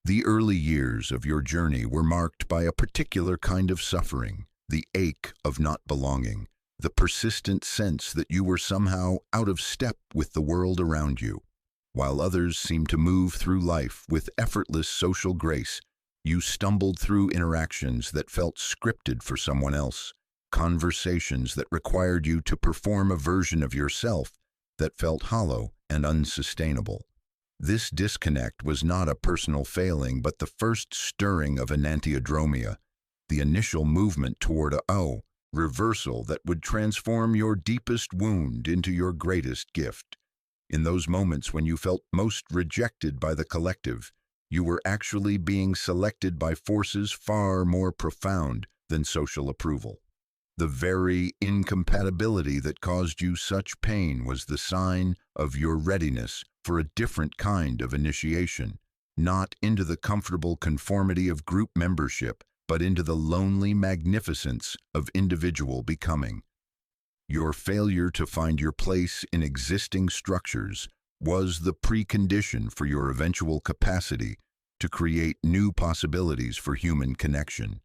The early years of your journey were marked by a particular kind of suffering, the ache of not belonging, the persistent sense that you were somehow out of step with the world around you. While others seemed to move through life with effortless social grace, you stumbled through interactions that felt scripted for someone else, conversations that required you to perform a version of yourself that felt hollow and unsustainable. This disconnect was not a personal failing, but the first stirring of enantiodromia, the initial movement toward a reversal that would transform your deepest wound into your greatest gift. In those moments when you felt most rejected by the collective, you were actually being selected by forces far more profound than social approval. The very incompatibility that caused you such pain was the sign of your readiness for a different kind of initiation, not into the comfortable conformity of group membership, but into the lonely magnificence of individual becoming. Your failure to find your place in existing structures was the precondition for your eventual capacity to create new possibilities for human connection.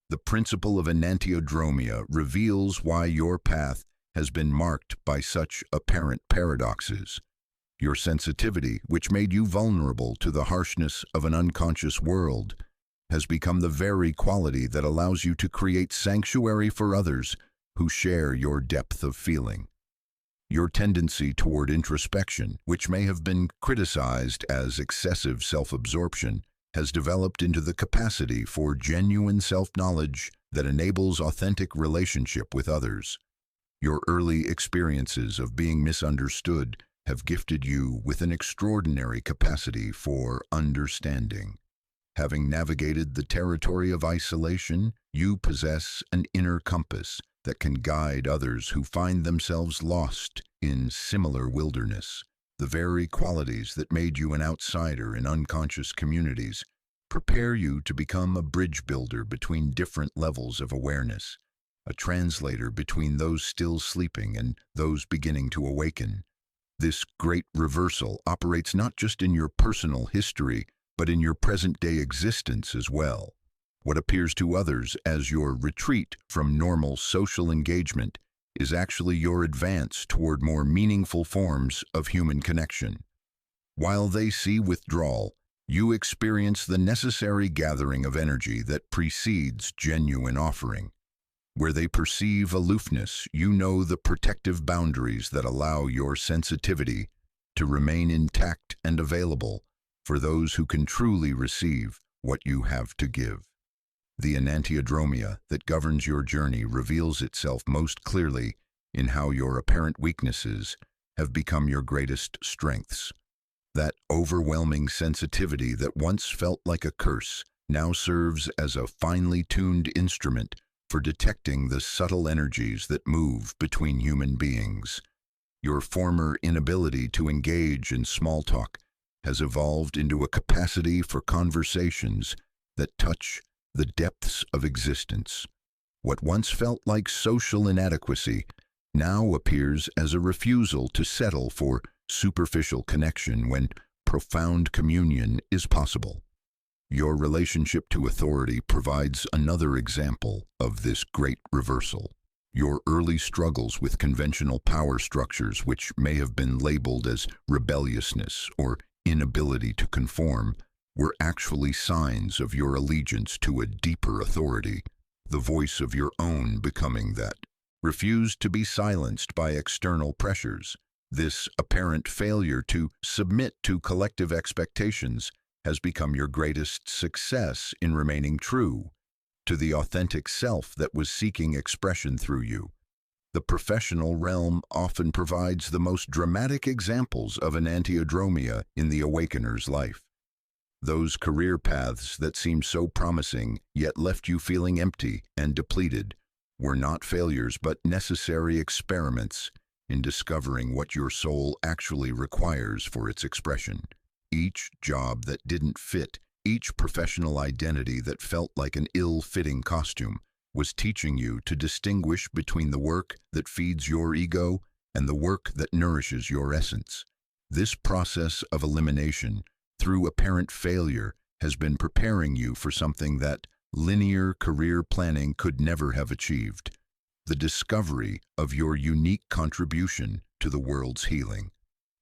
The principle of enantiodromia reveals why your path has been marked by such apparent paradoxes. Your sensitivity, which made you vulnerable to the harshness of an unconscious world, has become the very quality that allows you to create sanctuary for others who share your depth of feeling. Your tendency toward introspection, which may have been criticized as excessive self-absorption, has developed into the capacity for genuine self-knowledge that enables authentic relationship with others. Your early experiences of being misunderstood have gifted you with an extraordinary capacity for understanding. Having navigated the territory of isolation, you possess an inner compass that can guide others who find themselves lost in similar wilderness. The very qualities that made you an outsider in unconscious communities prepare you to become a bridge builder between different levels of awareness, a translator between those still sleeping and those beginning to awaken. This great reversal operates not just in your personal history, but in your present-day existence as well. What appears to others as your retreat from normal social engagement is actually your advance toward more meaningful forms of human connection. While they see withdrawal, you experience the necessary gathering of energy that precedes genuine offering. Where they perceive aloofness, you know the protective boundaries that allow your sensitivity to remain intact and available for those who can truly receive what you have to give. The enantiodromia that governs your journey reveals itself most clearly in how your apparent weaknesses have become your greatest strengths. That overwhelming sensitivity that once felt like a curse now serves as a finely tuned instrument for detecting the subtle energies that move between human beings. Your former inability to engage in small talk has evolved into a capacity for conversations that touch the depths of existence. What once felt like social inadequacy now appears as a refusal to settle for superficial connection when profound communion is possible. Your relationship to authority provides another example of this great reversal. Your early struggles with conventional power structures, which may have been labeled as rebelliousness or inability to conform, were actually signs of your allegiance to a deeper authority, the voice of your own becoming that refused to be silenced by external pressures. This apparent failure to submit to collective expectations has become your greatest success in remaining true to the authentic self that was seeking expression through you. The professional realm often provides the most dramatic examples of enantiodromia in the awakener's life. Those career paths that seemed so promising yet left you feeling empty and depleted were not failures but necessary experiments in discovering what your soul actually requires for its expression. Each job that didn't fit, each professional identity that felt like an ill-fitting costume, was teaching you to distinguish between the work that feeds your ego and the work that nourishes your essence. This process of elimination, through apparent failure, has been preparing you for something that linear career planning could never have achieved: the discovery of your unique contribution to the world's healing.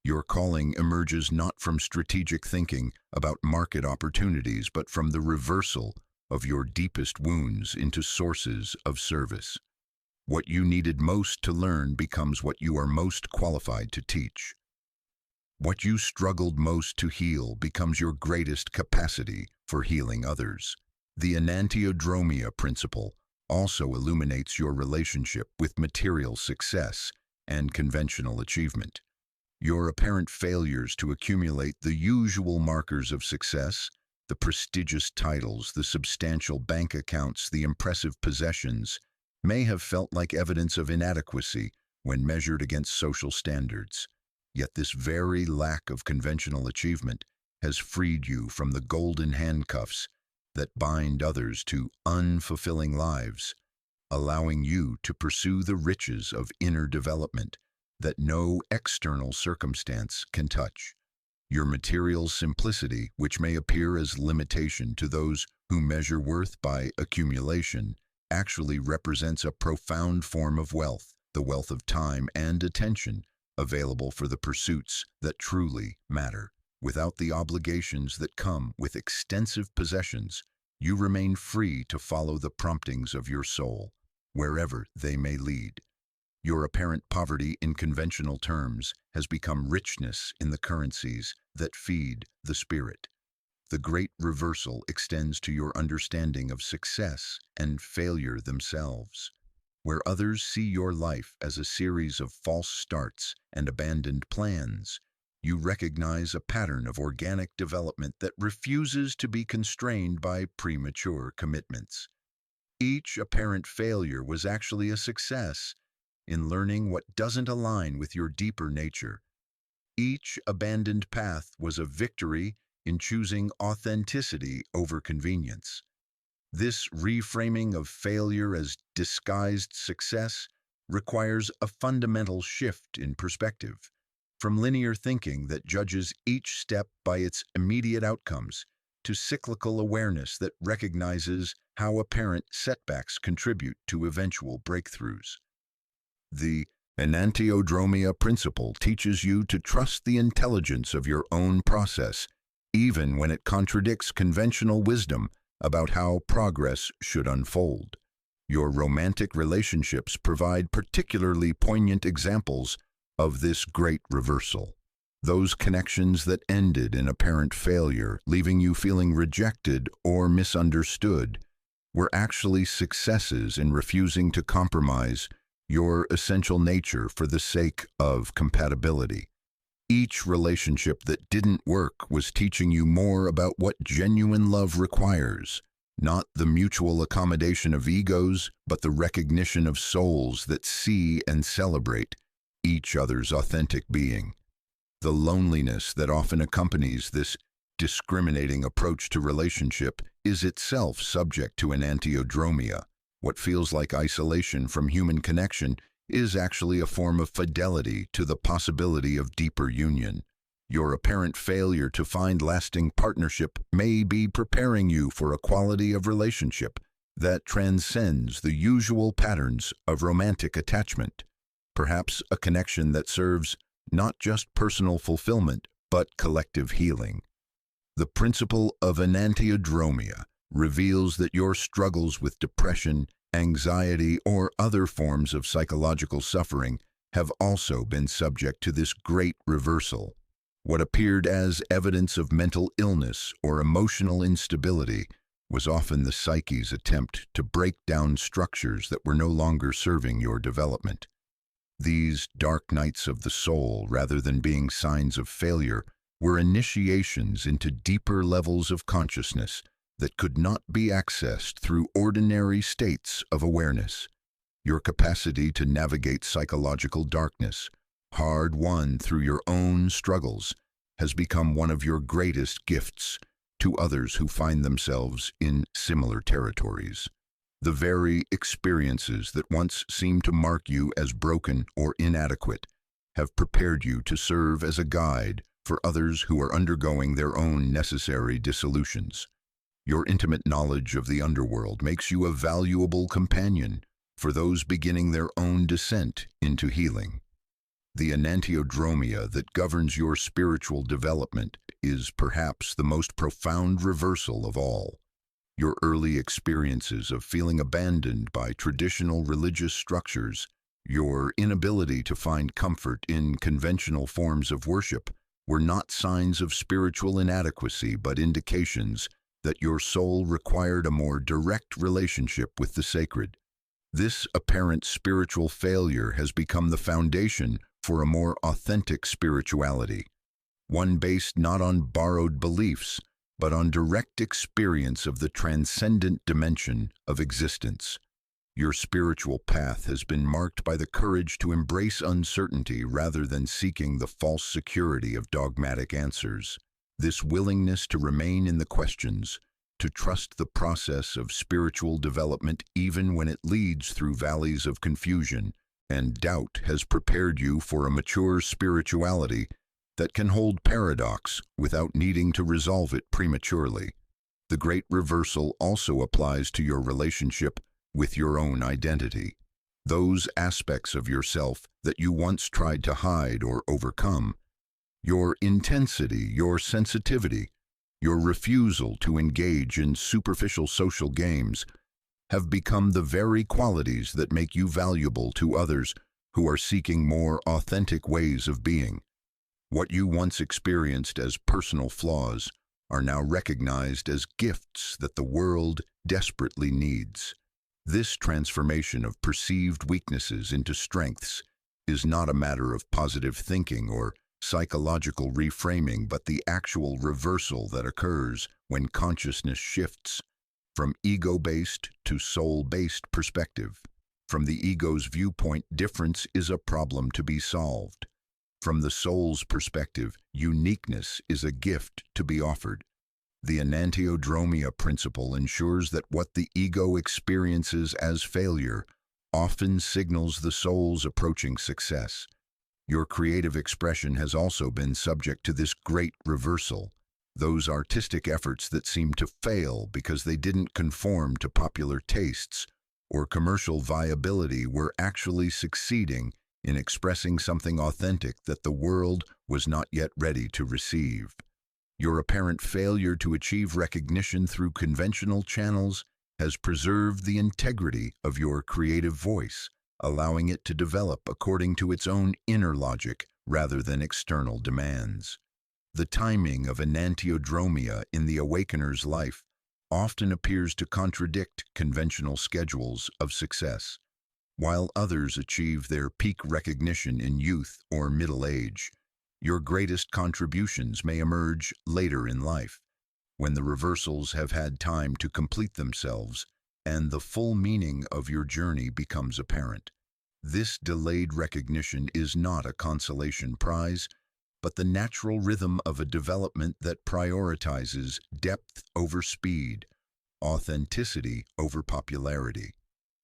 Your calling emerges not from strategic thinking about market opportunities, but from the reversal of your deepest wounds into sources of service. What you needed most to learn becomes what you are most qualified to teach. What you struggled most to heal becomes your greatest capacity for healing others. The enantiodromia principle also illuminates your relationship with material success and conventional achievement. Your apparent failures to accumulate the usual markers of success, the prestigious titles, the substantial bank accounts, the impressive possessions, may have felt like evidence of inadequacy when measured against social standards. Yet this very lack of conventional achievement has freed you from the golden handcuffs that bind others to unfulfilling lives, allowing you to pursue the riches of inner development that no external circumstance can touch. Your material simplicity, which may appear as limitation to those who measure worth by accumulation, actually represents a profound form of wealth, the wealth of time and attention available for the pursuits that truly matter. Without the obligations that come with extensive possessions, you remain free to follow the promptings of your soul, wherever they may lead. Your apparent poverty in conventional terms has become richness in the currencies that feed the spirit. The great reversal extends to your understanding of success and failure themselves. Where others see your life as a series of false starts and abandoned plans, you recognize a pattern of organic development that refuses to be constrained by premature commitments. Each apparent failure was actually a success in learning what doesn't align with your deeper nature. Each abandoned path was a victory in choosing authenticity over convenience. This reframing of failure as disguised success requires a fundamental shift in perspective, from linear thinking that judges each step by its immediate outcomes to cyclical awareness that recognizes how apparent setbacks contribute to eventual breakthroughs. The enantiodromia principle teaches you to trust the intelligence of your own process, even when it contradicts conventional wisdom about how progress should unfold. Your romantic relationships provide particularly poignant examples of this great reversal. Those connections that ended in apparent failure, leaving you feeling rejected or misunderstood, were actually successes in refusing to compromise your essential nature for the sake of compatibility. Each relationship that didn't work was teaching you more about what genuine love requires, not the mutual accommodation of egos, but the recognition of souls that see and celebrate each other's authentic being. The loneliness that often accompanies this discriminating approach to relationship is itself subject to enantiodromia. What feels like isolation from human connection is actually a form of fidelity to the possibility of deeper union. Your apparent failure to find lasting partnership may be preparing you for a quality of relationship that transcends the usual patterns of romantic attachment, perhaps a connection that serves not just personal fulfillment, but collective healing. The principle of enantiodromia reveals that your struggles with depression, anxiety, or other forms of psychological suffering have also been subject to this great reversal. What appeared as evidence of mental illness or emotional instability was often the psyche's attempt to break down structures that were no longer serving your development. These dark nights of the soul, rather than being signs of failure, were initiations into deeper levels of consciousness that could not be accessed through ordinary states of awareness. Your capacity to navigate psychological darkness, hard-won through your own struggles, has become one of your greatest gifts to others who find themselves in similar territories. The very experiences that once seemed to mark you as broken or inadequate have prepared you to serve as a guide for others who are undergoing their own necessary dissolutions. Your intimate knowledge of the underworld makes you a valuable companion for those beginning their own descent into healing. The enantiodromia that governs your spiritual development is perhaps the most profound reversal of all. Your early experiences of feeling abandoned by traditional religious structures, your inability to find comfort in conventional forms of worship, were not signs of spiritual inadequacy but indications that your soul required a more direct relationship with the sacred. This apparent spiritual failure has become the foundation for a more authentic spirituality, one based not on borrowed beliefs, but on direct experience of the transcendent dimension of existence. Your spiritual path has been marked by the courage to embrace uncertainty rather than seeking the false security of dogmatic answers. This willingness to remain in the questions, to trust the process of spiritual development even when it leads through valleys of confusion and doubt, has prepared you for a mature spirituality that can hold paradox without needing to resolve it prematurely. The great reversal also applies to your relationship with your own identity. Those aspects of yourself that you once tried to hide or overcome, your intensity, your sensitivity, your refusal to engage in superficial social games, have become the very qualities that make you valuable to others who are seeking more authentic ways of being. What you once experienced as personal flaws are now recognized as gifts that the world desperately needs. This transformation of perceived weaknesses into strengths is not a matter of positive thinking or psychological reframing, but the actual reversal that occurs when consciousness shifts from ego-based to soul-based perspective. From the ego's viewpoint, difference is a problem to be solved. From the soul's perspective, uniqueness is a gift to be offered. The enantiodromia principle ensures that what the ego experiences as failure often signals the soul's approaching success. Your creative expression has also been subject to this great reversal. Those artistic efforts that seemed to fail because they didn't conform to popular tastes or commercial viability were actually succeeding in expressing something authentic that the world was not yet ready to receive. Your apparent failure to achieve recognition through conventional channels has preserved the integrity of your creative voice, allowing it to develop according to its own inner logic rather than external demands. The timing of enantiodromia in the awakener's life often appears to contradict conventional schedules of success. While others achieve their peak recognition in youth or middle age, your greatest contributions may emerge later in life, when the reversals have had time to complete themselves and the full meaning of your journey becomes apparent. This delayed recognition is not a consolation prize, but the natural rhythm of a development that prioritizes depth over speed, authenticity over popularity.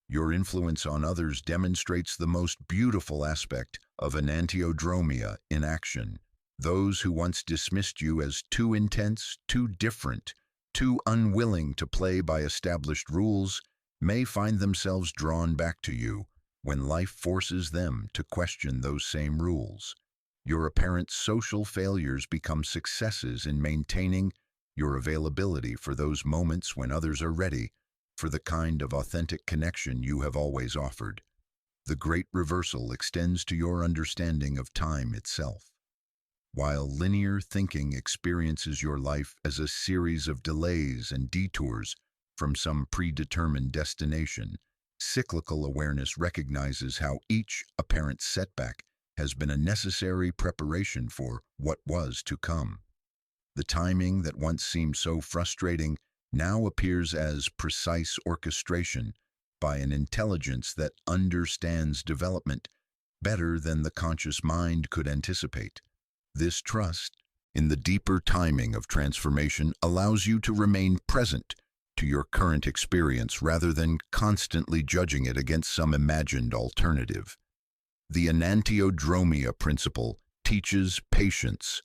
Your influence on others demonstrates the most beautiful aspect of enantiodromia in action. Those who once dismissed you as too intense, too different, too unwilling to play by established rules may find themselves drawn back to you when life forces them to question those same rules. Your apparent social failures become successes in maintaining your availability for those moments when others are ready for the kind of authentic connection you have always offered. The great reversal extends to your understanding of time itself. While linear thinking experiences your life as a series of delays and detours from some predetermined destination, cyclical awareness recognizes how each apparent setback has been a necessary preparation for what was to come. The timing that once seemed so frustrating now appears as precise orchestration by an intelligence that understands development better than the conscious mind could anticipate. This trust in the deeper timing of transformation allows you to remain present to your current experience rather than constantly judging it against some imagined alternative. The enantiodromia principle teaches patience,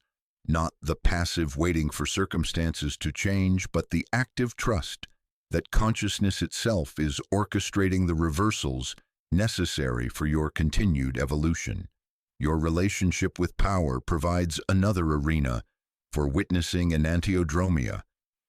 not the passive waiting for circumstances to change, but the active trust that consciousness itself is orchestrating the reversals necessary for your continued evolution. Your relationship with power provides another arena for witnessing enantiodromia,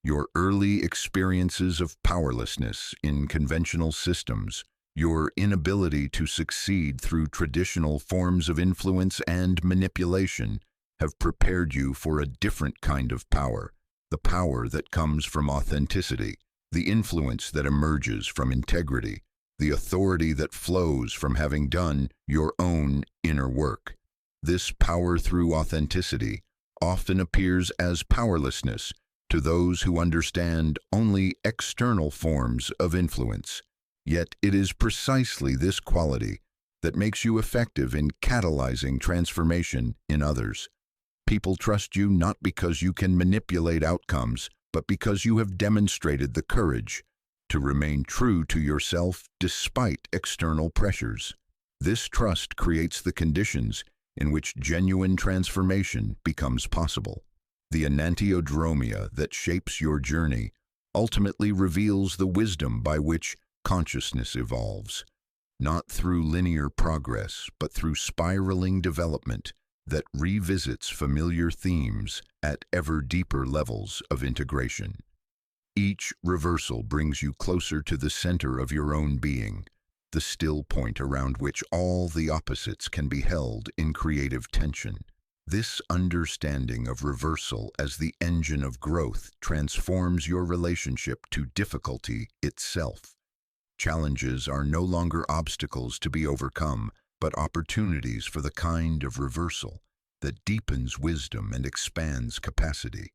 Your early experiences of powerlessness in conventional systems, your inability to succeed through traditional forms of influence and manipulation have prepared you for a different kind of power, the power that comes from authenticity, the influence that emerges from integrity, the authority that flows from having done your own inner work. This power through authenticity often appears as powerlessness to those who understand only external forms of influence. Yet it is precisely this quality that makes you effective in catalyzing transformation in others. People trust you not because you can manipulate outcomes, but because you have demonstrated the courage to remain true to yourself despite external pressures. This trust creates the conditions in which genuine transformation becomes possible. The enantiodromia that shapes your journey ultimately reveals the wisdom by which consciousness evolves, not through linear progress, but through spiraling development that revisits familiar themes at ever deeper levels of integration. Each reversal brings you closer to the center of your own being, the still point around which all the opposites can be held in creative tension. This understanding of reversal as the engine of growth transforms your relationship to difficulty itself. Challenges are no longer obstacles to be overcome, but opportunities for the kind of reversal that deepens wisdom and expands capacity.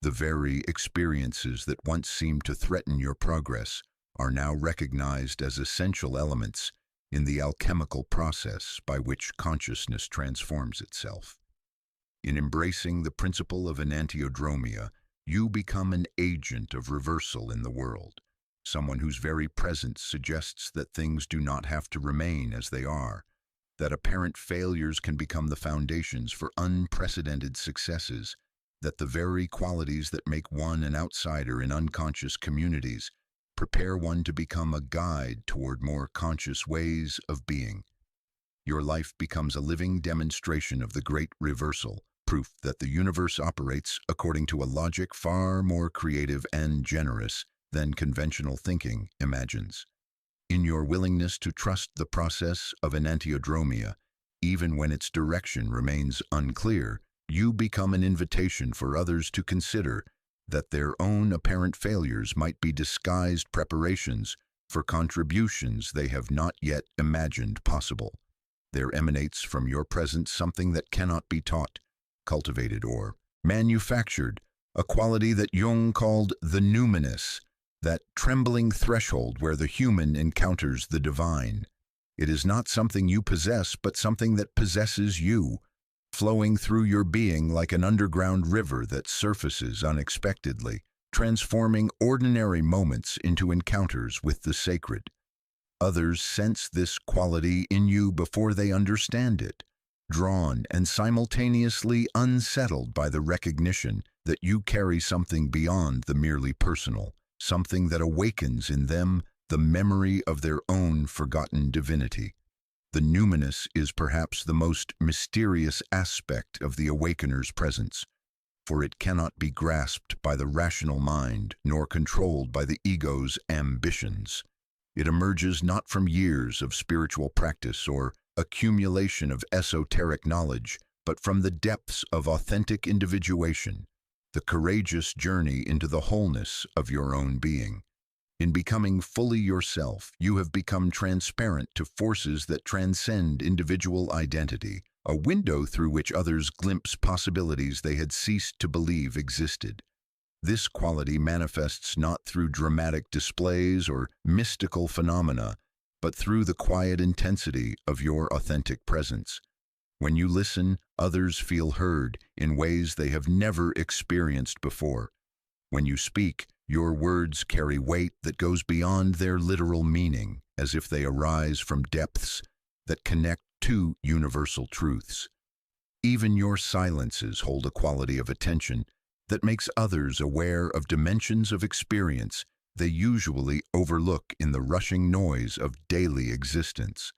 The very experiences that once seemed to threaten your progress are now recognized as essential elements in the alchemical process by which consciousness transforms itself. In embracing the principle of enantiodromia, you become an agent of reversal in the world, someone whose very presence suggests that things do not have to remain as they are, that apparent failures can become the foundations for unprecedented successes, that the very qualities that make one an outsider in unconscious communities prepare one to become a guide toward more conscious ways of being. Your life becomes a living demonstration of the great reversal, proof that the universe operates according to a logic far more creative and generous than conventional thinking imagines. In your willingness to trust the process of enantiodromia, even when its direction remains unclear, you become an invitation for others to consider that their own apparent failures might be disguised preparations for contributions they have not yet imagined possible. There emanates from your presence something that cannot be taught, cultivated, or manufactured, a quality that Jung called the numinous, that trembling threshold where the human encounters the divine. It is not something you possess, but something that possesses you, flowing through your being like an underground river that surfaces unexpectedly, transforming ordinary moments into encounters with the sacred. Others sense this quality in you before they understand it, drawn and simultaneously unsettled by the recognition that you carry something beyond the merely personal, something that awakens in them the memory of their own forgotten divinity. The numinous is perhaps the most mysterious aspect of the awakener's presence, for it cannot be grasped by the rational mind nor controlled by the ego's ambitions. It emerges not from years of spiritual practice or accumulation of esoteric knowledge, but from the depths of authentic individuation, the courageous journey into the wholeness of your own being. In becoming fully yourself, you have become transparent to forces that transcend individual identity, a window through which others glimpse possibilities they had ceased to believe existed. This quality manifests not through dramatic displays or mystical phenomena, but through the quiet intensity of your authentic presence. When you listen, others feel heard in ways they have never experienced before. When you speak, your words carry weight that goes beyond their literal meaning, as if they arise from depths that connect to universal truths. Even your silences hold a quality of attention that makes others aware of dimensions of experience they usually overlook in the rushing noise of daily existence.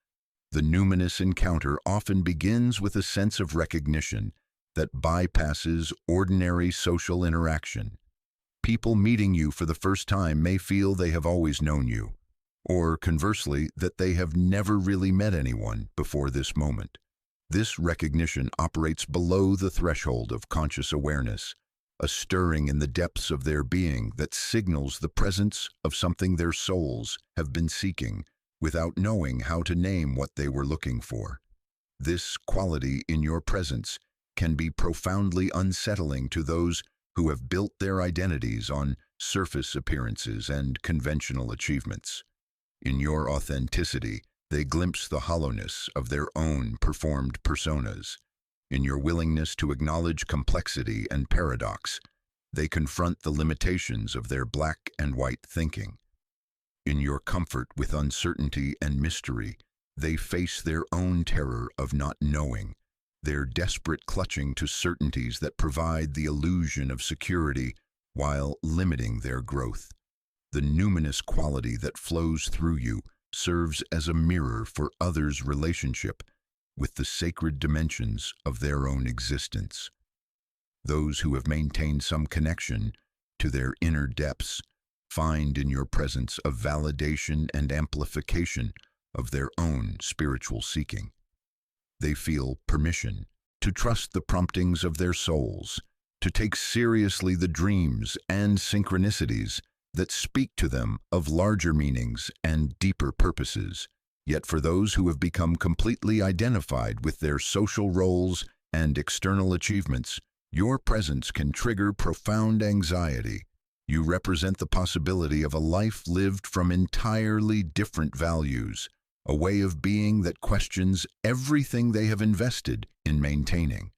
The numinous encounter often begins with a sense of recognition that bypasses ordinary social interaction. People meeting you for the first time may feel they have always known you, or conversely, that they have never really met anyone before this moment. This recognition operates below the threshold of conscious awareness, a stirring in the depths of their being that signals the presence of something their souls have been seeking without knowing how to name what they were looking for. This quality in your presence can be profoundly unsettling to those who have built their identities on surface appearances and conventional achievements. In your authenticity, they glimpse the hollowness of their own performed personas. In your willingness to acknowledge complexity and paradox, they confront the limitations of their black and white thinking. In your comfort with uncertainty and mystery, they face their own terror of not knowing, their desperate clutching to certainties that provide the illusion of security while limiting their growth. The numinous quality that flows through you serves as a mirror for others' relationship with the sacred dimensions of their own existence. Those who have maintained some connection to their inner depths find in your presence a validation and amplification of their own spiritual seeking. They feel permission to trust the promptings of their souls, to take seriously the dreams and synchronicities that speak to them of larger meanings and deeper purposes. Yet for those who have become completely identified with their social roles and external achievements, your presence can trigger profound anxiety. You represent the possibility of a life lived from entirely different values, a way of being that questions everything they have invested in maintaining.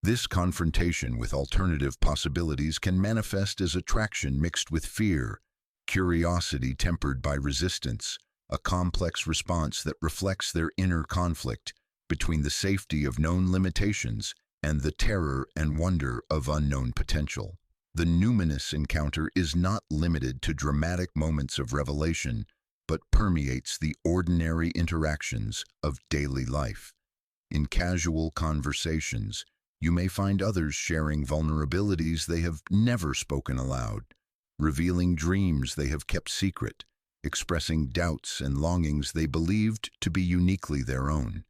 This confrontation with alternative possibilities can manifest as attraction mixed with fear, curiosity tempered by resistance, a complex response that reflects their inner conflict between the safety of known limitations and the terror and wonder of unknown potential. The numinous encounter is not limited to dramatic moments of revelation, but permeates the ordinary interactions of daily life. In casual conversations, you may find others sharing vulnerabilities they have never spoken aloud, revealing dreams they have kept secret, expressing doubts and longings they believed to be uniquely their own.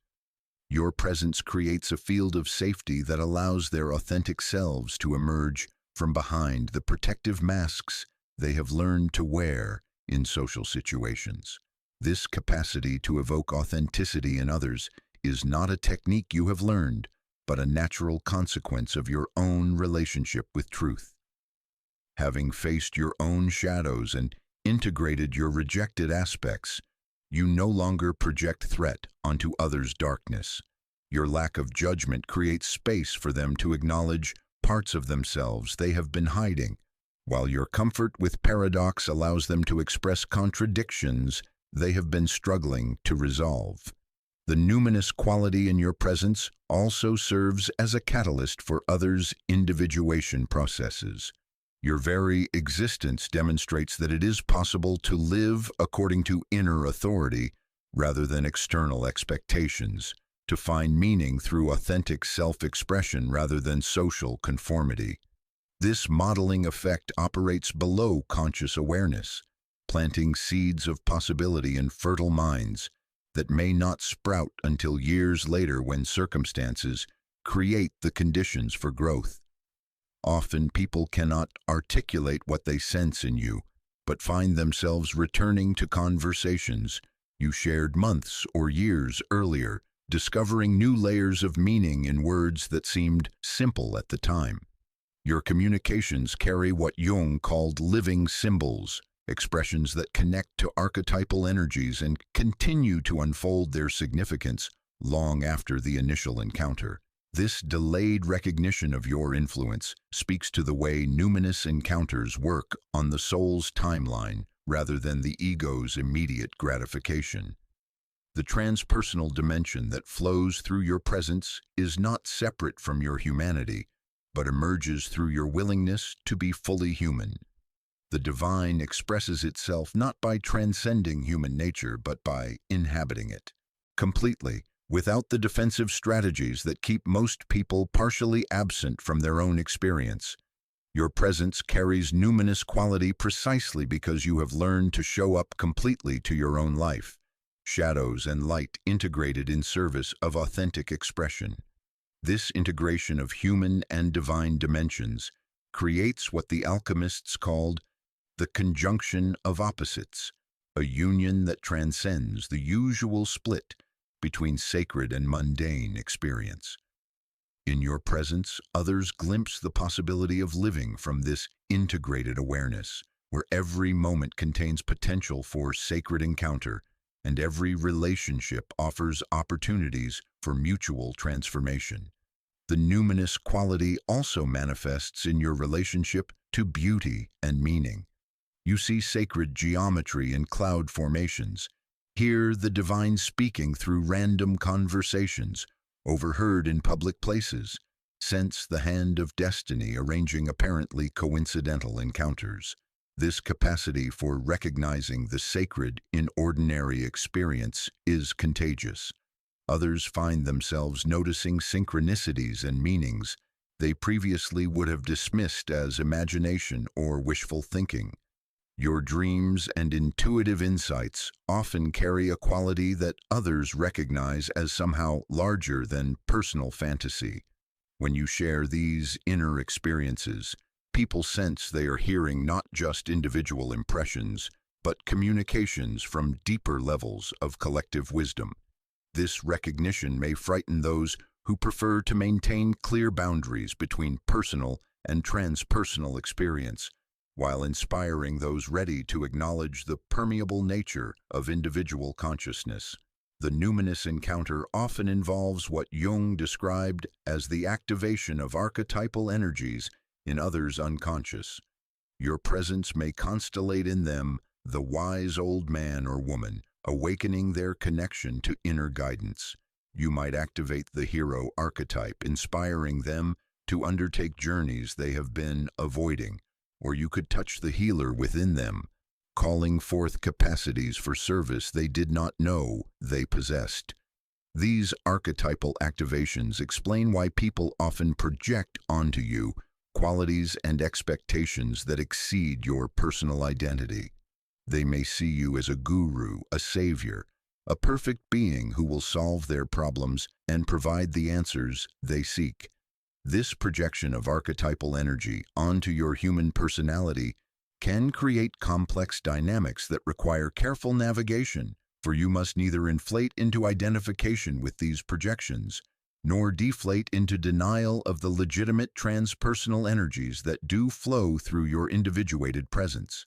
Your presence creates a field of safety that allows their authentic selves to emerge from behind the protective masks they have learned to wear in social situations. This capacity to evoke authenticity in others is not a technique you have learned, but a natural consequence of your own relationship with truth. Having faced your own shadows and integrated your rejected aspects, you no longer project threat onto others' darkness. Your lack of judgment creates space for them to acknowledge parts of themselves they have been hiding, while your comfort with paradox allows them to express contradictions they have been struggling to resolve. The numinous quality in your presence also serves as a catalyst for others' individuation processes. Your very existence demonstrates that it is possible to live according to inner authority rather than external expectations, to find meaning through authentic self-expression rather than social conformity. This modeling effect operates below conscious awareness, planting seeds of possibility in fertile minds that may not sprout until years later when circumstances create the conditions for growth. Often people cannot articulate what they sense in you, but find themselves returning to conversations you shared months or years earlier, discovering new layers of meaning in words that seemed simple at the time. Your communications carry what Jung called living symbols, expressions that connect to archetypal energies and continue to unfold their significance long after the initial encounter. This delayed recognition of your influence speaks to the way numinous encounters work on the soul's timeline rather than the ego's immediate gratification. The transpersonal dimension that flows through your presence is not separate from your humanity, but emerges through your willingness to be fully human. The divine expresses itself not by transcending human nature, but by inhabiting it completely, without the defensive strategies that keep most people partially absent from their own experience. Your presence carries numinous quality precisely because you have learned to show up completely to your own life, shadows and light integrated in service of authentic expression. This integration of human and divine dimensions creates what the alchemists called the conjunction of opposites, a union that transcends the usual split between sacred and mundane experience. In your presence, others glimpse the possibility of living from this integrated awareness, where every moment contains potential for sacred encounter, and every relationship offers opportunities for mutual transformation. The numinous quality also manifests in your relationship to beauty and meaning. You see sacred geometry in cloud formations, hear the divine speaking through random conversations, overheard in public places, sense the hand of destiny arranging apparently coincidental encounters. This capacity for recognizing the sacred in ordinary experience is contagious. Others find themselves noticing synchronicities and meanings they previously would have dismissed as imagination or wishful thinking. Your dreams and intuitive insights often carry a quality that others recognize as somehow larger than personal fantasy. When you share these inner experiences, people sense they are hearing not just individual impressions, but communications from deeper levels of collective wisdom. This recognition may frighten those who prefer to maintain clear boundaries between personal and transpersonal experience, while inspiring those ready to acknowledge the permeable nature of individual consciousness. The numinous encounter often involves what Jung described as the activation of archetypal energies in others' unconscious. Your presence may constellate in them the wise old man or woman, awakening their connection to inner guidance. You might activate the hero archetype, inspiring them to undertake journeys they have been avoiding, or you could touch the healer within them, calling forth capacities for service they did not know they possessed. These archetypal activations explain why people often project onto you qualities and expectations that exceed your personal identity. They may see you as a guru, a savior, a perfect being who will solve their problems and provide the answers they seek. This projection of archetypal energy onto your human personality can create complex dynamics that require careful navigation, for you must neither inflate into identification with these projections, nor deflate into denial of the legitimate transpersonal energies that do flow through your individuated presence.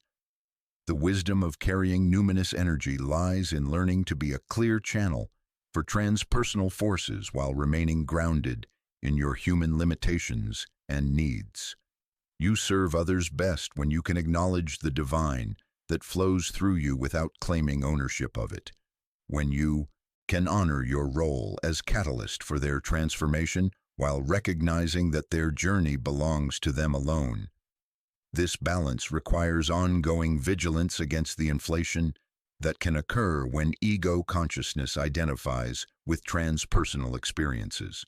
The wisdom of carrying numinous energy lies in learning to be a clear channel for transpersonal forces while remaining grounded in your human limitations and needs. You serve others best when you can acknowledge the divine that flows through you without claiming ownership of it. When you can honor your role as catalyst for their transformation while recognizing that their journey belongs to them alone. This balance requires ongoing vigilance against the inflation that can occur when ego consciousness identifies with transpersonal experiences.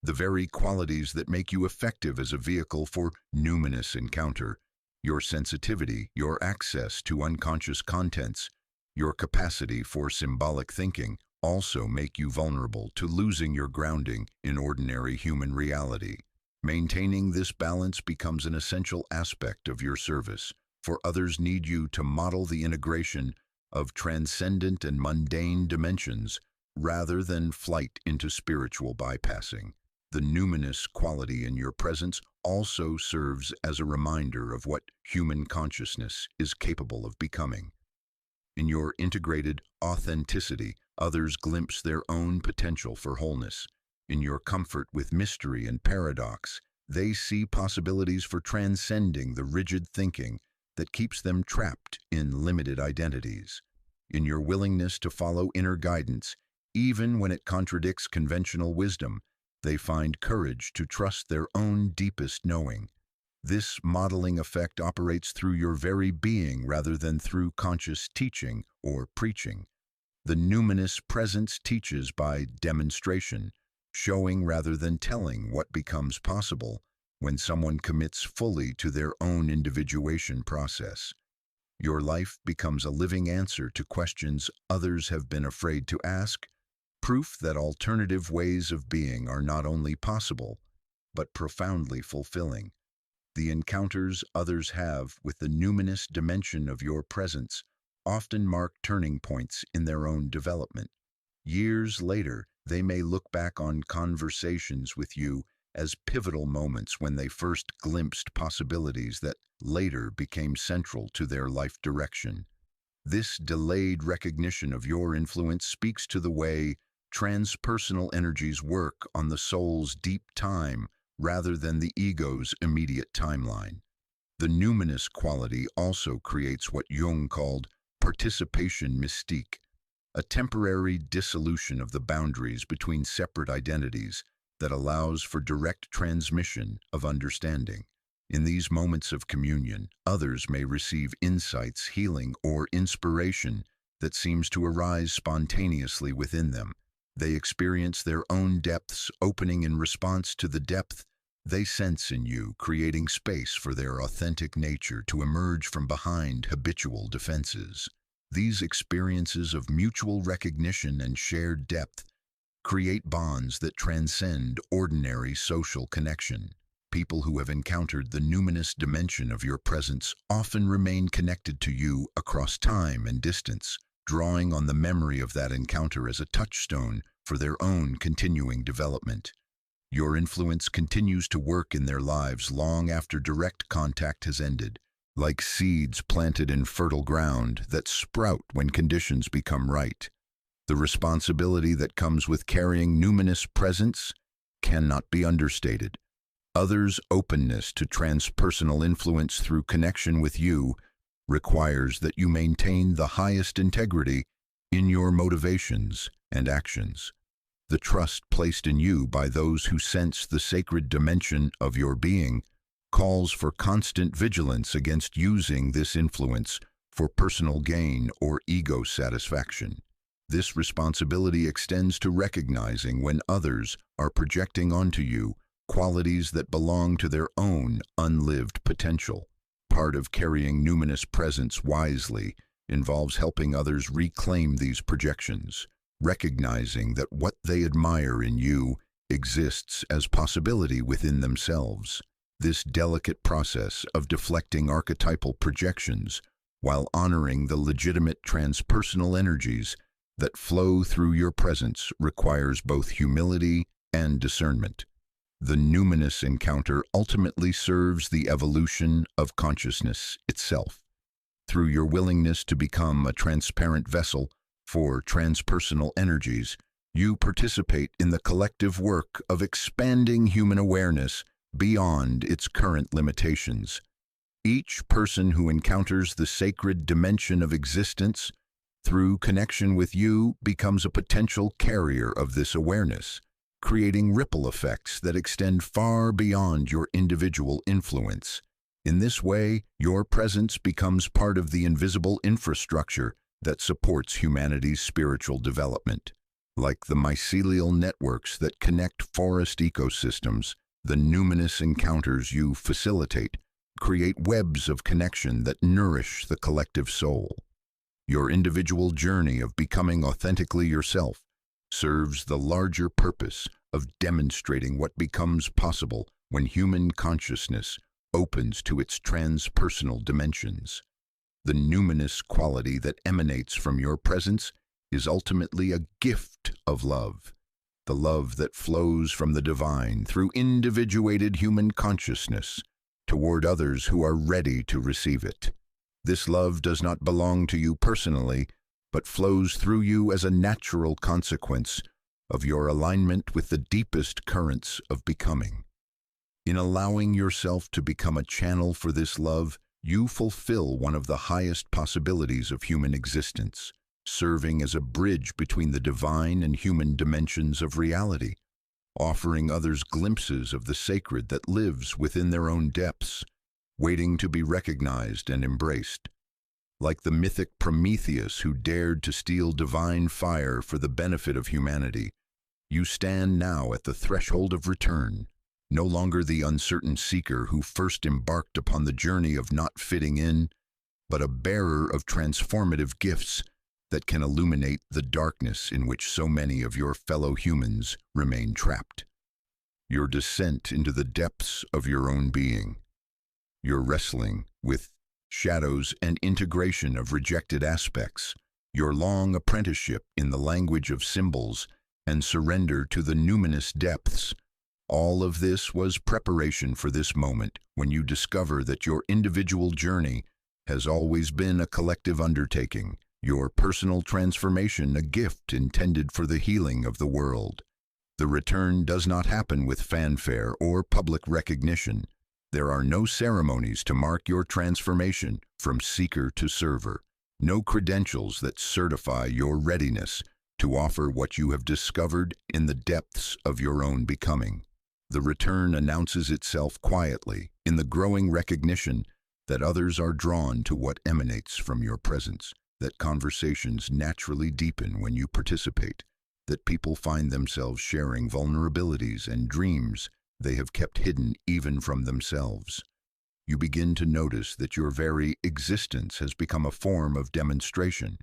The very qualities that make you effective as a vehicle for numinous encounter, your sensitivity, your access to unconscious contents, your capacity for symbolic thinking, also make you vulnerable to losing your grounding in ordinary human reality. Maintaining this balance becomes an essential aspect of your service, for others need you to model the integration of transcendent and mundane dimensions rather than flight into spiritual bypassing. The numinous quality in your presence also serves as a reminder of what human consciousness is capable of becoming. In your integrated authenticity, others glimpse their own potential for wholeness. In your comfort with mystery and paradox, they see possibilities for transcending the rigid thinking that keeps them trapped in limited identities. In your willingness to follow inner guidance, even when it contradicts conventional wisdom, they find courage to trust their own deepest knowing. This modeling effect operates through your very being rather than through conscious teaching or preaching. The numinous presence teaches by demonstration, showing rather than telling what becomes possible, when someone commits fully to their own individuation process. Your life becomes a living answer to questions others have been afraid to ask, proof that alternative ways of being are not only possible, but profoundly fulfilling. The encounters others have with the numinous dimension of your presence often mark turning points in their own development. Years later, they may look back on conversations with you as pivotal moments when they first glimpsed possibilities that later became central to their life direction. This delayed recognition of your influence speaks to the way transpersonal energies work on the soul's deep time rather than the ego's immediate timeline. The numinous quality also creates what Jung called participation mystique, a temporary dissolution of the boundaries between separate identities that allows for direct transmission of understanding. In these moments of communion, others may receive insights, healing, or inspiration that seems to arise spontaneously within them. They experience their own depths opening in response to the depth they sense in you, creating space for their authentic nature to emerge from behind habitual defenses. These experiences of mutual recognition and shared depth create bonds that transcend ordinary social connection. People who have encountered the numinous dimension of your presence often remain connected to you across time and distance, drawing on the memory of that encounter as a touchstone for their own continuing development. Your influence continues to work in their lives long after direct contact has ended, like seeds planted in fertile ground that sprout when conditions become right. The responsibility that comes with carrying numinous presence cannot be understated. Others' openness to transpersonal influence through connection with you requires that you maintain the highest integrity in your motivations and actions. The trust placed in you by those who sense the sacred dimension of your being calls for constant vigilance against using this influence for personal gain or ego satisfaction. This responsibility extends to recognizing when others are projecting onto you qualities that belong to their own unlived potential. Part of carrying numinous presence wisely involves helping others reclaim these projections, recognizing that what they admire in you exists as possibility within themselves. This delicate process of deflecting archetypal projections while honoring the legitimate transpersonal energies that flow through your presence requires both humility and discernment. The numinous encounter ultimately serves the evolution of consciousness itself. Through your willingness to become a transparent vessel for transpersonal energies, you participate in the collective work of expanding human awareness beyond its current limitations. Each person who encounters the sacred dimension of existence through connection with you becomes a potential carrier of this awareness, creating ripple effects that extend far beyond your individual influence. In this way, your presence becomes part of the invisible infrastructure that supports humanity's spiritual development. Like the mycelial networks that connect forest ecosystems, the numinous encounters you facilitate create webs of connection that nourish the collective soul. Your individual journey of becoming authentically yourself serves the larger purpose of demonstrating what becomes possible when human consciousness opens to its transpersonal dimensions. The numinous quality that emanates from your presence is ultimately a gift of love, the love that flows from the divine through individuated human consciousness toward others who are ready to receive it. This love does not belong to you personally, but flows through you as a natural consequence of your alignment with the deepest currents of becoming. In allowing yourself to become a channel for this love, you fulfill one of the highest possibilities of human existence, serving as a bridge between the divine and human dimensions of reality, offering others glimpses of the sacred that lives within their own depths, waiting to be recognized and embraced. Like the mythic Prometheus who dared to steal divine fire for the benefit of humanity, you stand now at the threshold of return, no longer the uncertain seeker who first embarked upon the journey of not fitting in, but a bearer of transformative gifts that can illuminate the darkness in which so many of your fellow humans remain trapped. Your descent into the depths of your own being, your wrestling with shadows and integration of rejected aspects, your long apprenticeship in the language of symbols and surrender to the numinous depths, all of this was preparation for this moment when you discover that your individual journey has always been a collective undertaking, your personal transformation a gift intended for the healing of the world. The return does not happen with fanfare or public recognition. There are no ceremonies to mark your transformation from seeker to server, no credentials that certify your readiness to offer what you have discovered in the depths of your own becoming. The return announces itself quietly in the growing recognition that others are drawn to what emanates from your presence, that conversations naturally deepen when you participate, that people find themselves sharing vulnerabilities and dreams they have kept hidden even from themselves. You begin to notice that your very existence has become a form of demonstration,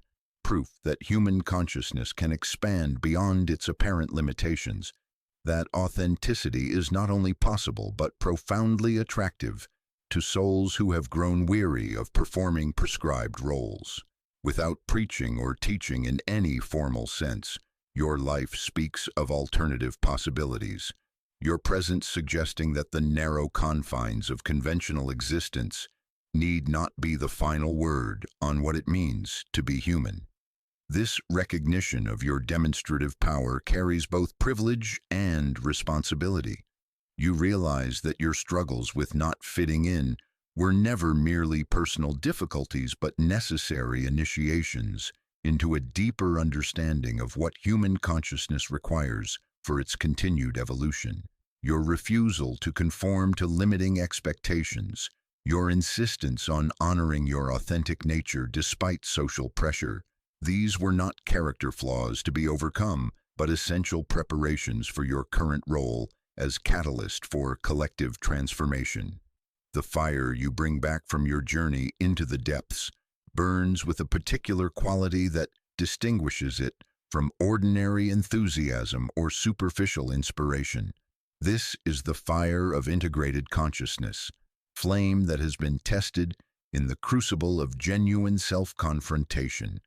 proof that human consciousness can expand beyond its apparent limitations, that authenticity is not only possible but profoundly attractive to souls who have grown weary of performing prescribed roles. Without preaching or teaching in any formal sense, your life speaks of alternative possibilities, your presence suggesting that the narrow confines of conventional existence need not be the final word on what it means to be human. This recognition of your demonstrative power carries both privilege and responsibility. You realize that your struggles with not fitting in were never merely personal difficulties but necessary initiations into a deeper understanding of what human consciousness requires for its continued evolution. Your refusal to conform to limiting expectations, your insistence on honoring your authentic nature despite social pressure, these were not character flaws to be overcome, but essential preparations for your current role as catalyst for collective transformation. The fire you bring back from your journey into the depths burns with a particular quality that distinguishes it from ordinary enthusiasm or superficial inspiration. This is the fire of integrated consciousness, flame that has been tested in the crucible of genuine self-confrontation,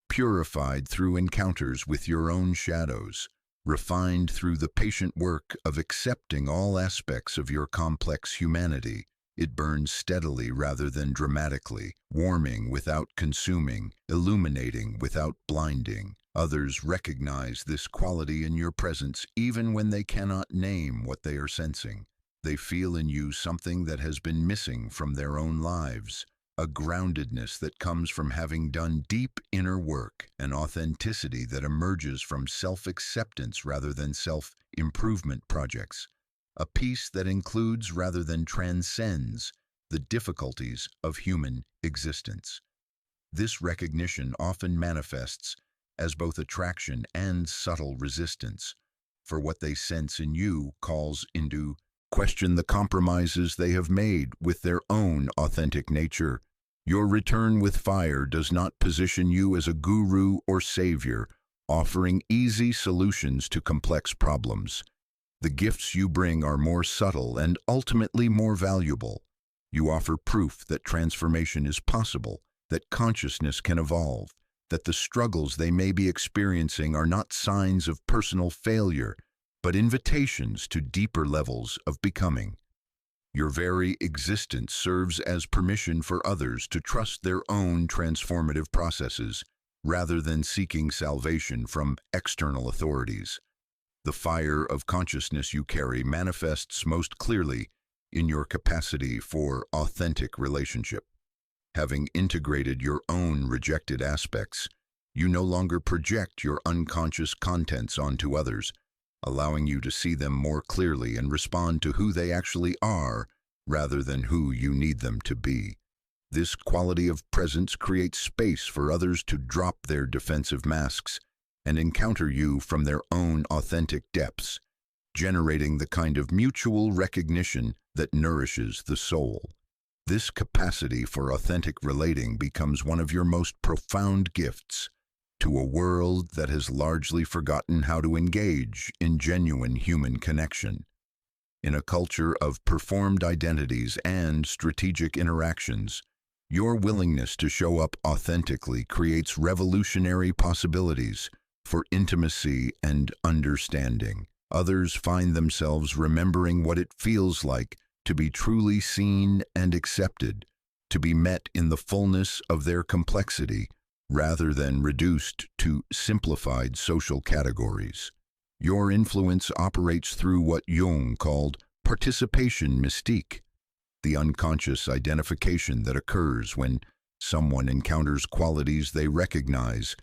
purified through encounters with your own shadows, refined through the patient work of accepting all aspects of your complex humanity. It burns steadily rather than dramatically, warming without consuming, illuminating without blinding. Others recognize this quality in your presence even when they cannot name what they are sensing. They feel in you something that has been missing from their own lives, a groundedness that comes from having done deep inner work, an authenticity that emerges from self-acceptance rather than self-improvement projects, a peace that includes rather than transcends the difficulties of human existence. This recognition often manifests as both attraction and subtle resistance, for what they sense in you calls into question the compromises they have made with their own authentic nature. Your return with fire does not position you as a guru or savior, offering easy solutions to complex problems. The gifts you bring are more subtle and ultimately more valuable. You offer proof that transformation is possible, that consciousness can evolve, that the struggles they may be experiencing are not signs of personal failure, but invitations to deeper levels of becoming. Your very existence serves as permission for others to trust their own transformative processes, rather than seeking salvation from external authorities. The fire of consciousness you carry manifests most clearly in your capacity for authentic relationship. Having integrated your own rejected aspects, you no longer project your unconscious contents onto others, allowing you to see them more clearly and respond to who they actually are rather than who you need them to be. This quality of presence creates space for others to drop their defensive masks and encounter you from their own authentic depths. generating the kind of mutual recognition that nourishes the soul. This capacity for authentic relating becomes one of your most profound gifts to a world that has largely forgotten how to engage in genuine human connection. In a culture of performed identities and strategic interactions, your willingness to show up authentically creates revolutionary possibilities for intimacy and understanding. Others find themselves remembering what it feels like to be truly seen and accepted, to be met in the fullness of their complexity, rather than reduced to simplified social categories. Your influence operates through what Jung called participation mystique, the unconscious identification that occurs when someone encounters qualities they recognize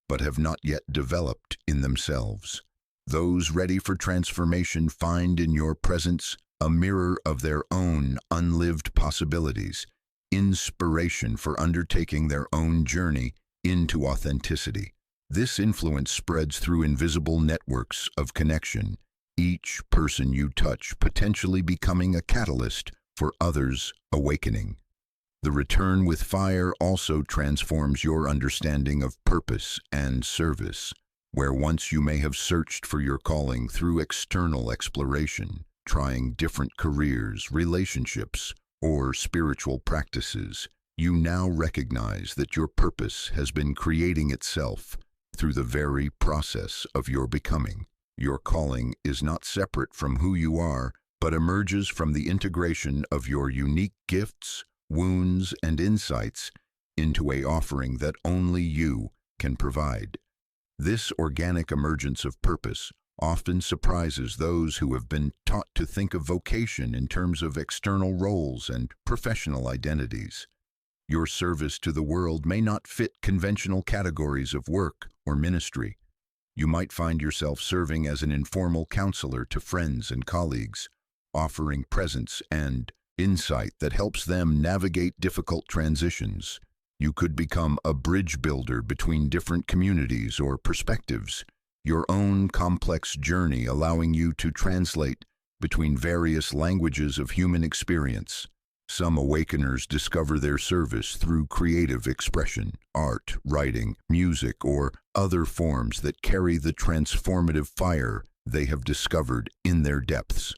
but have not yet developed in themselves. Those ready for transformation find in your presence a mirror of their own unlived possibilities, inspiration for undertaking their own journey into authenticity. This influence spreads through invisible networks of connection, each person you touch potentially becoming a catalyst for others' awakening. The return with fire also transforms your understanding of purpose and service, where once you may have searched for your calling through external exploration, trying different careers, relationships, or spiritual practices, you now recognize that your purpose has been creating itself through the very process of your becoming. Your calling is not separate from who you are, but emerges from the integration of your unique gifts, wounds, and insights into an offering that only you can provide. This organic emergence of purpose often surprises those who have been taught to think of vocation in terms of external roles and professional identities. Your service to the world may not fit conventional categories of work or ministry. You might find yourself serving as an informal counselor to friends and colleagues, offering presence and insight that helps them navigate difficult transitions. You could become a bridge builder between different communities or perspectives, your own complex journey allowing you to translate between various languages of human experience. Some awakeners discover their service through creative expression, art, writing, music, or other forms that carry the transformative fire they have discovered in their depths.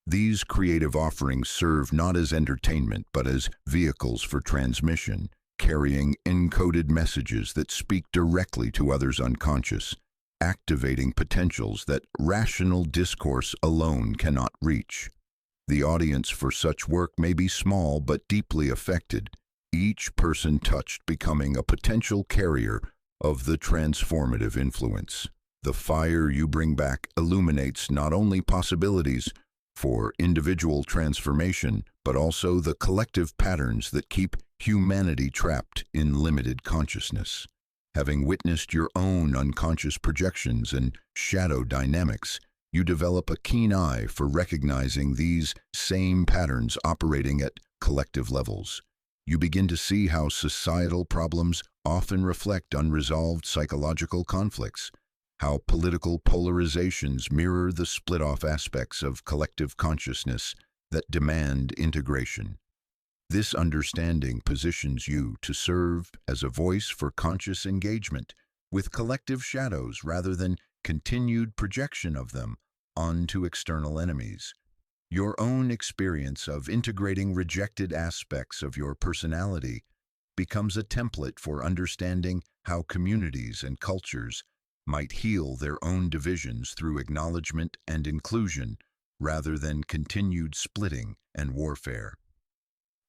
These creative offerings serve not as entertainment but as vehicles for transmission, carrying encoded messages that speak directly to others' unconscious, activating potentials that rational discourse alone cannot reach. The audience for such work may be small but deeply affected, each person touched becoming a potential carrier of the transformative influence. The fire you bring back illuminates not only possibilities for individual transformation, but also the collective patterns that keep humanity trapped in limited consciousness. Having witnessed your own unconscious projections and shadow dynamics, you develop a keen eye for recognizing these same patterns operating at collective levels. You begin to see how societal problems often reflect unresolved psychological conflicts, how political polarizations mirror the split-off aspects of collective consciousness that demand integration. This understanding positions you to serve as a voice for conscious engagement with collective shadows rather than continued projection of them onto external enemies. Your own experience of integrating rejected aspects of your personality becomes a template for understanding how communities and cultures might heal their own divisions through acknowledgement and inclusion rather than continued splitting and warfare.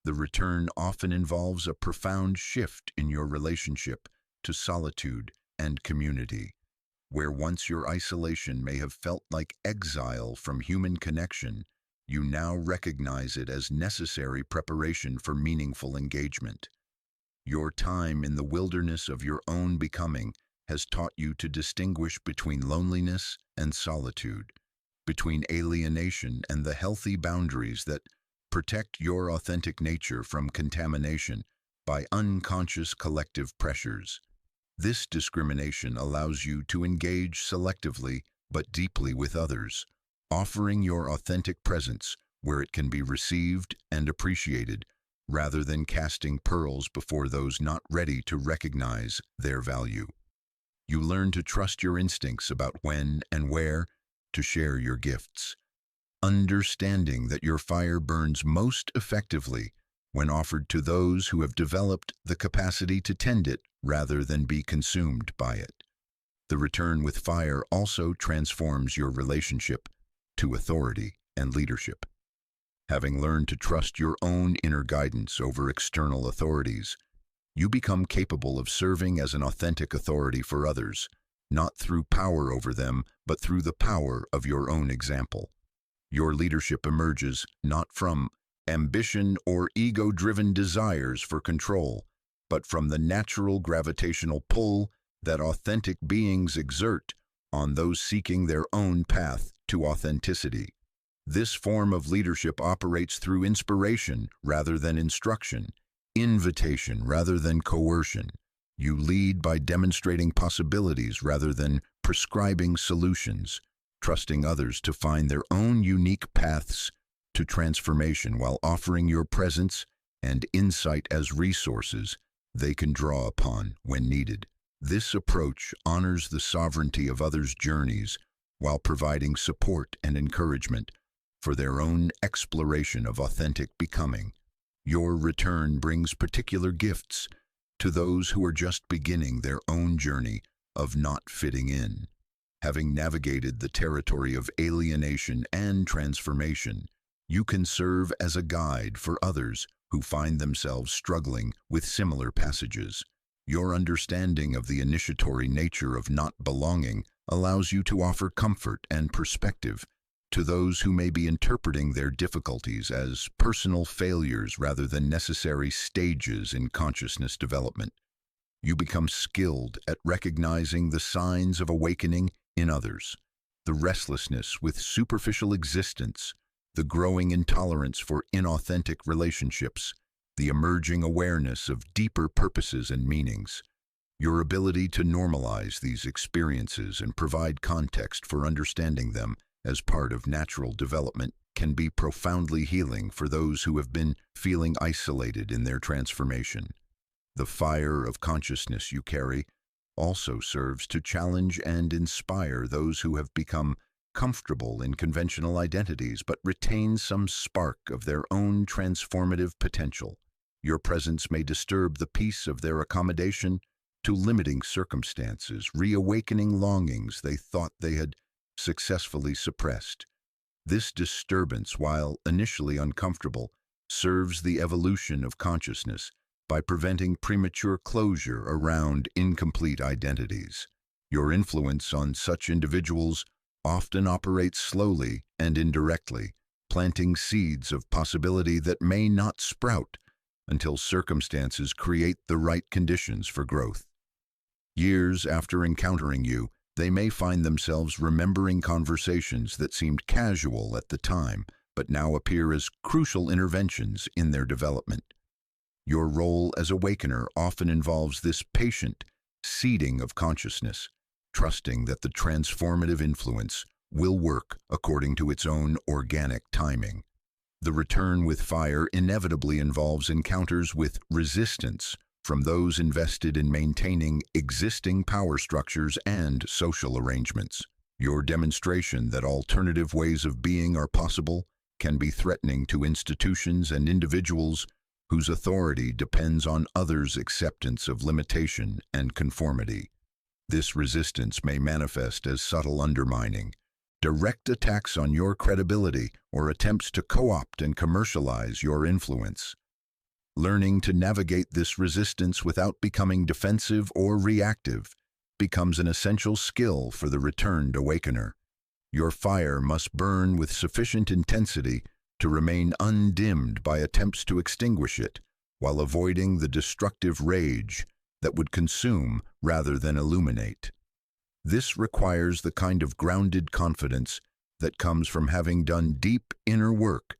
The return often involves a profound shift in your relationship to solitude and community. Where once your isolation may have felt like exile from human connection, you now recognize it as necessary preparation for meaningful engagement. Your time in the wilderness of your own becoming has taught you to distinguish between loneliness and solitude, between alienation and the healthy boundaries that protect your authentic nature from contamination by unconscious collective pressures. This discrimination allows you to engage selectively but deeply with others, offering your authentic presence where it can be received and appreciated, rather than casting pearls before those not ready to recognize their value. You learn to trust your instincts about when and where to share your gifts, understanding that your fire burns most effectively when offered to those who have developed the capacity to tend it rather than be consumed by it. The return with fire also transforms your relationship to authority and leadership. Having learned to trust your own inner guidance over external authorities, you become capable of serving as an authentic authority for others, not through power over them, but through the power of your own example. Your leadership emerges not from ambition or ego-driven desires for control, but from the natural gravitational pull that authentic beings exert on those seeking their own path to authenticity. This form of leadership operates through inspiration rather than instruction, invitation rather than coercion. You lead by demonstrating possibilities rather than prescribing solutions, trusting others to find their own unique paths to transformation while offering your presence and insight as resources they can draw upon when needed. This approach honors the sovereignty of others' journeys while providing support and encouragement for their own exploration of authentic becoming. Your return brings particular gifts to those who are just beginning their own journey of not fitting in. Having navigated the territory of alienation and transformation, you can serve as a guide for others who find themselves struggling with similar passages. Your understanding of the initiatory nature of not belonging allows you to offer comfort and perspective to those who may be interpreting their difficulties as personal failures rather than necessary stages in consciousness development. You become skilled at recognizing the signs of awakening in others, the restlessness with superficial existence, the growing intolerance for inauthentic relationships, the emerging awareness of deeper purposes and meanings. Your ability to normalize these experiences and provide context for understanding them as part of natural development can be profoundly healing for those who have been feeling isolated in their transformation. The fire of consciousness you carry also serves to challenge and inspire those who have become comfortable in conventional identities but retain some spark of their own transformative potential. Your presence may disturb the peace of their accommodation to limiting circumstances, reawakening longings they thought they had successfully suppressed. This disturbance, while initially uncomfortable, serves the evolution of consciousness by preventing premature closure around incomplete identities. Your influence on such individuals often operates slowly and indirectly, planting seeds of possibility that may not sprout until circumstances create the right conditions for growth. Years after encountering you, they may find themselves remembering conversations that seemed casual at the time, but now appear as crucial interventions in their development. Your role as awakener often involves this patient seeding of consciousness, trusting that the transformative influence will work according to its own organic timing. The return with fire inevitably involves encounters with resistance from those invested in maintaining existing power structures and social arrangements. Your demonstration that alternative ways of being are possible can be threatening to institutions and individuals whose authority depends on others' acceptance of limitation and conformity. This resistance may manifest as subtle undermining, direct attacks on your credibility, or attempts to co-opt and commercialize your influence. Learning to navigate this resistance without becoming defensive or reactive becomes an essential skill for the returned awakener. Your fire must burn with sufficient intensity to remain undimmed by attempts to extinguish it, while avoiding the destructive rage that would consume rather than illuminate. This requires the kind of grounded confidence that comes from having done deep inner work,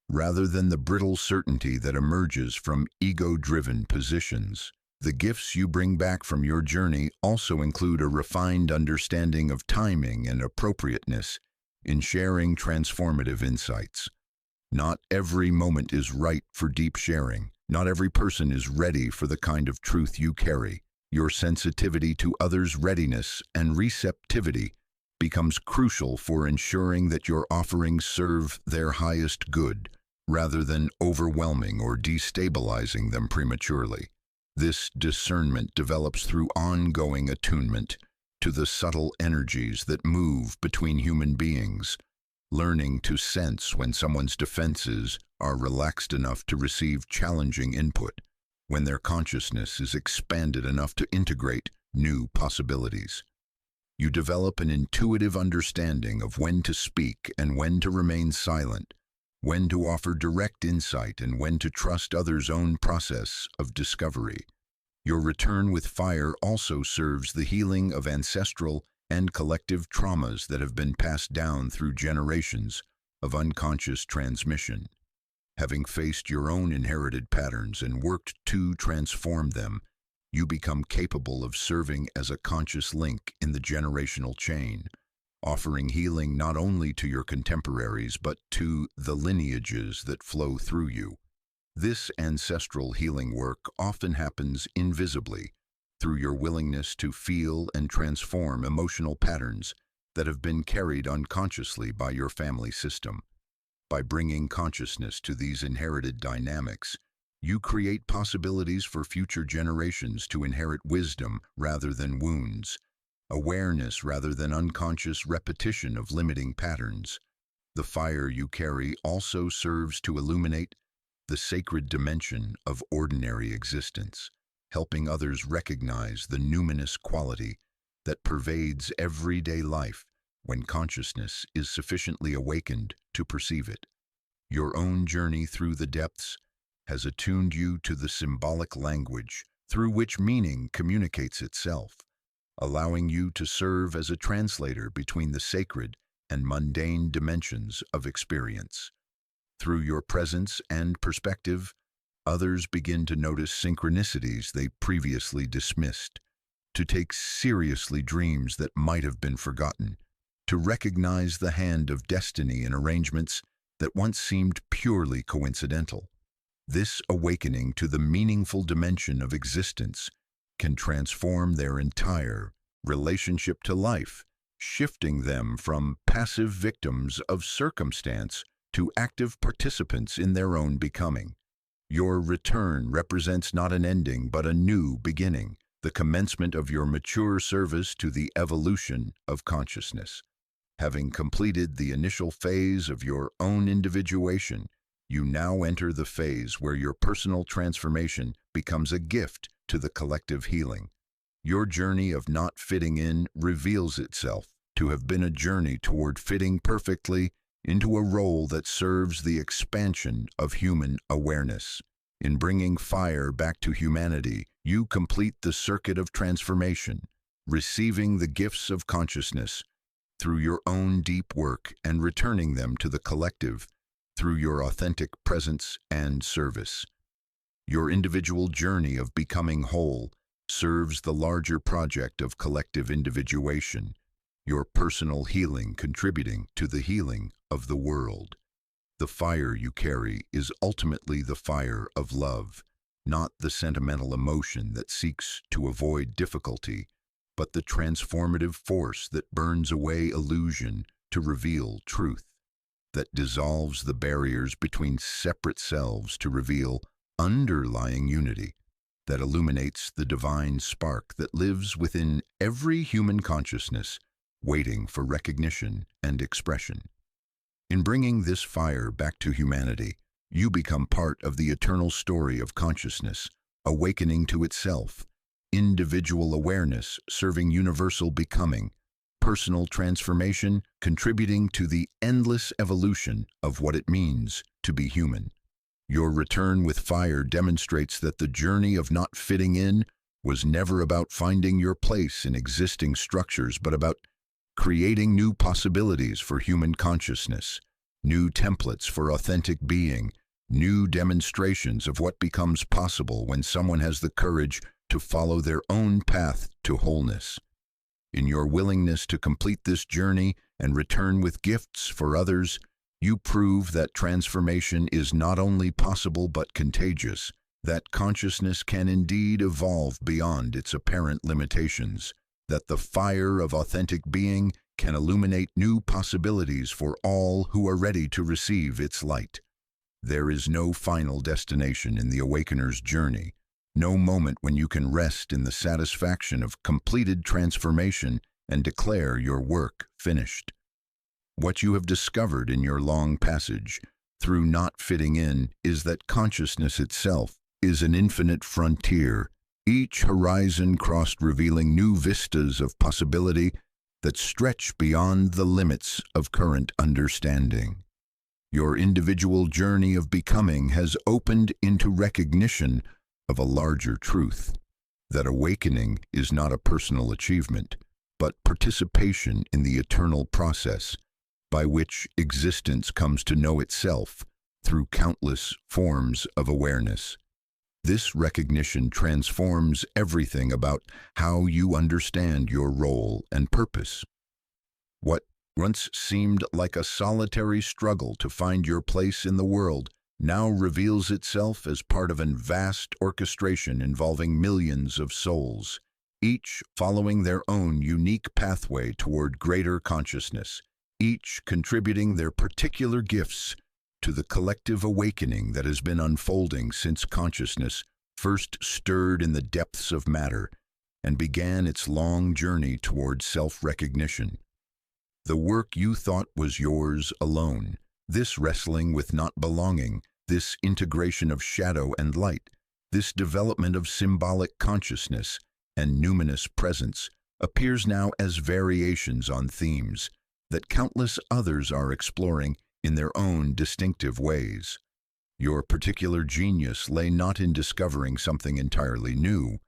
rather than the brittle certainty that emerges from ego-driven positions. The gifts you bring back from your journey also include a refined understanding of timing and appropriateness, in sharing transformative insights. Not every moment is right for deep sharing. Not every person is ready for the kind of truth you carry. Your sensitivity to others' readiness and receptivity becomes crucial for ensuring that your offerings serve their highest good, rather than overwhelming or destabilizing them prematurely. This discernment develops through ongoing attunement to the subtle energies that move between human beings, learning to sense when someone's defenses are relaxed enough to receive challenging input, when their consciousness is expanded enough to integrate new possibilities. You develop an intuitive understanding of when to speak and when to remain silent, when to offer direct insight and when to trust others' own process of discovery. Your return with fire also serves the healing of ancestral and collective traumas that have been passed down through generations of unconscious transmission. Having faced your own inherited patterns and worked to transform them, you become capable of serving as a conscious link in the generational chain, offering healing not only to your contemporaries but to the lineages that flow through you. This ancestral healing work often happens invisibly, through your willingness to feel and transform emotional patterns that have been carried unconsciously by your family system. By bringing consciousness to these inherited dynamics, you create possibilities for future generations to inherit wisdom rather than wounds, awareness rather than unconscious repetition of limiting patterns. The fire you carry also serves to illuminate the sacred dimension of ordinary existence, helping others recognize the numinous quality that pervades everyday life when consciousness is sufficiently awakened to perceive it. Your own journey through the depths has attuned you to the symbolic language through which meaning communicates itself, allowing you to serve as a translator between the sacred and mundane dimensions of experience. Through your presence and perspective, others begin to notice synchronicities they previously dismissed, to take seriously dreams that might have been forgotten, to recognize the hand of destiny in arrangements that once seemed purely coincidental. This awakening to the meaningful dimension of existence can transform their entire relationship to life, shifting them from passive victims of circumstance to active participants in their own becoming. Your return represents not an ending but a new beginning, the commencement of your mature service to the evolution of consciousness. Having completed the initial phase of your own individuation, you now enter the phase where your personal transformation becomes a gift to the collective healing. Your journey of not fitting in reveals itself to have been a journey toward fitting perfectly into a role that serves the expansion of human awareness. In bringing fire back to humanity, you complete the circuit of transformation, receiving the gifts of consciousness through your own deep work and returning them to the collective through your authentic presence and service. Your individual journey of becoming whole serves the larger project of collective individuation, your personal healing contributing to the healing of the world. The fire you carry is ultimately the fire of love, not the sentimental emotion that seeks to avoid difficulty, but the transformative force that burns away illusion to reveal truth, that dissolves the barriers between separate selves to reveal underlying unity, that illuminates the divine spark that lives within every human consciousness, waiting for recognition and expression. In bringing this fire back to humanity, you become part of the eternal story of consciousness, awakening to itself, individual awareness serving universal becoming, personal transformation contributing to the endless evolution of what it means to be human. Your return with fire demonstrates that the journey of not fitting in was never about finding your place in existing structures, but about creating new possibilities for human consciousness, new templates for authentic being, new demonstrations of what becomes possible when someone has the courage to follow their own path to wholeness. In your willingness to complete this journey and return with gifts for others, you prove that transformation is not only possible but contagious, that consciousness can indeed evolve beyond its apparent limitations, that the fire of authentic being can illuminate new possibilities for all who are ready to receive its light. There is no final destination in the awakener's journey, no moment when you can rest in the satisfaction of completed transformation and declare your work finished. What you have discovered in your long passage through not fitting in is that consciousness itself is an infinite frontier, each horizon crossed revealing new vistas of possibility that stretch beyond the limits of current understanding. Your individual journey of becoming has opened into recognition of a larger truth, that awakening is not a personal achievement, but participation in the eternal process by which existence comes to know itself through countless forms of awareness. This recognition transforms everything about how you understand your role and purpose. What once seemed like a solitary struggle to find your place in the world now reveals itself as part of a vast orchestration involving millions of souls, each following their own unique pathway toward greater consciousness, each contributing their particular gifts to the collective awakening that has been unfolding since consciousness first stirred in the depths of matter and began its long journey toward self-recognition. The work you thought was yours alone, this wrestling with not belonging, this integration of shadow and light, this development of symbolic consciousness and numinous presence, appears now as variations on themes that countless others are exploring in their own distinctive ways. Your particular genius lay not in discovering something entirely new,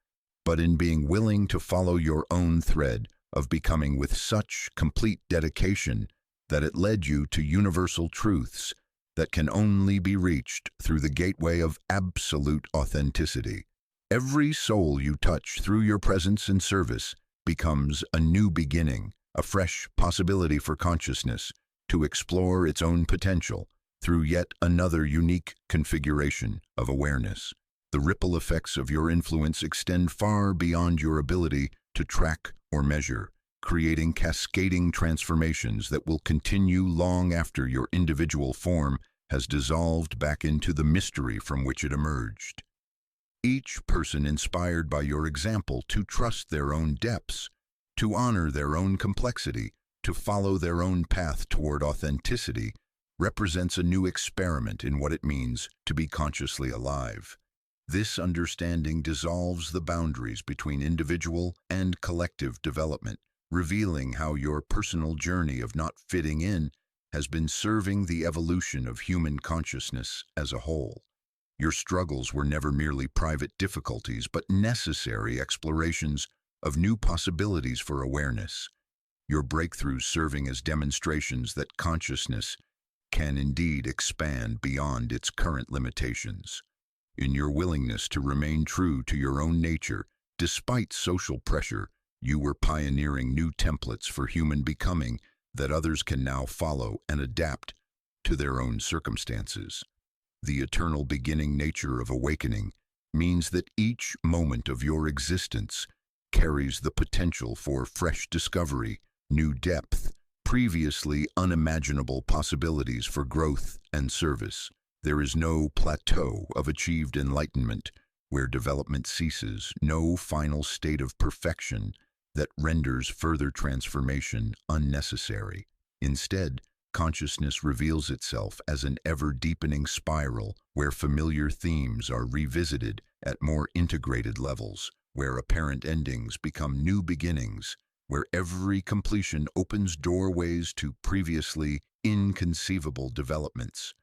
but in being willing to follow your own thread of becoming with such complete dedication that it led you to universal truths that can only be reached through the gateway of absolute authenticity. Every soul you touch through your presence and service becomes a new beginning, a fresh possibility for consciousness to explore its own potential through yet another unique configuration of awareness. The ripple effects of your influence extend far beyond your ability to track or measure, creating cascading transformations that will continue long after your individual form has dissolved back into the mystery from which it emerged. Each person inspired by your example to trust their own depths, to honor their own complexity, to follow their own path toward authenticity, represents a new experiment in what it means to be consciously alive. This understanding dissolves the boundaries between individual and collective development, revealing how your personal journey of not fitting in has been serving the evolution of human consciousness as a whole. Your struggles were never merely private difficulties, but necessary explorations of new possibilities for awareness. Your breakthroughs serving as demonstrations that consciousness can indeed expand beyond its current limitations. In your willingness to remain true to your own nature, despite social pressure, you were pioneering new templates for human becoming that others can now follow and adapt to their own circumstances. The eternal beginning nature of awakening means that each moment of your existence carries the potential for fresh discovery, new depth, previously unimaginable possibilities for growth and service. There is no plateau of achieved enlightenment where development ceases, no final state of perfection that renders further transformation unnecessary. Instead, consciousness reveals itself as an ever-deepening spiral where familiar themes are revisited at more integrated levels, where apparent endings become new beginnings, where every completion opens doorways to previously inconceivable developments.